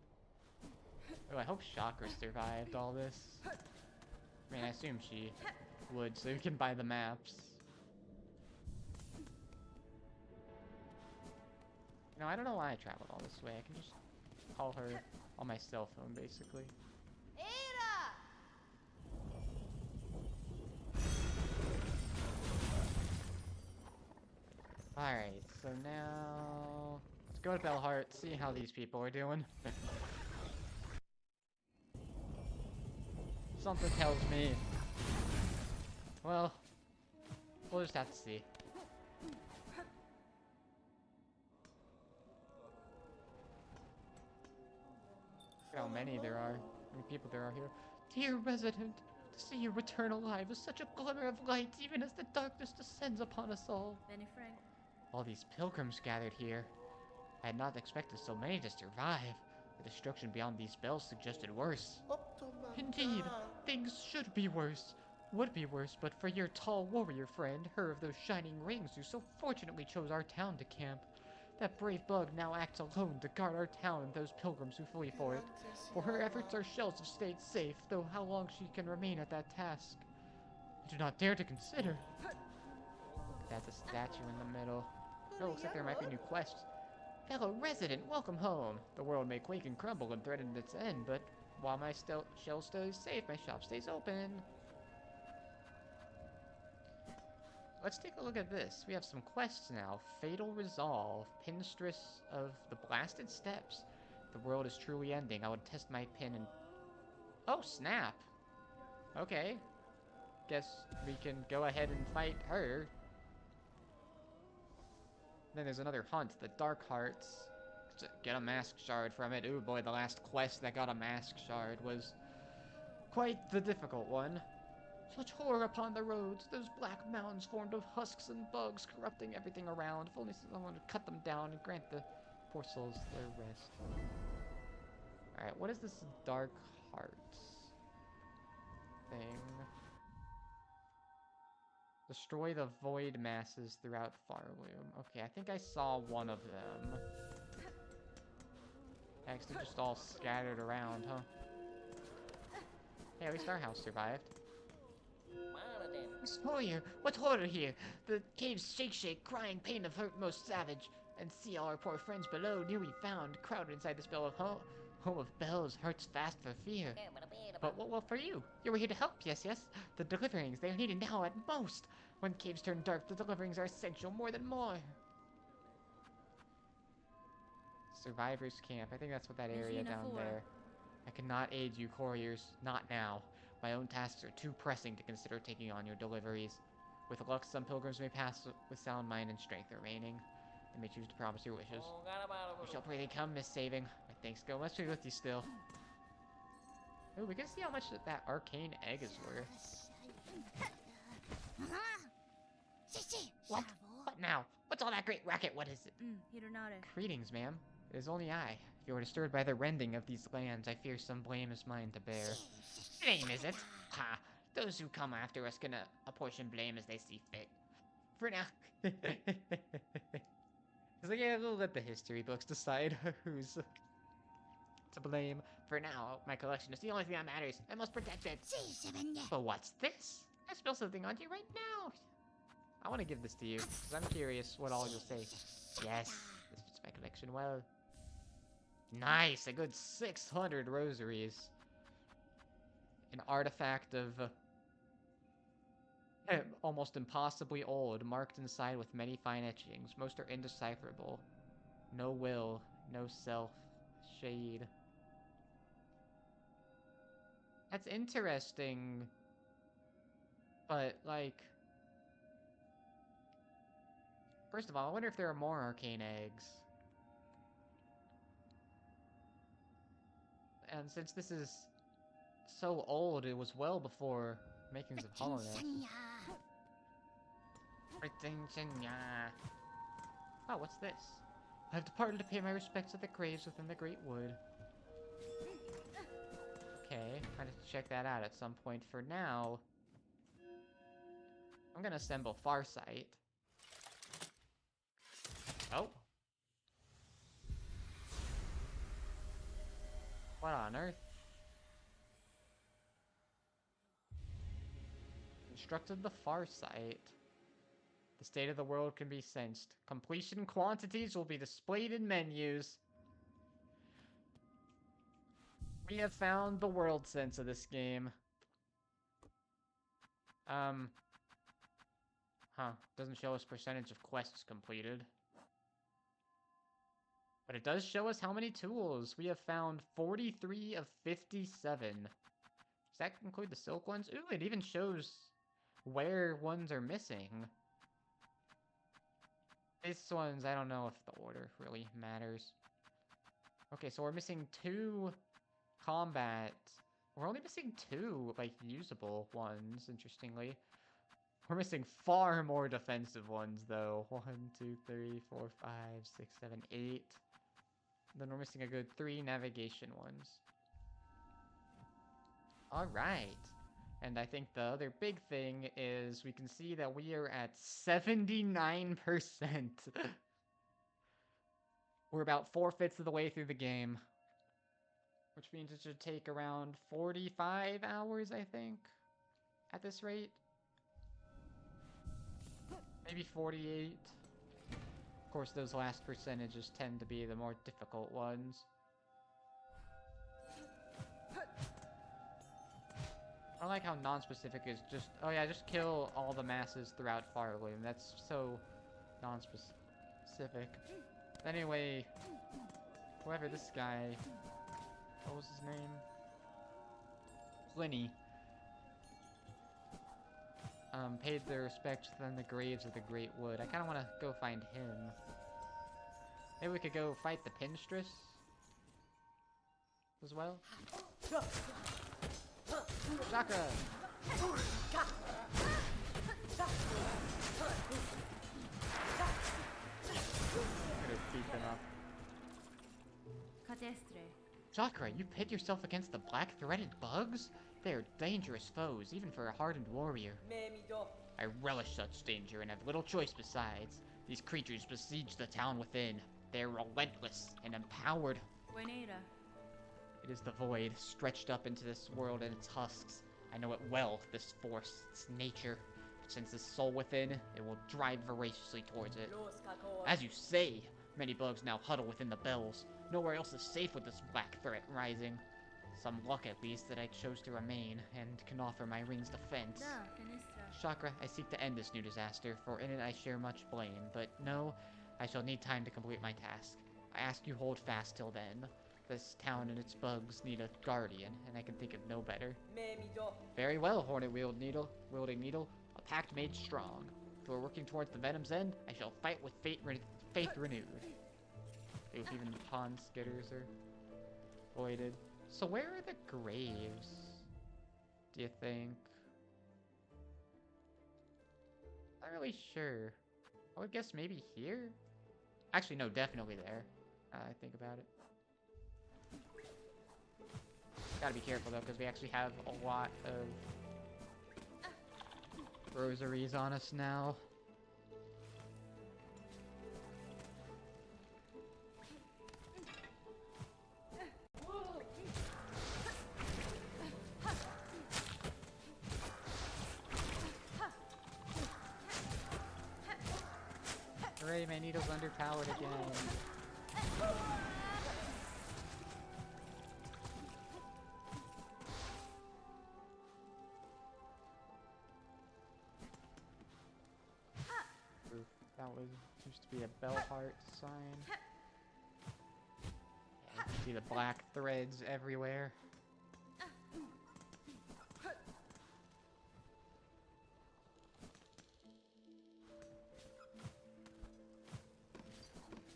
Oh, I hope Shocker survived all this. I mean, I assume she would, so we can buy the maps. No, I don't know why I traveled all this way. I can just call her on my cell phone, basically. Alright, so now... let's go to Bellheart, see how these people are doing. Something tells me... well, we'll just have to see. Look how many there are. How many people there are here. Dear resident, to see you return alive is such a glimmer of light, even as the darkness descends upon us all. All these pilgrims gathered here. I had not expected so many to survive. The destruction beyond these bells suggested worse. Indeed, things should be worse. Would be worse, but for your tall warrior friend, her of those shining rings who so fortunately chose our town to camp. That brave bug now acts alone to guard our town and those pilgrims who flee for it. For her efforts, our shells have stayed safe, though how long she can remain at that task, I do not dare to consider. That's a statue in the middle. Oh, looks like there might be a new quest. Fellow resident, welcome home. The world may quake and crumble and threaten its end, but while my shell stays safe, my shop stays open. Let's take a look at this. We have some quests now. Fatal Resolve. Pinstress of the Blasted Steppes. The world is truly ending. I would test my pin and... oh, snap! Okay. Guess we can go ahead and fight her. Then there's another hunt, the Dark Hearts. Get a mask shard from it. Ooh boy, the last quest that got a mask shard was quite the difficult one. Such horror upon the roads, those black mountains formed of husks and bugs corrupting everything around. If only someone would cut them down and grant the poor souls their rest. Alright, what is this Dark Hearts thing? Destroy the void masses throughout Farloom. Okay, I think I saw one of them. Actually, just all scattered around, huh? Hey, at least our house survived. Spoiler, what's horror here? The caves shake, crying pain of hurt most savage. And see all our poor friends below, newly found, crowded inside this bell of home of bells, hurts fast for fear. But well, for you, you were here to help, yes. The deliverings, they are needed now at most. When caves turn dark, the deliverings are essential more than more. Survivors camp, I think that's what that area down there. I cannot aid you, couriers, not now. My own tasks are too pressing to consider taking on your deliveries. With luck, some pilgrims may pass with sound mind and strength remaining. They may choose to promise your wishes. We shall pray they come, Miss Saving. My thanks go much with you still. Ooh, we can see how much that arcane egg is worth. What? What now? What's all that great racket? What is it? Greetings, ma'am. It is only I. If you are disturbed by the rending of these lands, I fear some blame is mine to bear. Blame, is it? Ha! Those who come after us can apportion blame as they see fit. For now. It's like, yeah, we'll let the history books decide who's to blame. For now, my collection is the only thing that matters. I must protect it. But what's this? I spill something on you right now. I want to give this to you, because I'm curious what all you'll say. Yes, this fits my collection well. Nice, a good 600 rosaries. An artifact of almost impossibly old, marked inside with many fine etchings. Most are indecipherable. No will, no self, shade. That's interesting. But, like... First of all, I wonder if there are more arcane eggs. And since this is so old, it was well before makings of Hornet. Oh, what's this? I have departed to pay my respects at the graves within the Great Wood. Okay, I have to check that out at some point. For now, I'm gonna assemble Farsight. Oh. What on earth? Constructed the Farsight. The state of the world can be sensed. Completion quantities will be displayed in menus. We have found the world sense of this game. Doesn't show us percentage of quests completed. But it does show us how many tools. We have found 43 of 57. Does that include the silk ones? Ooh, it even shows where ones are missing. These ones, I don't know if the order really matters. Okay, so we're missing 2 combat. We're only missing 2, like, usable ones, interestingly. We're missing far more defensive ones, though. 1, 2, 3, 4, 5, 6, 7, 8. Then we're missing a good 3 navigation ones. Alright. And I think the other big thing is we can see that we are at 79%. We're about 4/5 of the way through the game. Which means it should take around 45 hours, I think, at this rate. Maybe 48. Of course, those last percentages tend to be the more difficult ones. I like how non-specific is just... Oh yeah, just kill all the masses throughout Farloom. That's so non-specific. Anyway, whoever this guy... What was his name? Pliny. Paid their respects within the graves of the Great Wood. I kind of want to go find him. Maybe we could go fight the Pinstress as well. Chakra! Beat them up. Chakra, you pit yourself against the black-threaded bugs? They are dangerous foes, even for a hardened warrior. I relish such danger and have little choice besides. These creatures besiege the town within. They are relentless and empowered. It is the void, stretched up into this world and its husks. I know it well, this force, its nature. Since the soul within, it will drive voraciously towards it. As you say, many bugs now huddle within the bells. Nowhere else is safe with this black threat rising. Some luck, at least, that I chose to remain, and can offer my ring's defense. Chakra, I seek to end this new disaster, for in it I share much blame, but no, I shall need time to complete my task. I ask you hold fast till then. This town and its bugs need a guardian, and I can think of no better. Very well, Hornet wielding needle. A pact made strong. If we're working towards the Venom's end, I shall fight with faith renewed. If even the pawn skitters are voided. So where are the graves, do you think? Not really sure. I would guess maybe here? Actually, no, definitely there. I think about it. Gotta be careful though, because we actually have a lot of rosaries on us now. Hooray, my needle's underpowered again. Oof, that was used to be a bell heart sign. Yeah, you can see the black threads everywhere.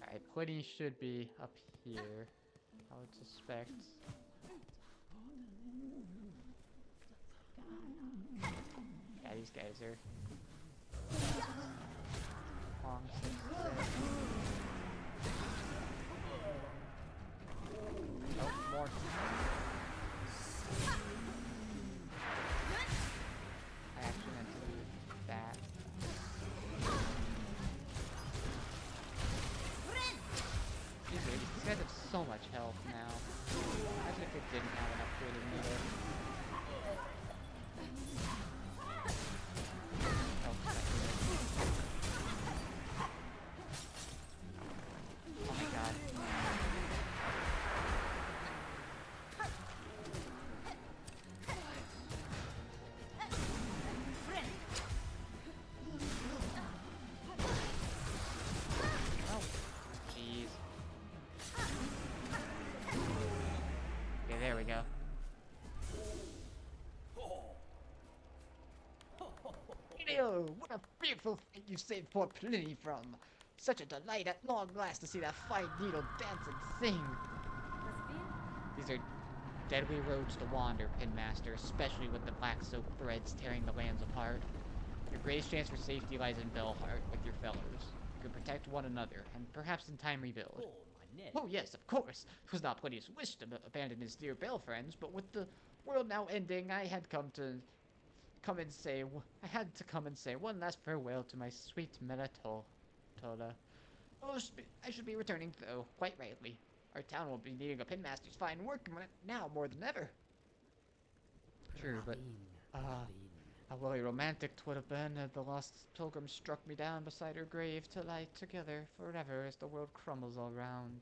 Alright, plenty should be up here, I would suspect. Yeah, these guys are long since dead. Oh, more. I actually meant to do that. These guys have so much health now. Imagine if it didn't have enough for the meter. Oh my god. Oh, jeez. Okay, there we go. Ew, what a fearful thing you saved poor Pliny from. Such a delight at long last to see that fine needle dance and sing. These are deadly roads to wander, Pinmaster, especially with the black silk threads tearing the lands apart. Your greatest chance for safety lies in Bellheart with your fellows. You can protect one another, and perhaps in time rebuild. Oh yes, of course. It was not Plinius' wish to abandon his dear Bell friends, but with the world now ending, I had to come and say one last farewell to my sweet Melatola. Oh, I should be returning though, quite rightly. Our town will be needing a Pinmaster's fine work now more than ever. True, but how really romantic 'twould have been if the lost pilgrim struck me down beside her grave to lie together forever as the world crumbles all round.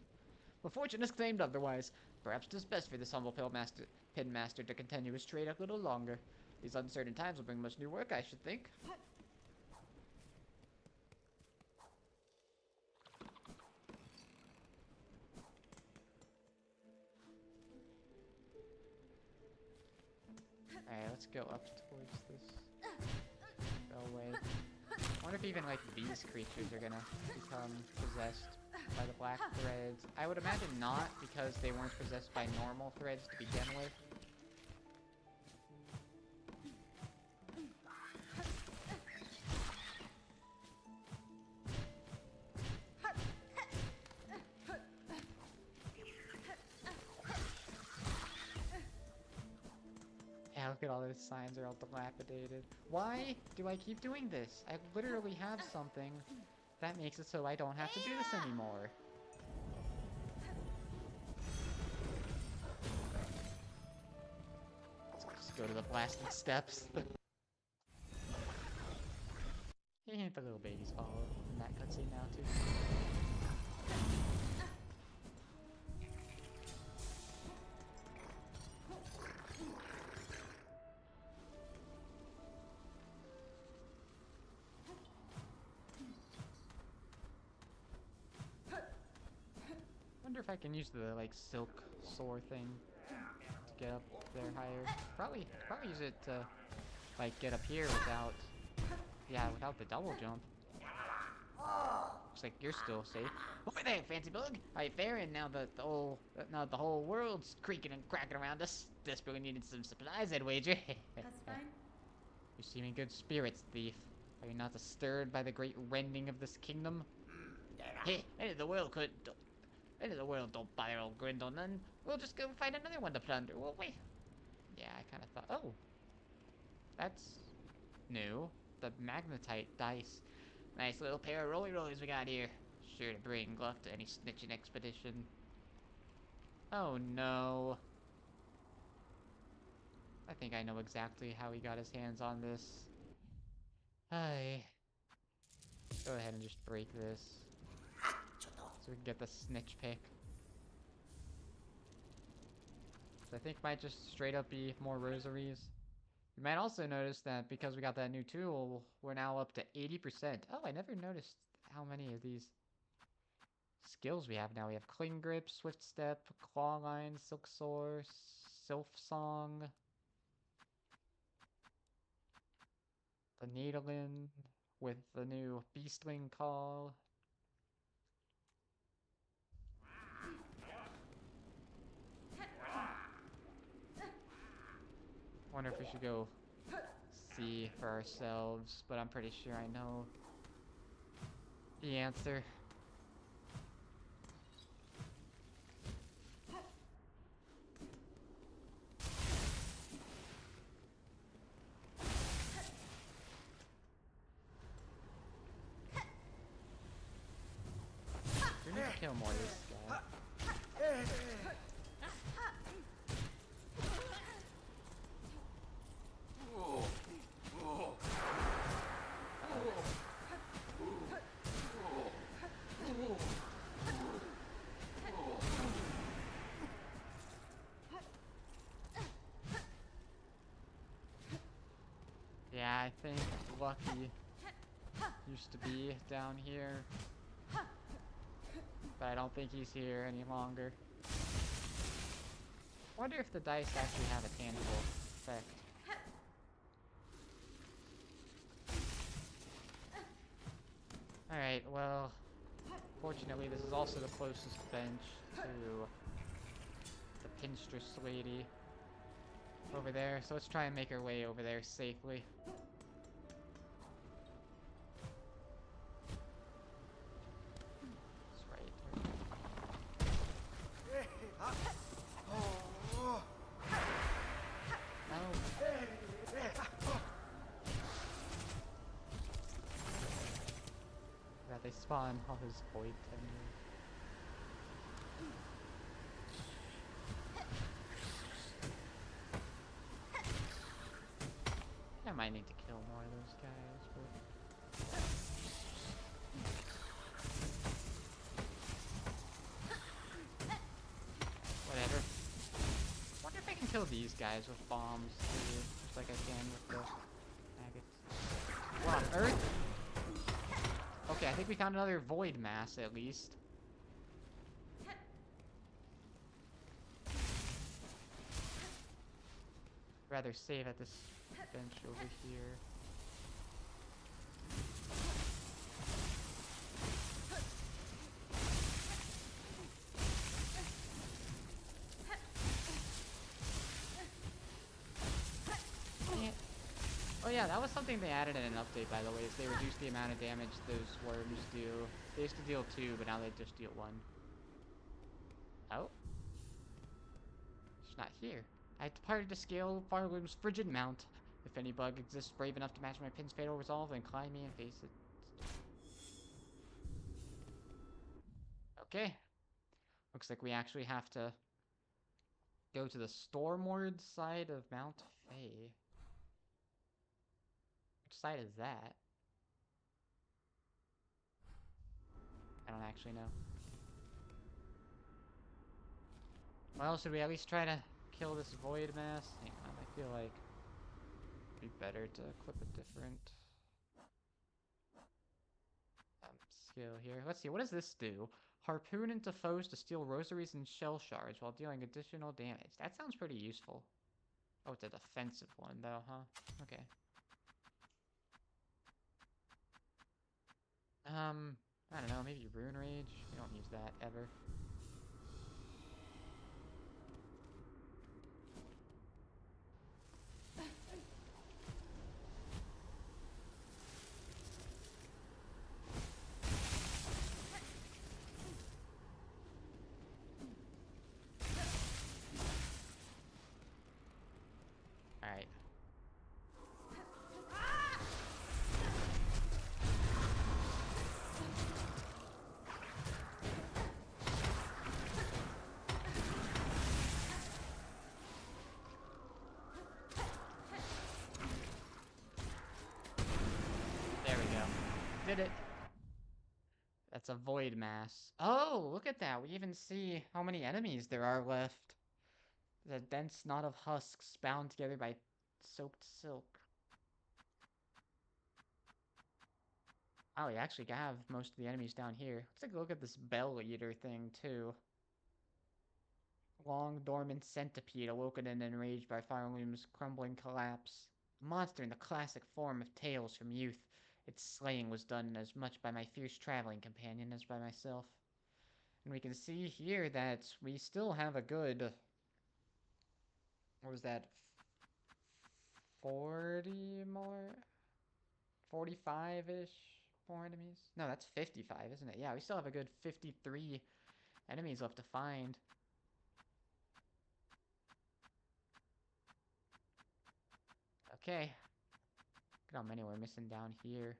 But fortune has claimed otherwise. Perhaps 'tis best for this humble Pinmaster to continue his trade a little longer. These uncertain times will bring much new work, I should think. Alright, let's go up towards this bellway. I wonder if even, like, these creatures are gonna become possessed by the black threads. I would imagine not, because they weren't possessed by normal threads to begin with. Yeah, look at all those signs are all dilapidated. Why do I keep doing this? I literally have something that makes it so I don't have to do this anymore. Let's just go to the blasted steps. And the little babies follow in that cutscene now too. Wonder if I can use the like silk soar thing to get up there higher. Probably use it to like get up here without Yeah, without the double jump. Looks like you're still safe. Over there, fancy bug. How you faring now that the whole world's creaking and cracking around us? Desperately needed some supplies, I'd wager. That's fine. You seem in good spirits, thief. Are you not disturbed by the great rending of this kingdom? Hey, end of the world don't bother old Grindle none. We'll just go find another one to plunder, won't we? Yeah, I kind of thought. Oh, that's new. The magnetite dice. Nice little pair of rollers we got here. Sure to bring luck to any snitching expedition. Oh no. I think I know exactly how he got his hands on this. Hi. Go ahead and just break this. So we can get the snitch pick. So I think might just straight up be more rosaries. You might also notice that because we got that new tool, we're now up to 80%. Oh, I never noticed how many of these skills we have now. We have Cling Grip, Swift Step, Claw Line, Silk Source, Silksong, the Needlin with the new Beastling Call. Wonder if we should go see for ourselves, but I'm pretty sure I know the answer. We need to kill more of this guy. Yeah, I think Lucky used to be down here, but I don't think he's here any longer. Wonder if the dice actually have a tangible effect. Alright, well, fortunately this is also the closest bench to the Pinstress lady over there, so let's try and make our way over there safely. That's right. No. Yeah, they spawn all his void tenders. I might need to kill more of those guys, but... whatever. Wonder if I can kill these guys with bombs, too, just like I can with the maggots. What on earth? Okay, I think we found another void mass, at least. Rather save at this bench over here. Oh yeah, that was something they added in an update, by the way, is they reduced the amount of damage those worms do. They used to deal 2, but now they just deal 1. Oh? She's not here. I departed to scale Farloom's frigid mount. If any bug exists brave enough to match my pin's fatal resolve, then climb me and face it. Okay. Looks like we actually have to go to the Stormward side of Mount Fae. Which side is that? I don't actually know. Well, should we at least try to kill this void mass? Hang on, I feel like it'd be better to equip a different skill here. Let's see, what does this do? Harpoon into foes to steal rosaries and shell shards while dealing additional damage. That sounds pretty useful. Oh, it's a defensive one though, huh? Okay. I don't know, maybe Rune Rage? We don't use that ever. Alright. There we go. Did it. That's a void mass. Oh, look at that. We even see how many enemies there are left. The dense knot of husks bound together by soaked silk. Oh, we actually have most of the enemies down here. Let's take a look at this bell eater thing, too. Long, dormant centipede awoken and enraged by Fireloom's crumbling collapse. A monster in the classic form of tales from youth. Its slaying was done as much by my fierce traveling companion as by myself. And we can see here that we still have a good... What was that? 40 more? 45-ish more enemies? No, that's 55, isn't it? Yeah, we still have a good 53 enemies left to find. Okay. Look at how many we're missing down here.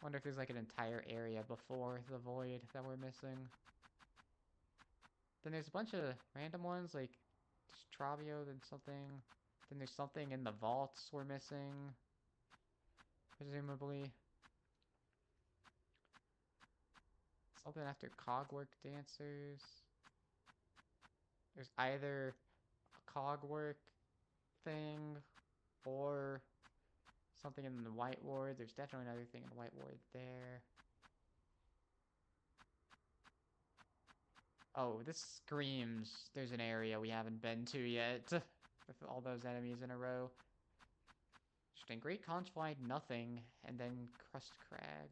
Wonder if there's like an entire area before the void that we're missing. Then there's a bunch of random ones, like Travio, then something. Then there's something in the vaults we're missing. Presumably. Something after Cogwork Dancers. There's either a Cogwork thing or something in the White Ward. There's definitely another thing in the White Ward there. Oh, this screams there's an area we haven't been to yet. With all those enemies in a row. Interesting. Great Conch Fly, nothing. And then Crust Crag.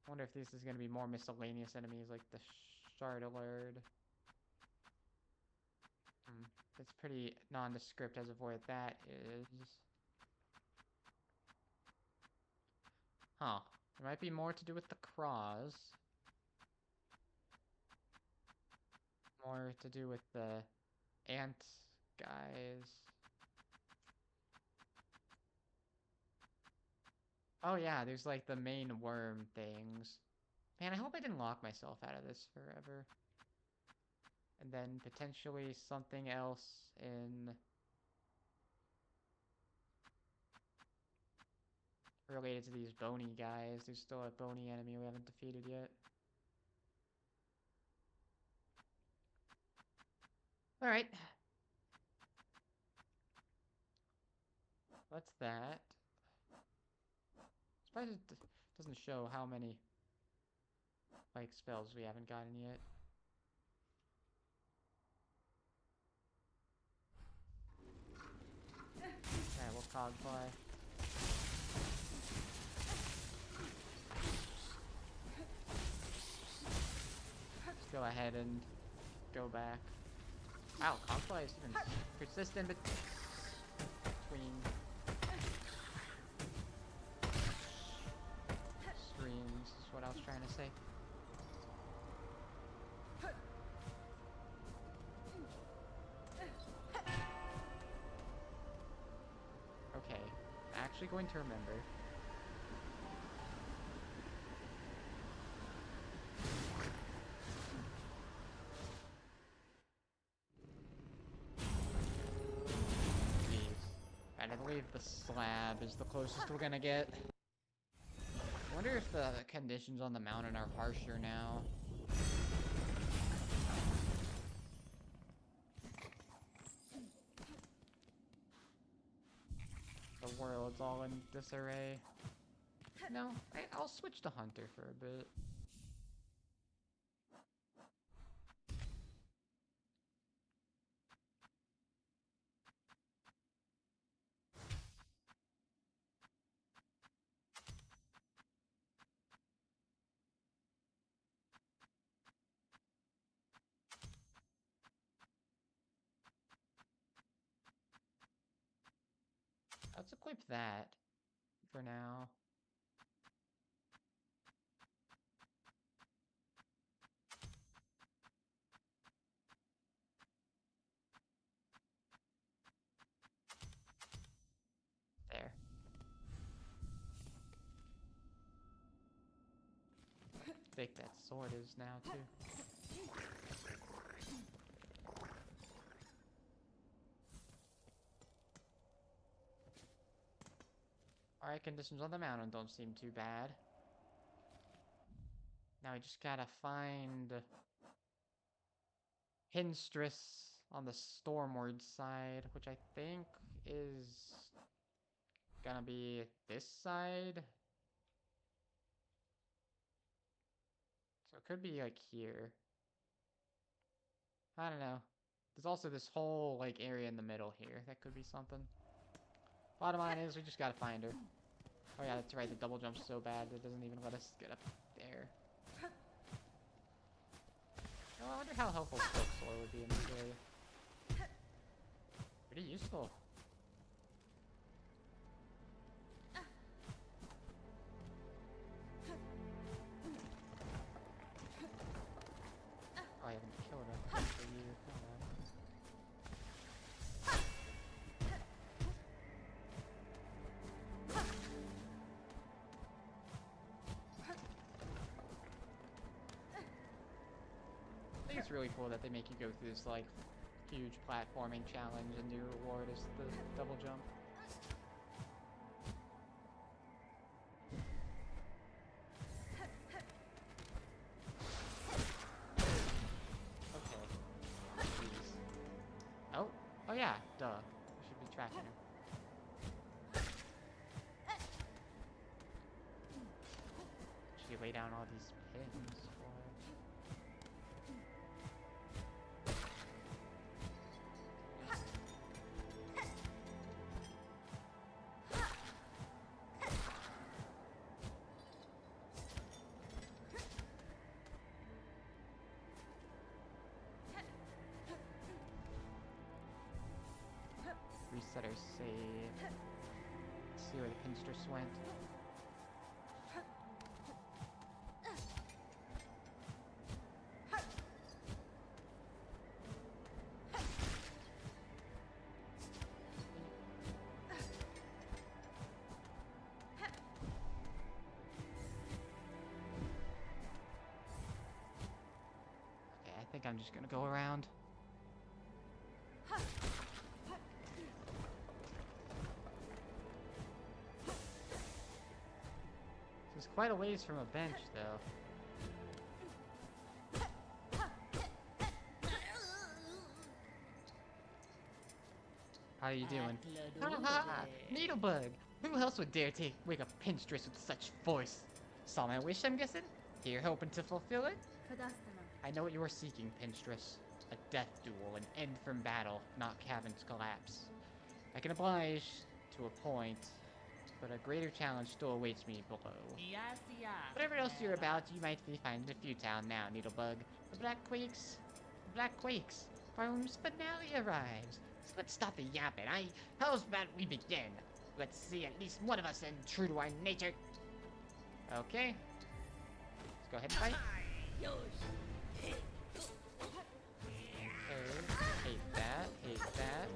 I wonder if this is going to be more miscellaneous enemies like the Shardalard. It's pretty nondescript as of where that is. Huh. There might be more to do with the Craws. More to do with the ant guys. Oh yeah, there's like the main worm things. Man, I hope I didn't lock myself out of this forever. And then potentially something else in... related to these bony guys. There's still a bony enemy we haven't defeated yet. Alright. That's that. Surprised it doesn't show how many like spells we haven't gotten yet. Alright, we'll Cogfly. Let's go ahead and go back. Wow, Cogfly is even persistent between streams, is what I was trying to say. Okay, I'm actually going to remember. Jeez. I believe the slab is the closest we're gonna get. I wonder if the conditions on the mountain are harsher now. The world's all in disarray. No, I'll switch to Hunter for a bit. Let's equip that for now. There. Thick that sword is now, too. Alright, conditions on the mountain don't seem too bad. Now we just gotta find Hinstress on the Stormward side, which I think is gonna be this side. So it could be like here. I don't know. There's also this whole like area in the middle here. That could be something. Bottom line is we just gotta find her. Oh yeah, that's right. The double jump's so bad that it doesn't even let us get up there. Oh, I wonder how helpful Silksong would be in this area. Pretty useful. Oh, I haven't killed her for you. I think it's really cool that they make you go through this like huge platforming challenge and your reward is the double jump. Okay. Please. Oh yeah, duh. I should be tracking her. Should you lay down all these pins for her? Reset our save. Let's see where the pinstress went. Okay, I think I'm just gonna go around. It's quite a ways from a bench, though. How you doing? Ha! Needlebug! Who else would dare wake a pinstress with such force? Saw my wish, I'm guessing? Here hoping to fulfill it? I know what you are seeking, pinstress. A death duel, an end from battle, not Caven's collapse. I can oblige to a point, but a greater challenge still awaits me below. Whatever else you're about, you might be finding futile now, Needlebug. The Black Quakes, Farm's finale arrives. So let's stop the yapping. How's about we begin? Let's see at least one of us in true to our nature. Okay. Let's go ahead and fight. Okay. Hate that. Hate that.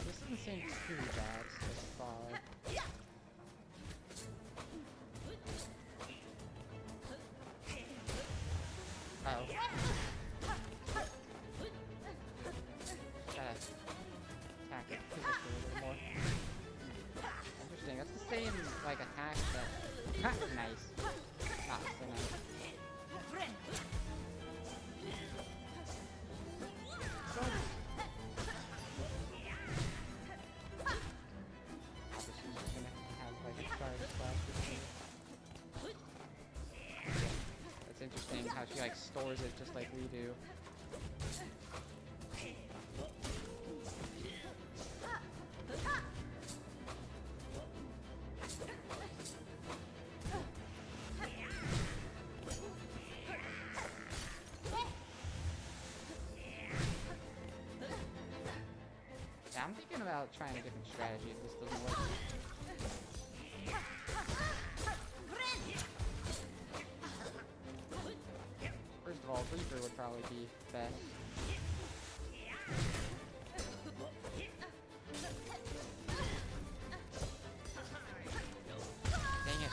Doesn't seem too bad so far. Oh. Gotta attack it physically a little more. Interesting, that's the same, like, attack that... Nice. Not so nice. how she like stores it just like we do. Yeah, I'm thinking about trying a different strategy if this doesn't work. First of all, Reaper would probably be best. Dang it.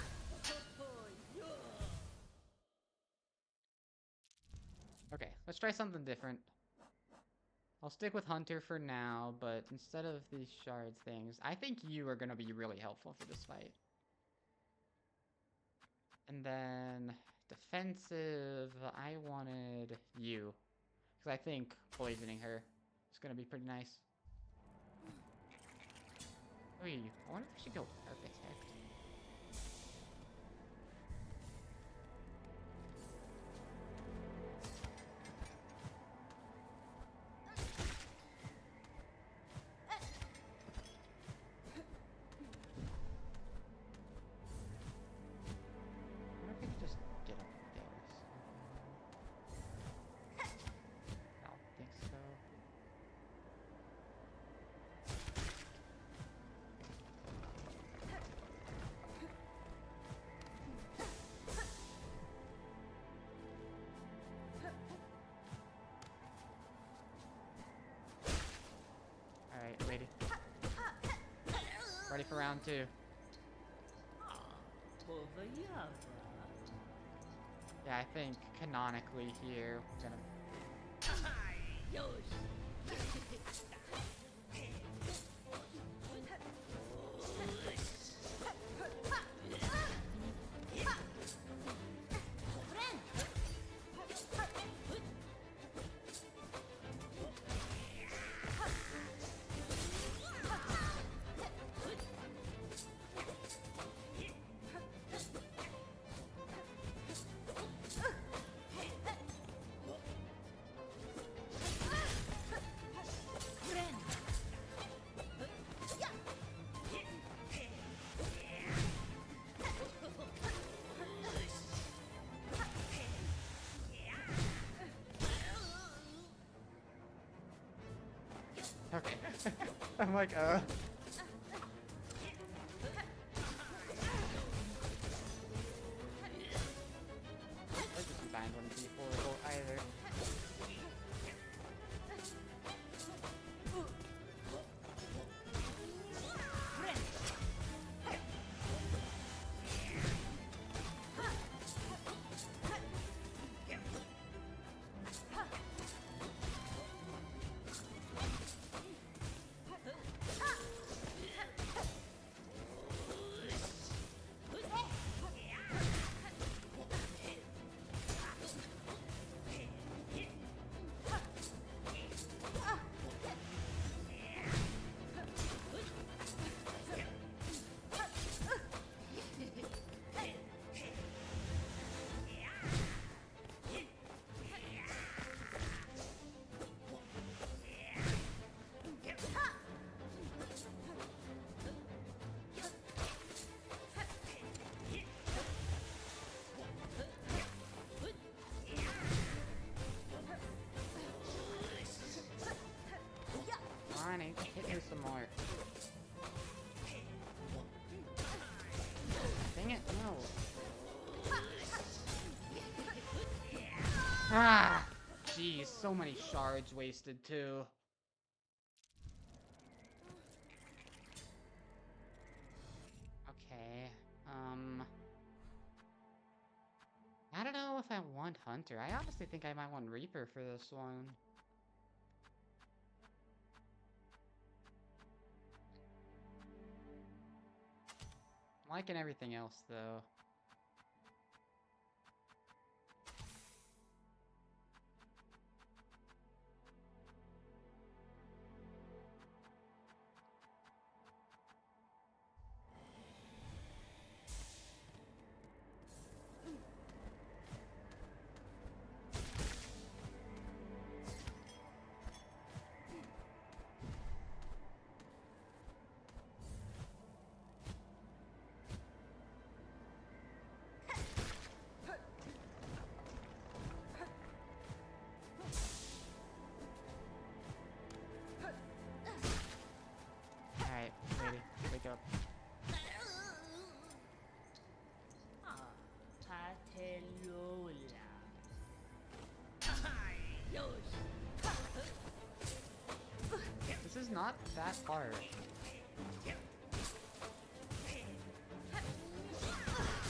Okay, let's try something different. I'll stick with Hunter for now, but instead of these shard things, I think you are going to be really helpful for this fight. And then defensive, I wanted you. Because I think poisoning her is going to be pretty nice. Oh, I wonder if I should go Architect. I wonder if I could just get up there. I don't think so. Alright, ready. Ready for round 2. Yeah, I think canonically here we're gonna. Okay. I'm like, Or just bind one of people or either. Fine, hit her some more. Dang it, no. Ah! Jeez, so many shards wasted too. Okay, I don't know if I want Hunter. I honestly think I might want Reaper for this one. I'm liking everything else, though. that part.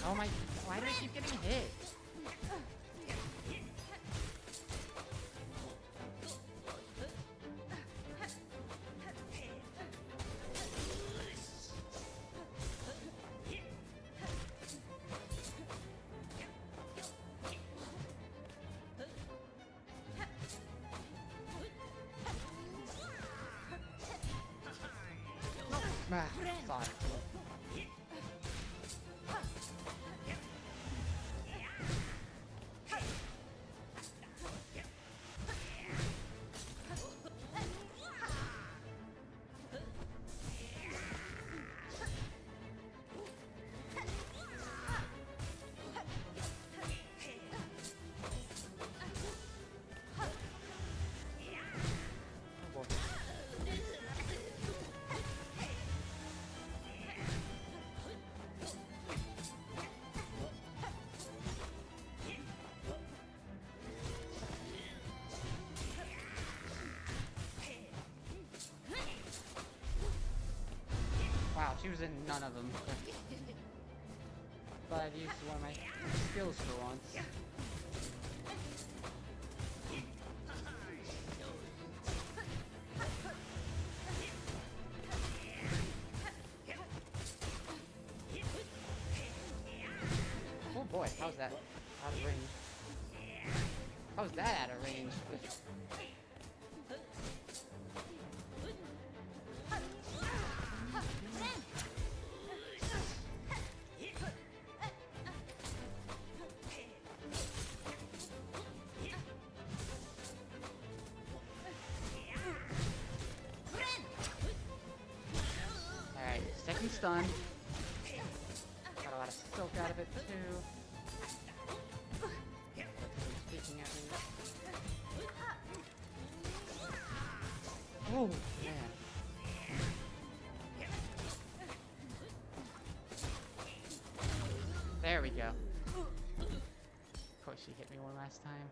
Oh my, why do I keep getting hit? Ah, sorry. Wow, she was in none of them. But I've used one of my skills for once. Oh boy, how's that out of range? How's that out of range? Alright, second stun. Got a lot of silk out of it too. Speaking at me. Oh, man. There we go. Of course she hit me one last time.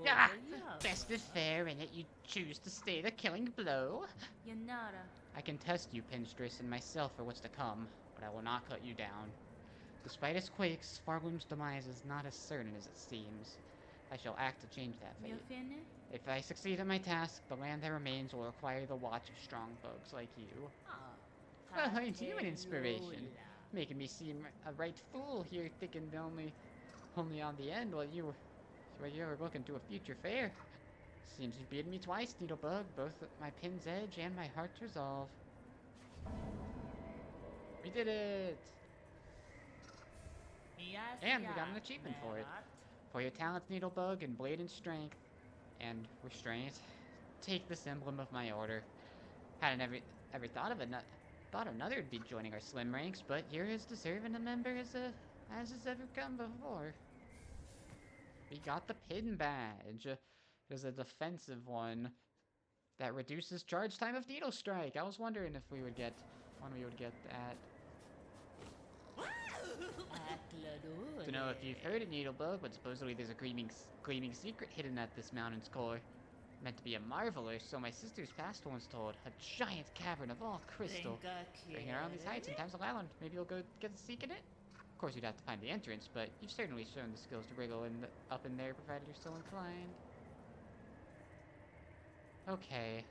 Ah! Best is fair in it you choose to stay the killing blow. Yanara. I can test you, Pinstress, and myself for what's to come, but I will not cut you down. Despite its quakes, Fargloom's demise is not as certain as it seems. I shall act to change that fate. If I succeed in my task, the land that remains will require the watch of strong bugs like you. Well, ain't you an inspiration? Making me seem a right fool here, thinking only on the end while you were looking to a future fair. Seems you beat me twice, Needlebug, both at my pin's edge and my heart's resolve. We did it! And we got an achievement for it. For your talents, Needlebug, and blade and strength, and restraint, take this emblem of my order. Hadn't ever thought another would be joining our slim ranks, but you're as deserving a member as has ever come before. We got the pin badge. There's a defensive one that reduces charge time of Needle Strike. I was wondering if we would get that. Don't know if you've heard of Needlebug, but supposedly there's a gleaming secret hidden at this mountain's core. Meant to be a marvel, or so my sister's past once told. A giant cavern of all crystal. Bringing around these heights and times of island. Maybe you'll go get a seek in it? Of course, you'd have to find the entrance, but you've certainly shown the skills to wriggle up in there, provided you're still inclined. Okay.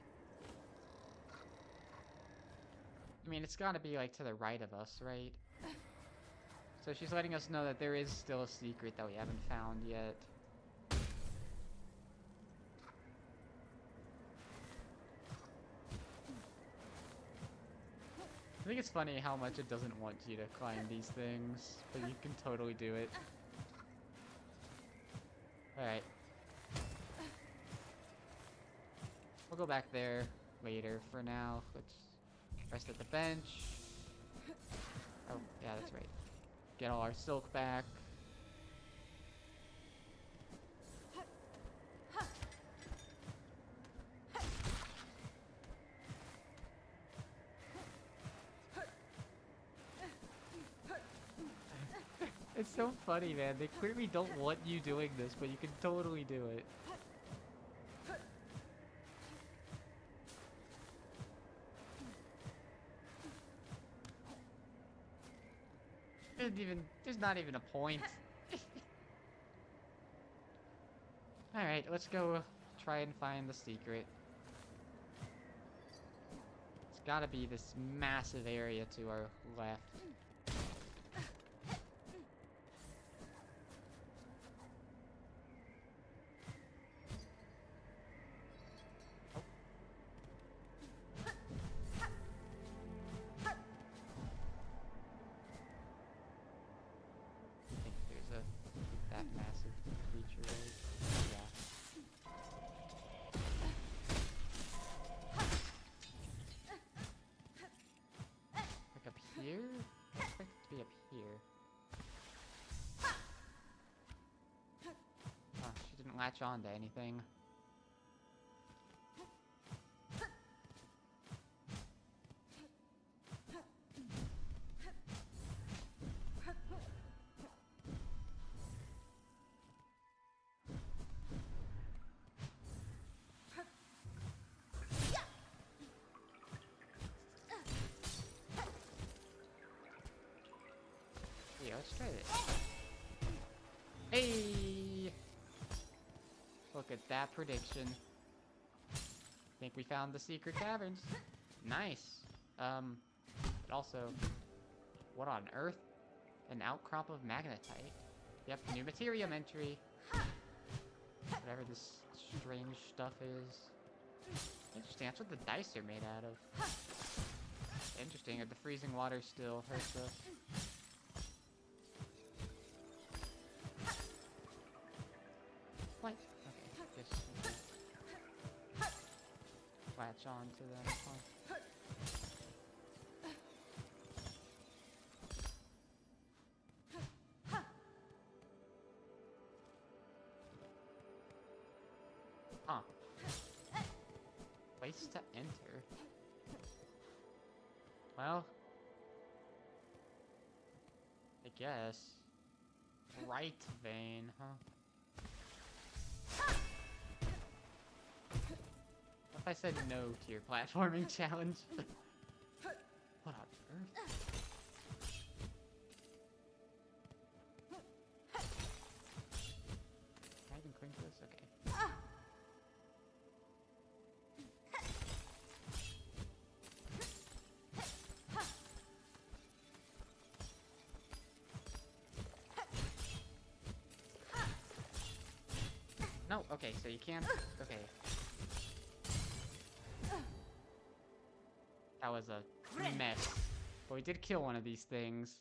I mean, it's gotta be, like, to the right of us, right? So she's letting us know that there is still a secret that we haven't found yet. I think it's funny how much it doesn't want you to climb these things, but you can totally do it. Alright. We'll go back there later. For now, let's rest at the bench. Oh, yeah, that's right. Get all our silk back. It's so funny, man. They clearly don't want you doing this, but you can totally do it. There's not even a point. Alright, let's go try and find the secret. It's gotta be this massive area to our left. That massive creature is. Yeah. Like up here? I expect it to be up here. Oh, she didn't latch on to anything. Yeah, let's try this. Hey! Look at that prediction. Think we found the secret caverns. Nice. But also, what on earth? An outcrop of magnetite. Yep, new materium entry. Whatever this strange stuff is. Interesting, that's what the dice are made out of. Interesting, the freezing water still hurts us. What? Okay, just latch on to them. Huh? Huh. Place to enter. Well, I guess. Right vein, huh? What if I said no to your platforming challenge? What on earth? Can I even cling to this? Okay. No, okay, so you can't. Okay. That was a mess. But we did kill one of these things.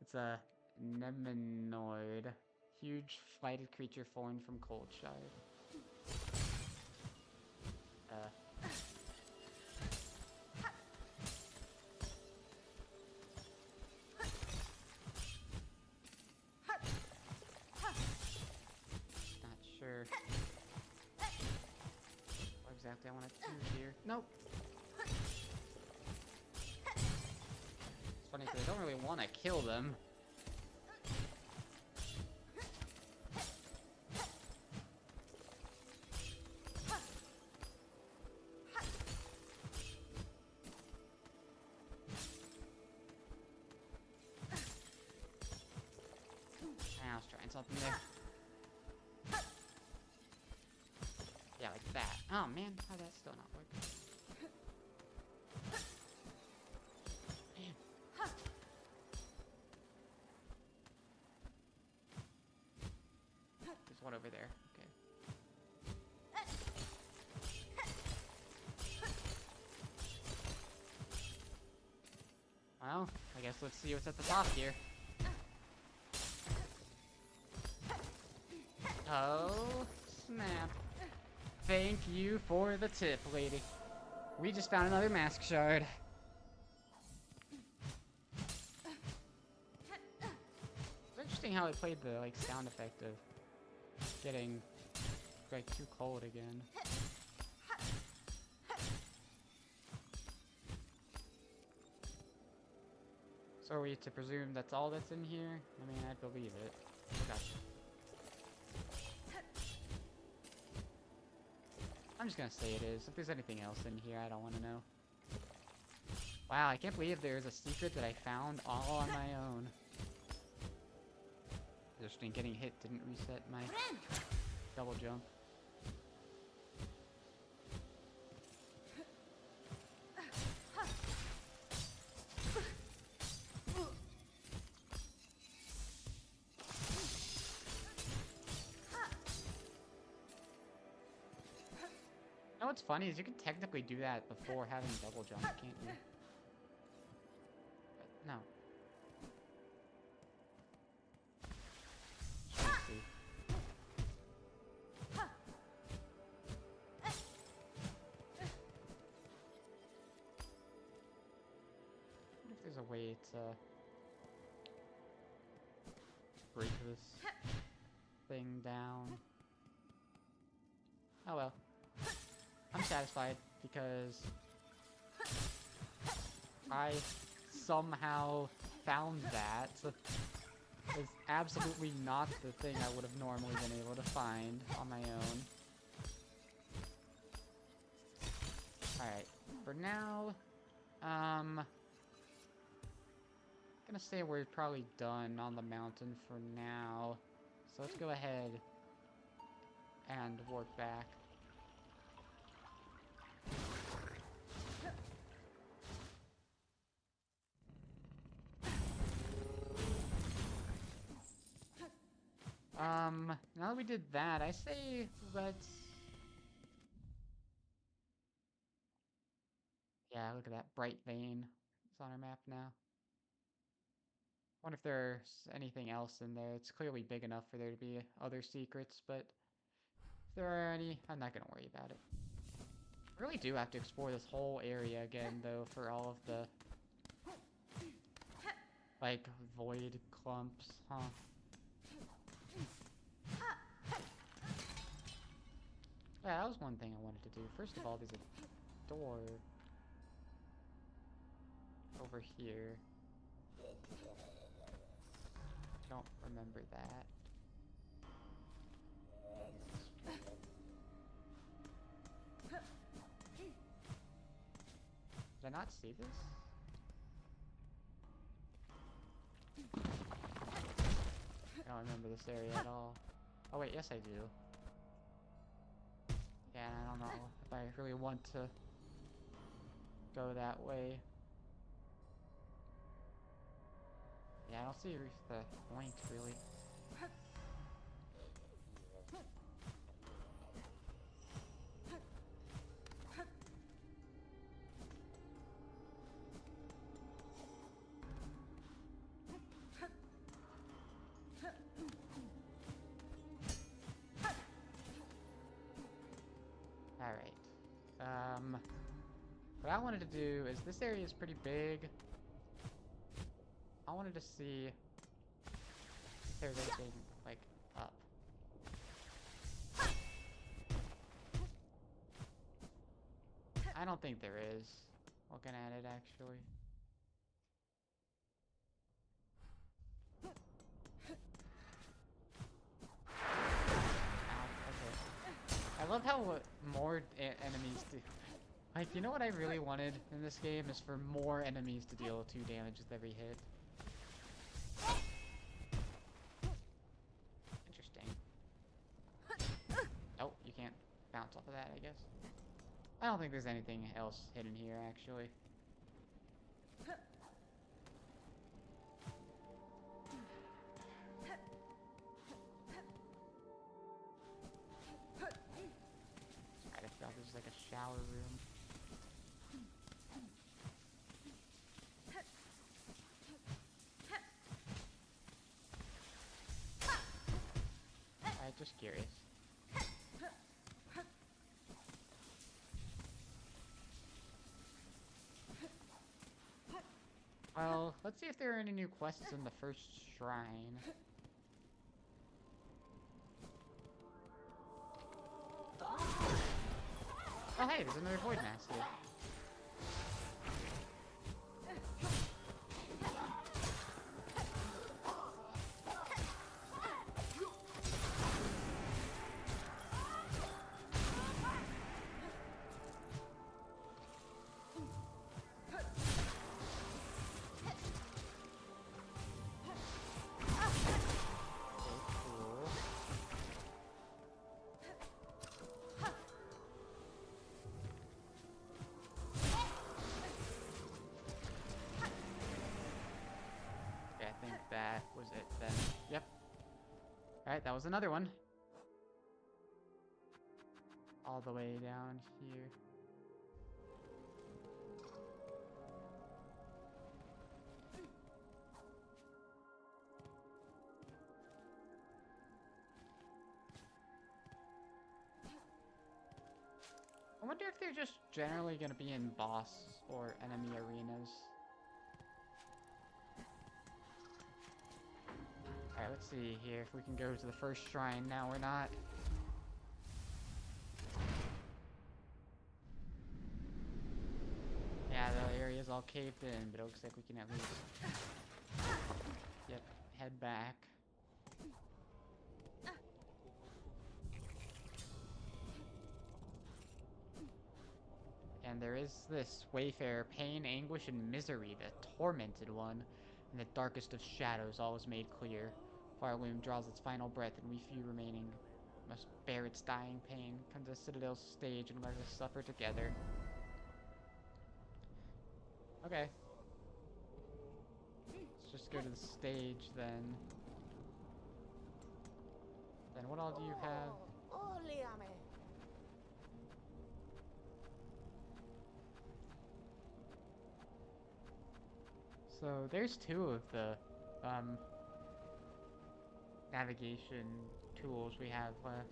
It's a Neminoid. Huge flighted creature formed from cold shard. Not sure what exactly I want to do here. Nope. It's funny because I don't really want to kill them. I was trying something there. Yeah, like that. Oh man, how'd that still not work? Man. There's one over there. Okay. Well, I guess let's see what's at the top here. Oh, snap. Thank you for the tip, lady. We just found another mask shard. It's interesting how it played the like sound effect of getting like too cold again. So are we to presume that's all that's in here? I mean, I believe it. Oh gosh. I'm just gonna say it is. If there's anything else in here, I don't want to know. Wow, I can't believe there's a secret that I found all on my own. Interesting, getting hit didn't reset my double jump. You know what's funny is you can technically do that before having double jump, can't you? But no. Let's see. What if there's a way to break this thing down? Oh well. I'm satisfied because I somehow found that. It's absolutely not the thing I would have normally been able to find on my own. Alright, for now, gonna say we're probably done on the mountain for now. So let's go ahead and work back. Now that we did that, I say let's... Yeah, look at that bright vein. It's on our map now. Wonder if there's anything else in there. It's clearly big enough for there to be other secrets, but if there are any, I'm not gonna worry about it. I really do have to explore this whole area again, though, for all of the... like, void clumps, huh? Yeah, that was one thing I wanted to do. First of all, there's a door over here. Don't remember that. Did I not see this? I don't remember this area at all. Oh wait, yes I do. Yeah, I don't know if I really want to go that way. Yeah, I don't see the point, really. Alright. What I wanted to do is, this area is pretty big. I wanted to see if there's anything, like, up. I don't think there is, looking at it, actually. I love how more enemies do. Like, you know what I really wanted in this game is for more enemies to deal 2 damage with every hit. Interesting. Oh, you can't bounce off of that, I guess. I don't think there's anything else hidden here, actually. I forgot this is like a shower room. Alright, just curious. Well, let's see if there are any new quests in the first shrine. Oh hey, there's another void mask here. was it then. Yep. Alright, that was another one. All the way down here. I wonder if they're just generally going to be in boss or enemy arenas. Alright, let's see here if we can go to the first shrine now or not. Yeah, the area's all caved in, but it looks like we can at least... Yep, head back. And there is this wayfarer, pain, anguish, and misery, the tormented one. In the darkest of shadows, all is made clear. Firewomb draws its final breath, and we few remaining must bear its dying pain. Come to the Citadel's stage and let us suffer together. Okay. Let's just go to the stage then. Then what all do you have? So there's two of the navigation tools we have left.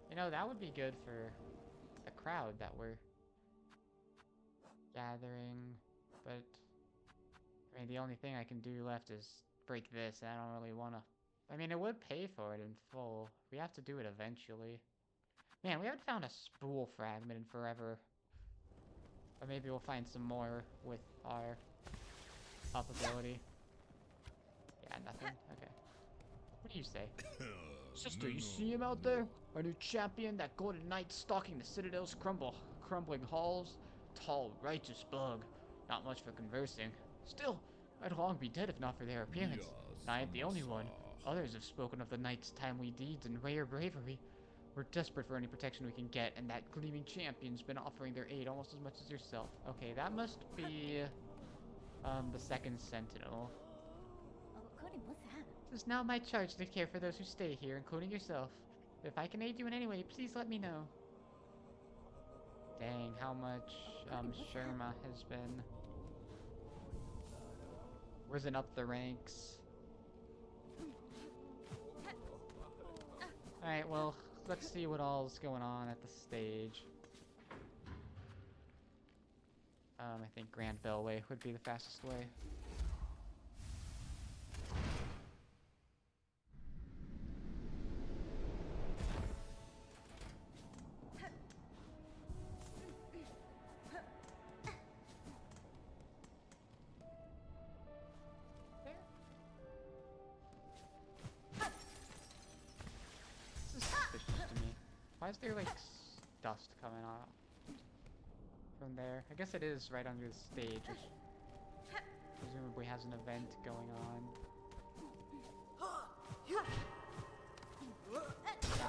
You know, that would be good for the crowd that we're gathering, but I mean, the only thing I can do left is break this, and I don't really want to. I mean, it would pay for it in full. We have to do it eventually. Man, we haven't found a spool fragment in forever. Or maybe we'll find some more with our up ability. Yeah, nothing. Okay. What do you say? Sister, you see him out there? Our new champion, that golden knight stalking the Citadel's crumbling halls? Tall, righteous bug. Not much for conversing. Still, I'd long be dead if not for their appearance. And I ain't the only one. Others have spoken of the knight's timely deeds and rare bravery. We're desperate for any protection we can get, and that gleaming champion's been offering their aid almost as much as yourself. Okay, that must be the second sentinel. It is now my charge to care for those who stay here, including yourself. If I can aid you in any way, please let me know. Dang, how much Sherma has been risen up the ranks. Alright, well, let's see what all's going on at the stage. I think Grand Bellway would be the fastest way. Why is there like dust coming off from there? I guess it is right under the stage, which presumably has an event going on. Yeah,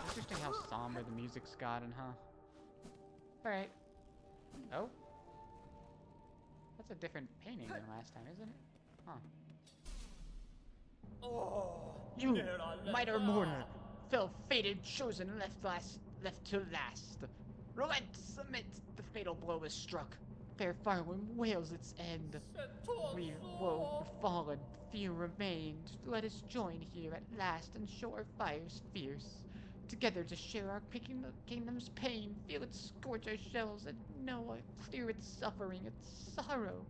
interesting how somber the music's gotten, huh? Alright. Oh? That's a different painting than last time, isn't it? Huh. You, Mitre Mortar, fell fated, chosen, left to last. Relent, submit, the fatal blow is struck. Fair Firewomb wails its end. We woe befallen, few remained. Let us join here at last and show our fires fierce. Together to share our kingdom's pain, feel it scorch our shells, and know clear its suffering, its sorrow.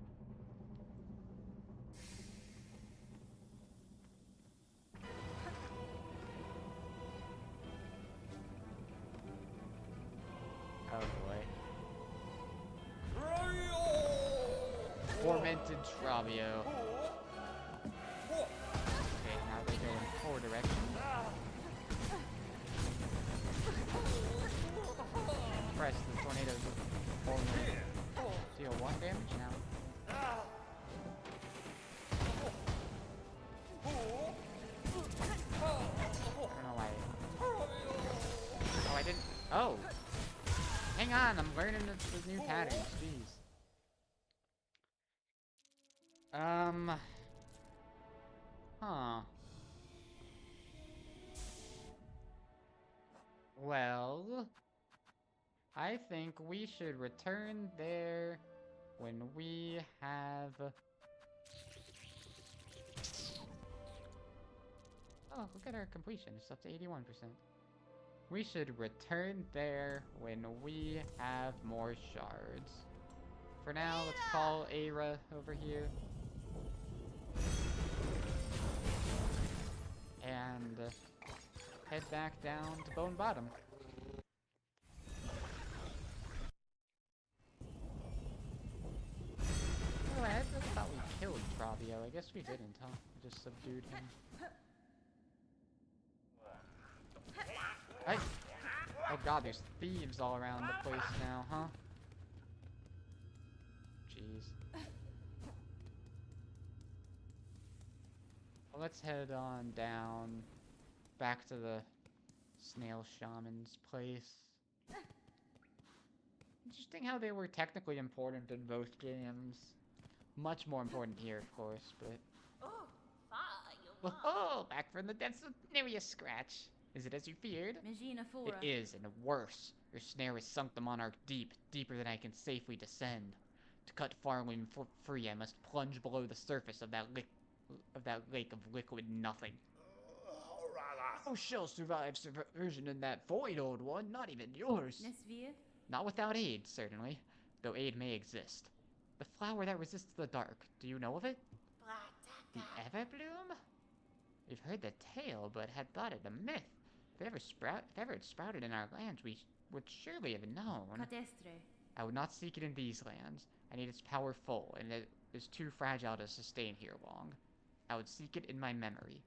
Oh boy. Tormented Travio. Okay, now they go in 4 directions. Press the tornadoes only deal 1 damage now. I don't know why. Oh, I didn't. Oh! Hang on, I'm learning the new patterns. Jeez. Huh. Well, I think we should return there when we have... Oh, look at our completion. It's up to 81%. We should return there when we have more shards. For now, let's call Aira over here. And head back down to Bone Bottom. Oh, I thought we killed Travio. I guess we didn't, huh? We just subdued him. Hey! Oh god, there's thieves all around the place now, huh? Jeez. Well, let's head on down back to the Snail Shaman's place. Interesting how they were technically important in both games. Much more important here, of course, but... Oh, back from the depths of nary a scratch. Is it as you feared? It is, and worse. Your snare has sunk the monarch deep, deeper than I can safely descend. To cut Farloom free, I must plunge below the surface of that lake of liquid nothing. Oh, she'll survive subversion in that void, old one, not even yours. Not without aid, certainly, though aid may exist. The flower that resists the dark, do you know of it? The Everbloom? We've heard the tale, but had thought it a myth. If ever it sprouted in our lands, we would surely have known. I would not seek it in these lands. I need its power full, and it is too fragile to sustain here long. I would seek it in my memory.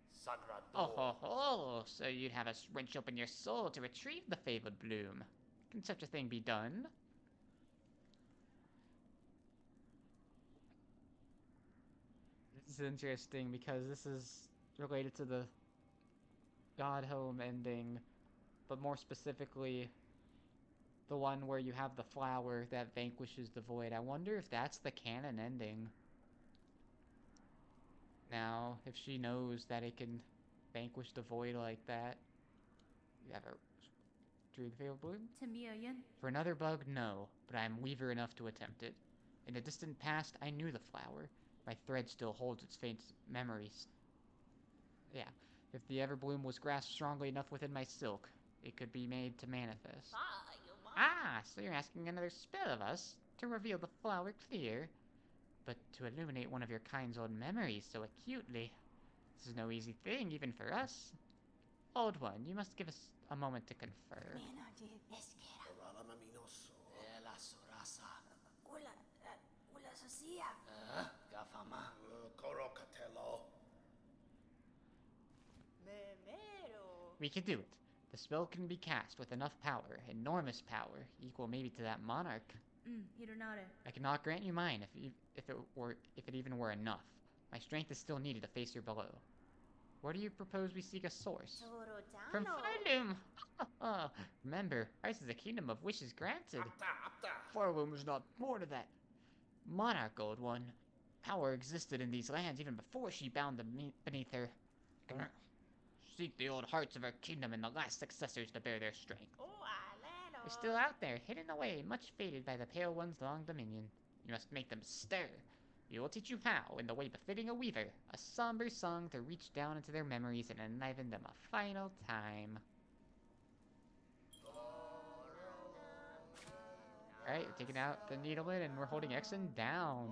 Oh ho ho! So you'd have us wrench open your soul to retrieve the favored bloom. Can such a thing be done? This is interesting because this is related to the God Home ending, but more specifically, the one where you have the flower that vanquishes the void. I wonder if that's the canon ending. Now, if she knows that it can vanquish the void like that, you ever drew the fabled bloom? For another bug, no, but I am weaver enough to attempt it. In the distant past, I knew the flower. My thread still holds its faint memories. Yeah, if the Everbloom was grasped strongly enough within my silk, it could be made to manifest. Ah, so you're asking another spell of us to reveal the flower clear, but to illuminate one of your kind's old memories so acutely. This is no easy thing, even for us. Old one, you must give us a moment to confer. We can do it. The spell can be cast with enough power, enormous power, equal maybe to that monarch. I cannot grant you mine if it even were enough. My strength is still needed to face your below. Where do you propose we seek a source? From Farloom! Remember, ours is a kingdom of wishes granted. Farloom was not born of that monarch, old one. Power existed in these lands even before she bound them beneath her. Seek the old hearts of our kingdom and the last successors to bear their strength. They're still out there, hidden away, much faded by the Pale One's long dominion. You must make them stir. We will teach you how, in the way befitting a weaver, a somber song to reach down into their memories and enliven them a final time. Alright, we're taking out the needleman and we're holding Exon down.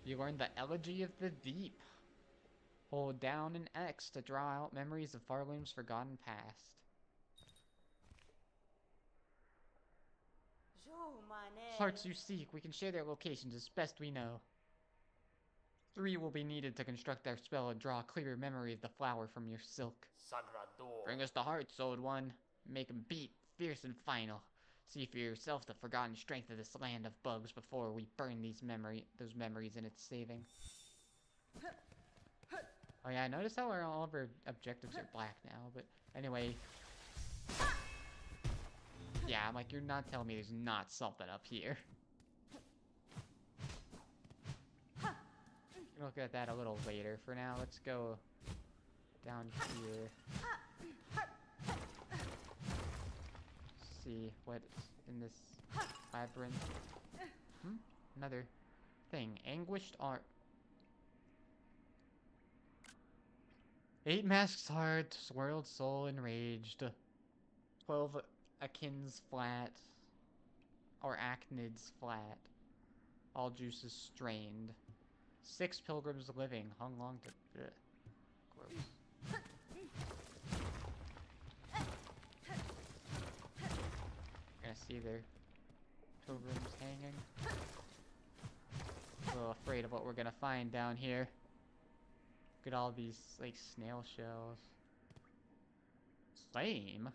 You learned the Elegy of the Deep. Hold down an X to draw out memories of Farloom's forgotten past. Hearts you seek, we can share their locations as best we know. 3 will be needed to construct our spell and draw a clearer memory of the flower from your silk. Bring us the hearts, old one. Make them beat, fierce and final. See for yourself the forgotten strength of this land of bugs before we burn those memories in its saving. Oh yeah, I noticed how all of our objectives are black now, but anyway. Yeah, I'm like, you're not telling me there's not something up here. We'll look at that a little later. For now, let's go down here. See what's in this labyrinth. Another thing. Anguished art. 8 masks heart, swirled soul enraged. 12 akins flat. Or acnids flat. All juices strained. 6 pilgrims living, hung long to... Ugh. Gross. Gonna see their pilgrims hanging. A little afraid of what we're gonna find down here. Look at all these, like, snail shells. Flame?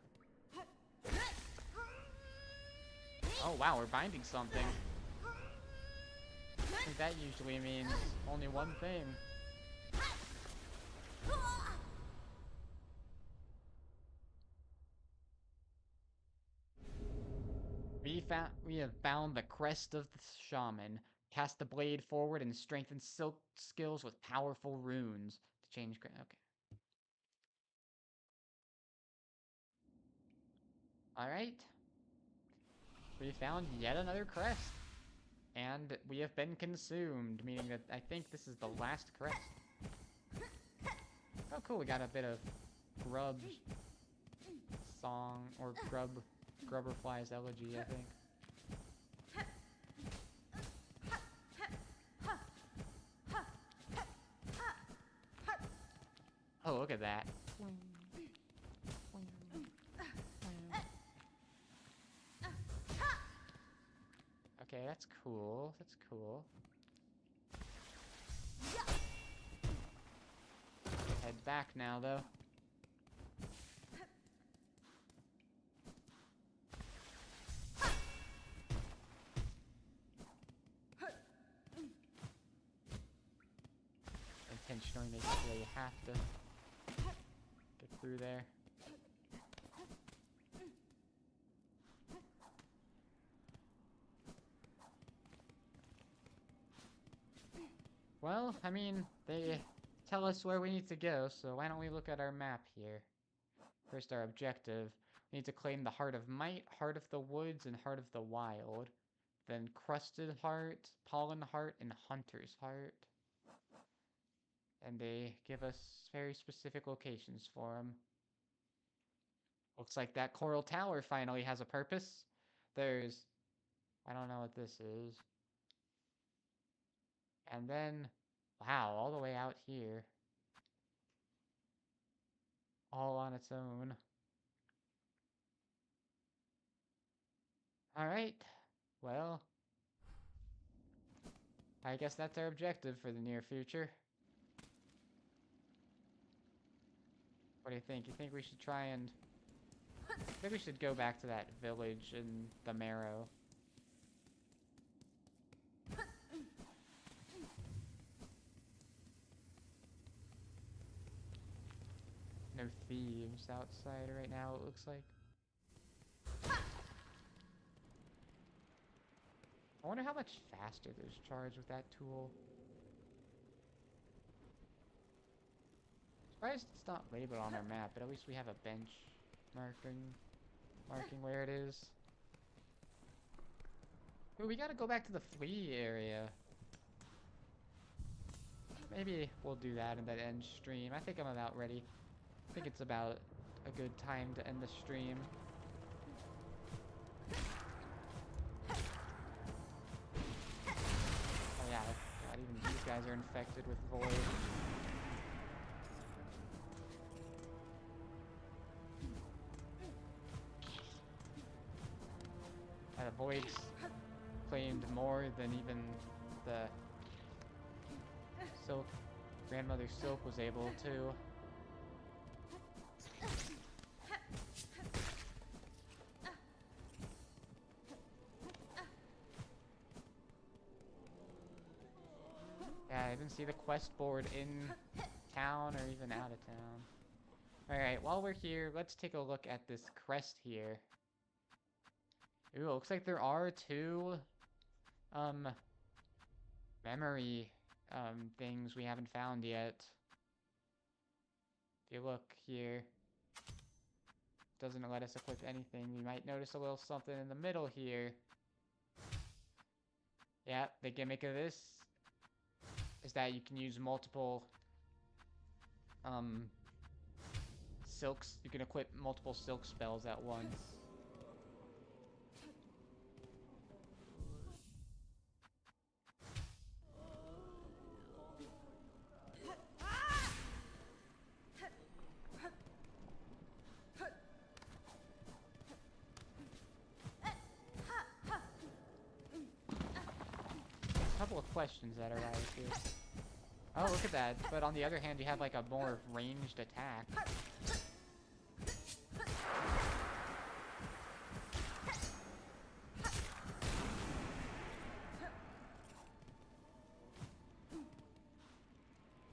Oh wow, we're binding something. I think that usually means only one thing. We have found the crest of the shaman. Cast the blade forward and strengthen silk skills with powerful runes. To change... Okay. Alright. We found yet another crest. And we have been consumed, meaning that I think this is the last crest. Oh cool, we got a bit of grub song, or grubberfly's elegy, I think. Oh, look at that. Okay, that's cool. That's cool. Head back now, though. Intentionally make it so you have to get through there. Well, I mean, they tell us where we need to go, so why don't we look at our map here? First, our objective. We need to claim the Heart of Might, Heart of the Woods, and Heart of the Wild. Then Crusted Heart, Pollen Heart, and Hunter's Heart. And they give us very specific locations for them. Looks like that Coral Tower finally has a purpose. There's... I don't know what this is. And then... Wow, all the way out here. All on its own. Alright. Well... I guess that's our objective for the near future. What do you think? You think we should try and... I think we should go back to that village in the Marrow. No thieves outside right now, it looks like. I wonder how much faster those charge with that tool. Surprised it's not labeled on our map, but at least we have a bench marking where it is. Ooh, we gotta go back to the flea area. Maybe we'll do that in that end stream. I think I'm about ready. I think it's about a good time to end the stream. Oh yeah, God, even these guys are infected with void. The void's claimed more than even the grandmother Silk was able to. Yeah, I didn't see the quest board in town or even out of town. Alright, while we're here, let's take a look at this crest here. Ooh, looks like there are two, memory, things we haven't found yet. If you look here, doesn't let us equip anything. You might notice a little something in the middle here. Yeah, the gimmick of this is that you can use multiple, silks. You can equip multiple silk spells at once. Couple of questions that arise here. Oh, look at that. But on the other hand, you have like a more ranged attack.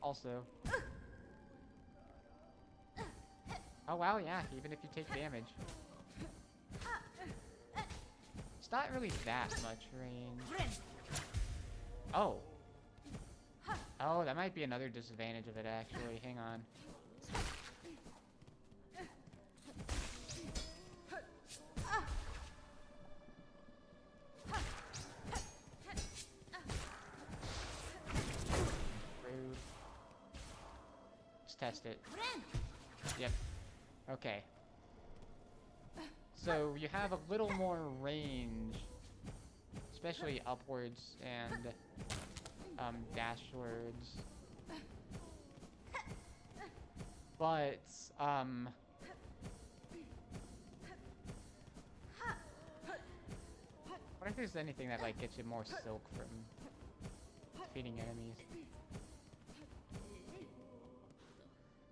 Also. Oh wow, yeah, even if you take damage. It's not really that much range. Oh. Oh, that might be another disadvantage of it, actually. Hang on. Rude. Let's test it. Yep. Okay. So, you have a little more range. Especially upwards and dashwards. But what if there's anything that like gets you more silk from defeating enemies?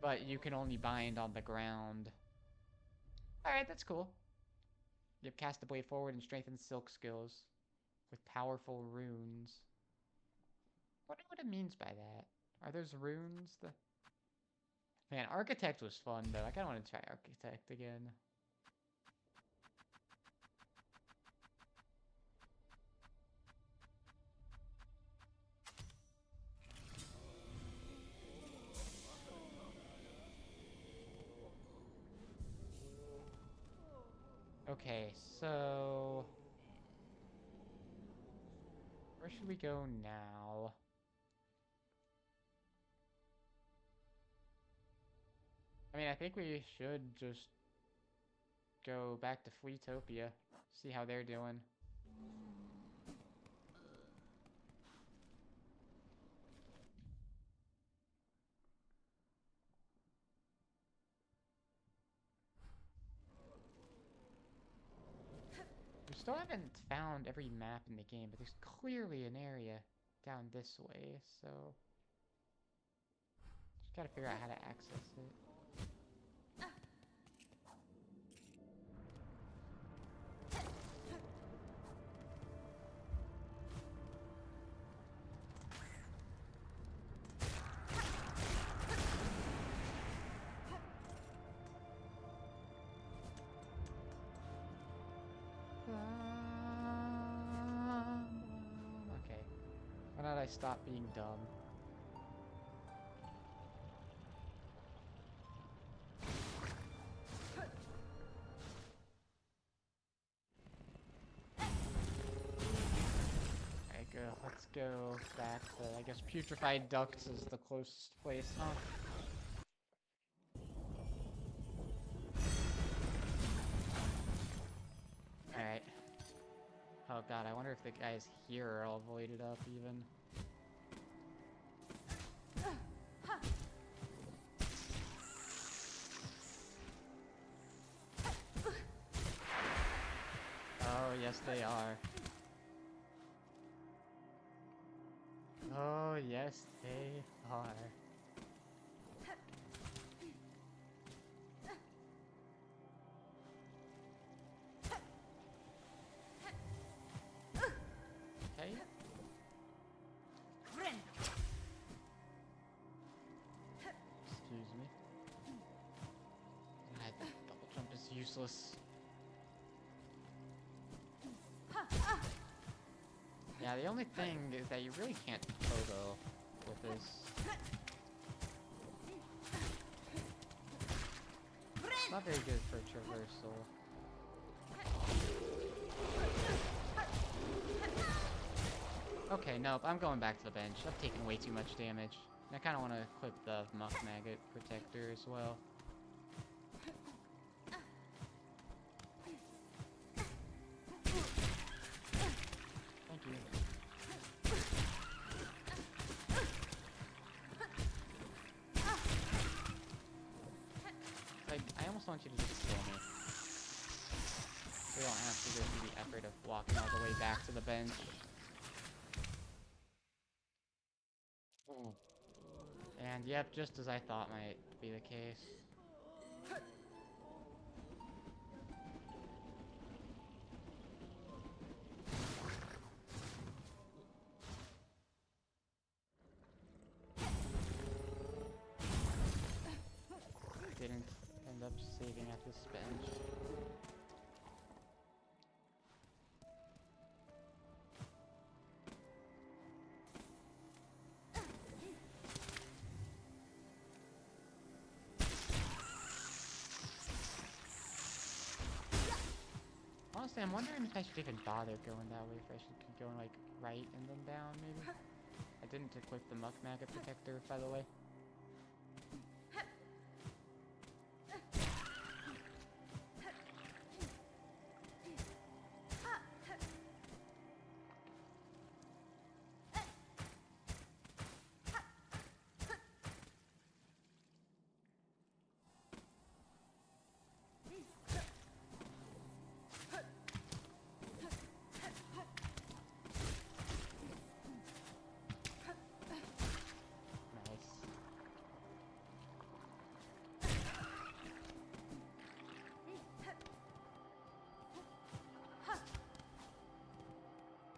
But you can only bind on the ground. Alright, that's cool. You have cast the blade forward and strengthen silk skills with powerful runes. Wonder what it means by that. Are those runes? Man, Architect was fun though. I kinda wanna try Architect again. Okay, so where should we go now? I mean, I think we should just go back to Fleetopia, see how they're doing. We still haven't found every map in the game, but there's clearly an area down this way, so just gotta figure out how to access it. Okay. Why not I stop being dumb? Alright, go. Let's go back to, I guess, Putrefied Ducts is the closest place, huh? Alright. Oh god, I wonder if the guys here are all voided up even. Oh, yes they are. Oh, yes they are. Okay. useless. Yeah, the only thing is that you really can't pogo with this. It's not very good for traversal. Okay, nope, I'm going back to the bench. I've taken way too much damage. And I kind of want to equip the Muck Maggot Protector as well. Thank you. Like, I almost want you to just kill me. We don't have to go through the effort of walking all the way back to the bench. And yep, just as I thought might be the case. Didn't end up saving at this bench. Honestly, I'm wondering if I should even bother going that way, if I should keep going like right and then down, maybe? I didn't equip the Muck Maggot Protector, by the way.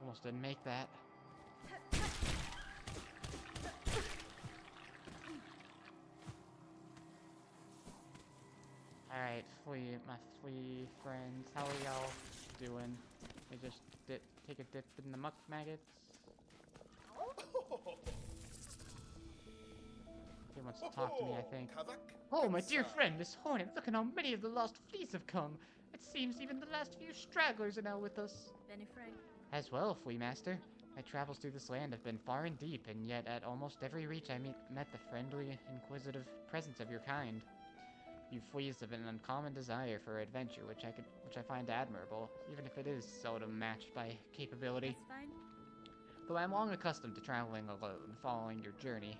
Almost didn't make that. Alright, my flea friends, how are y'all doing? They just take a dip in the Muck Maggots. He wants to talk to me, I think. Oh, my dear friend, Miss Hornet, look at how many of the lost fleas have come. It seems even the last few stragglers are now with us. Benny Frank. As well, Flea Master. My travels through this land have been far and deep, and yet at almost every reach I met the friendly, inquisitive presence of your kind. You fleas have an uncommon desire for adventure, which I find admirable, even if it is seldom matched by capability. That's fine. Though I am long accustomed to traveling alone, following your journey,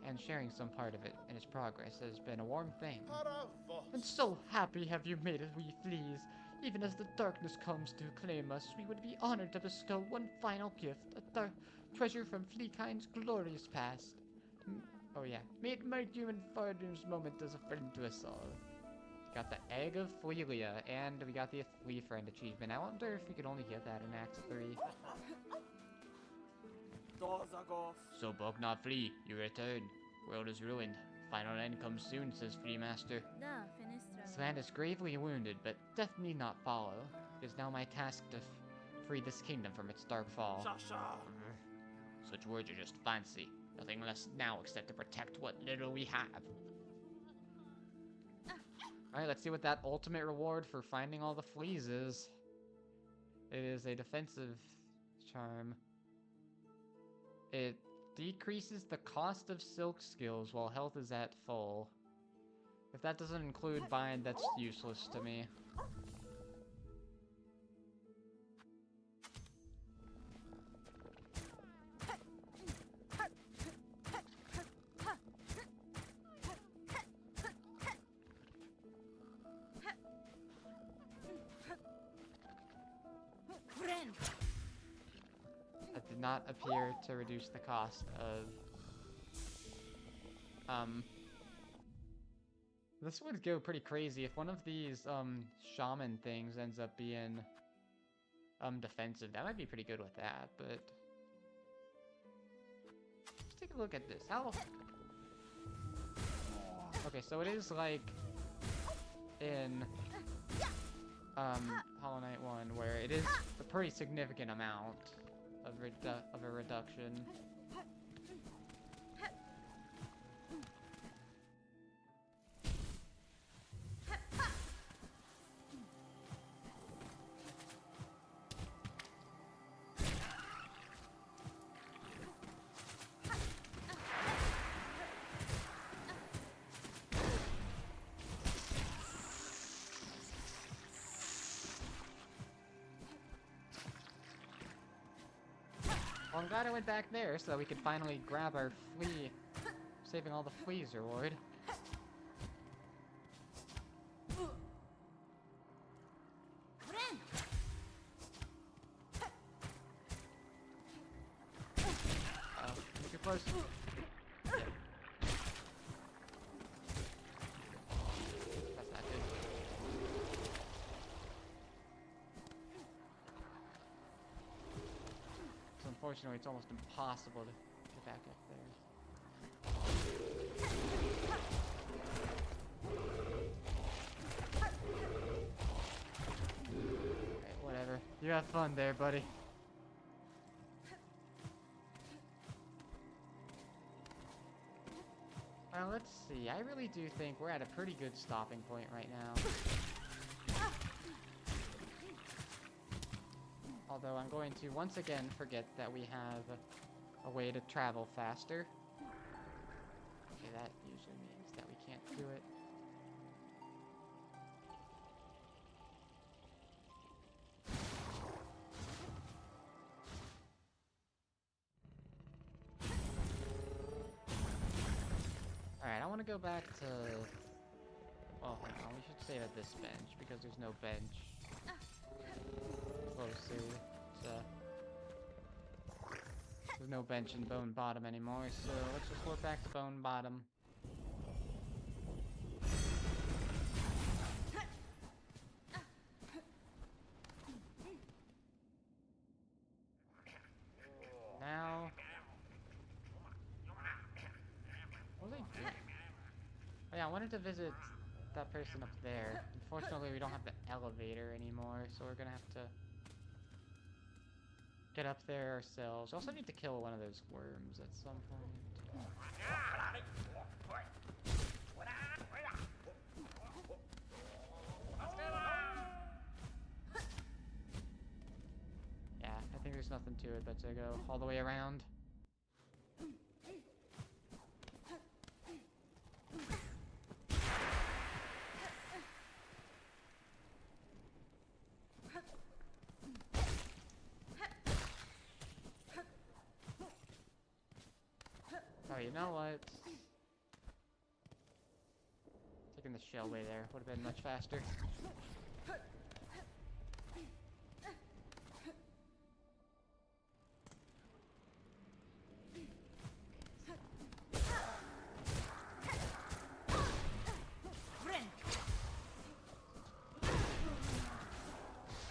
and sharing some part of it in its progress has been a warm thing. And so happy have you made it, we fleas. Even as the darkness comes to claim us, we would be honored to bestow one final gift, a treasure from Fleakind's glorious past. Oh yeah, may it mark you in Fardoom's moment as a friend to us all. Got the Egg of Flealia, and we got the Flea Friend achievement. I wonder if we could only get that in Act 3. So Bogna Flea, you return. World is ruined. Final end comes soon, says Flea Master. Da, Finistra. This land is gravely wounded, but death need not follow. It is now my task to free this kingdom from its dark fall. Such words are just fancy. Nothing less now except to protect what little we have. Alright, let's see what that ultimate reward for finding all the fleas is. It is a defensive charm. It decreases the cost of silk skills while health is at full. If that doesn't include bind, that's useless to me. That did not appear to reduce the cost of... This would go pretty crazy if one of these, shaman things ends up being, defensive. That might be pretty good with that, but... Let's take a look at this. How Okay, so it is like in Hollow Knight 1, where it is a pretty significant amount of a reduction. Well, I'm glad I went back there so that we could finally grab our flea, saving all the fleas reward. Oh, too close. Yeah. That's not good. So unfortunately, it's almost impossible to get back up there. Alright, whatever. You have fun there, buddy. Well, let's see. I really do think we're at a pretty good stopping point right now. Although I'm going to once again forget that we have a way to travel faster. Okay, that usually means that we can't do it. Alright, I want to go back to... Well, hold on, we should save at this bench, because there's no bench close to, so... There's no bench in Bone Bottom anymore, so let's just warp back to Bone Bottom. Now... What was I doing? Oh yeah, I wanted to visit that person up there. Unfortunately, we don't have the elevator anymore, so we're gonna have to get up there ourselves. We also need to kill one of those worms at some point. Yeah, I think there's nothing to it but to go all the way around. Oh, you know what? Taking the shell way there would have been much faster.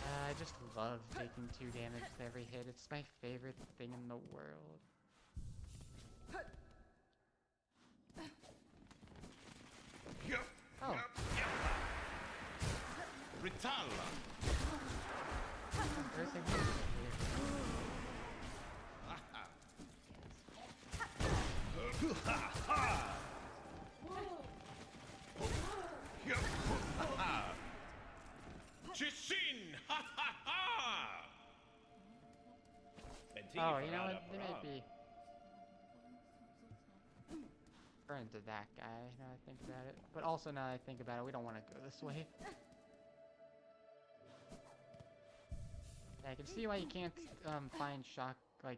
I just love taking 2 damage to every hit. It's my favorite thing in the world. Oh. Ritalla. Everything is Chishin! Ha ha ha! Oh, you know what? They might be friends to that guy, now I think about it. But also, now that I think about it, we don't want to go this way. Yeah, I can see why you can't find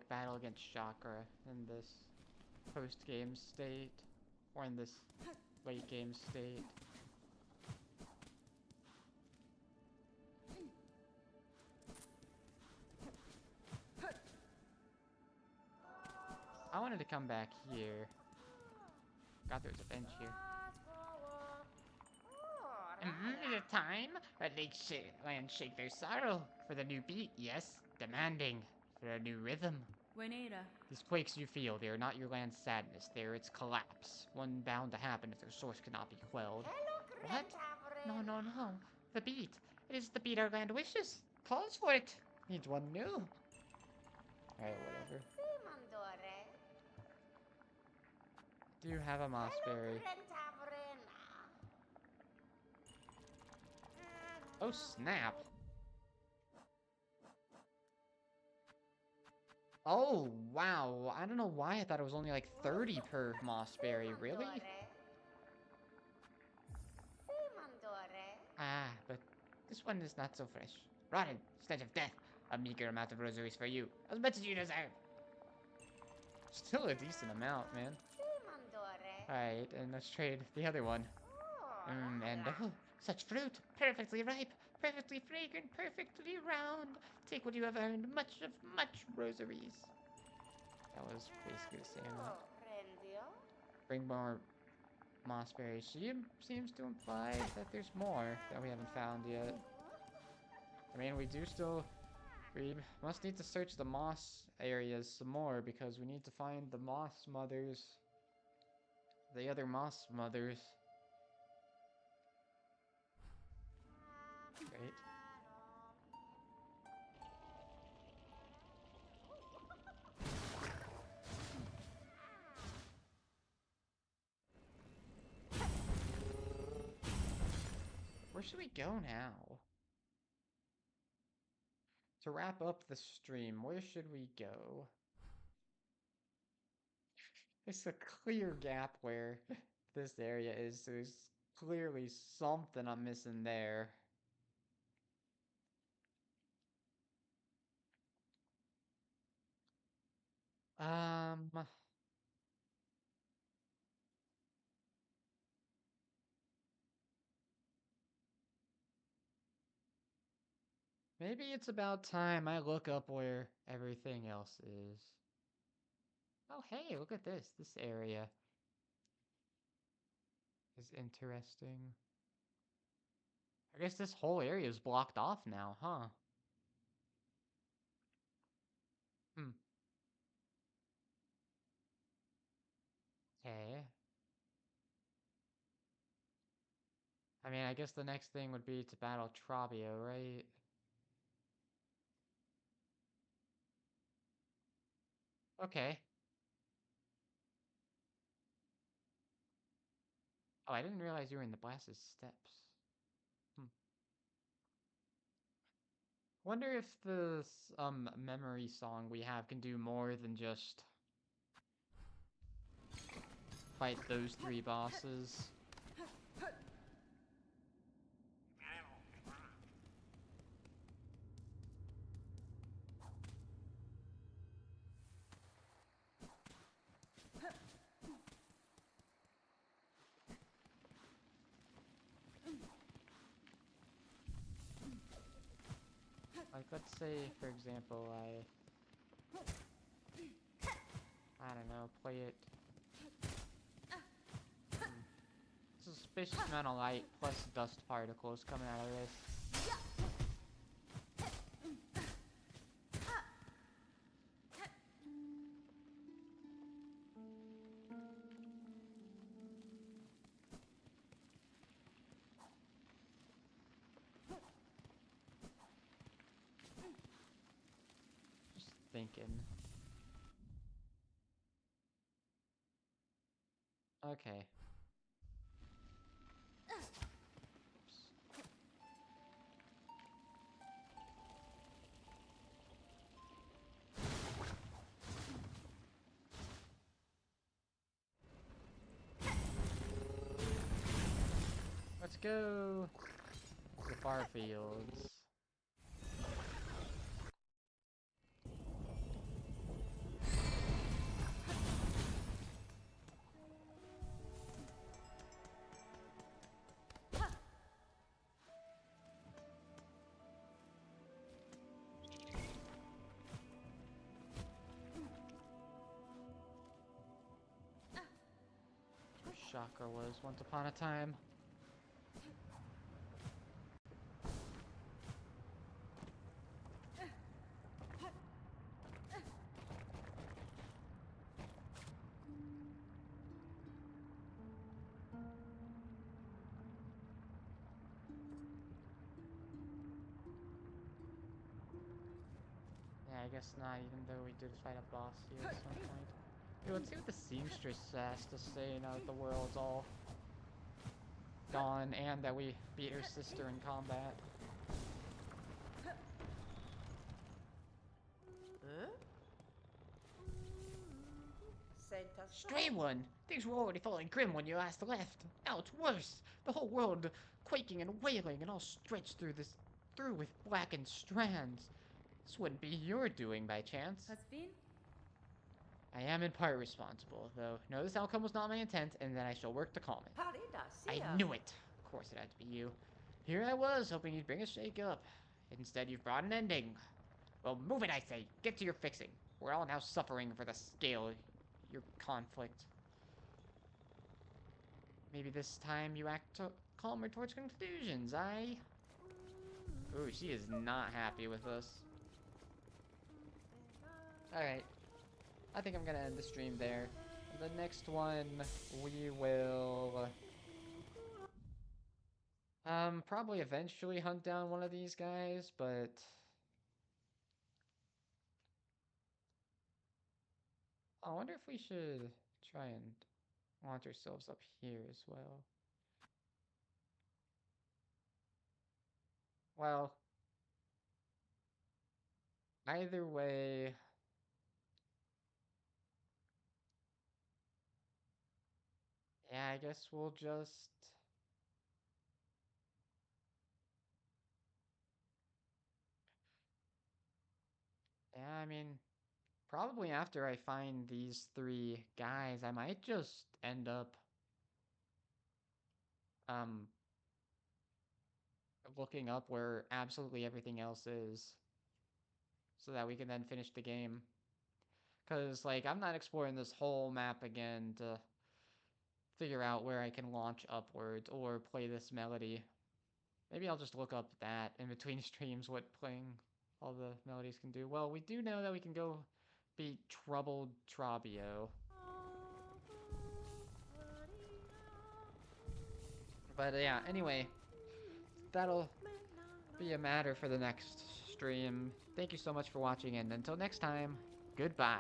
battle against chakra in this post-game state, or in this late-game state. I wanted to come back here. God, there's a bench here. Is it time? Land shake their sorrow for the new beat, yes. Demanding for a new rhythm. Buenera. These quakes you feel, they are not your land's sadness, they are its collapse. One bound to happen if their source cannot be quelled. What? No, no, no. The beat. It is the beat our land wishes. Calls for it. Needs one new. Alright, whatever. Do you have a mossberry? Oh, snap. Oh, wow. I don't know why I thought it was only like 30 per mossberry. Really? Ah, but this one is not so fresh. Rotten, stench of death. A meager amount of rosaries for you. As much as you deserve. Still a decent amount, man. Alright, and let's trade the other one. And oh, such fruit. Perfectly ripe, perfectly fragrant, perfectly round. Take what you have earned, much rosaries. That was basically the same amount. Bring more mossberries. She seems to imply that there's more that we haven't found yet. I mean, we must need to search the moss areas some more because we need to find the moss mothers. The other moss mothers. Great. Where should we go now? To wrap up the stream, where should we go? There's a clear gap where this area is. There's clearly something I'm missing there. Maybe it's about time I look up where everything else is. Oh, hey, look at this. This area is interesting. I guess this whole area is blocked off now, huh? Hmm. Okay. I mean, I guess the next thing would be to battle Trabio, right? Okay. Oh, I didn't realize you were in the Blasted Steppes. Wonder if this memory song we have can do more than just fight those 3 bosses. Like, let's say, for example, I don't know, play it. Suspicious amount of light plus dust particles coming out of this. Just thinking. Okay. Let's go to the far fields. Chakra was once upon a time. I guess not, even though we did fight a boss here at some point. Dude, let's see what the seamstress has to say now that the world's all gone and that we beat her sister in combat. Stray one! Things were already falling grim when you last left. Now it's worse. The whole world quaking and wailing and all stretched through with blackened strands. This wouldn't be your doing by chance. Has been? I am in part responsible, though. No, this outcome was not my intent, and that I shall work to calm it. I knew it! Of course it had to be you. Here I was, hoping you'd bring a shake up. Instead, you've brought an ending. Well, move it, I say. Get to your fixing. We're all now suffering for the scale of your conflict. Maybe this time you act calmer towards conclusions, Ooh, she is not happy with us. Alright. I think I'm gonna end the stream there. The next one, we will... probably eventually hunt down one of these guys, but... I wonder if we should try and launch ourselves up here as well. Well, either way... Yeah, I guess we'll just... Yeah, I mean, probably after I find these 3 guys, I might just end up, looking up where absolutely everything else is, so that we can then finish the game. Because, like, I'm not exploring this whole map again to figure out where I can launch upwards or play this melody. Maybe I'll just look up that in between streams, what playing all the melodies can do. Well, we do know that we can go beat Troubled Trabio. But yeah, anyway, that'll be a matter for the next stream. Thank you so much for watching, and until next time, goodbye.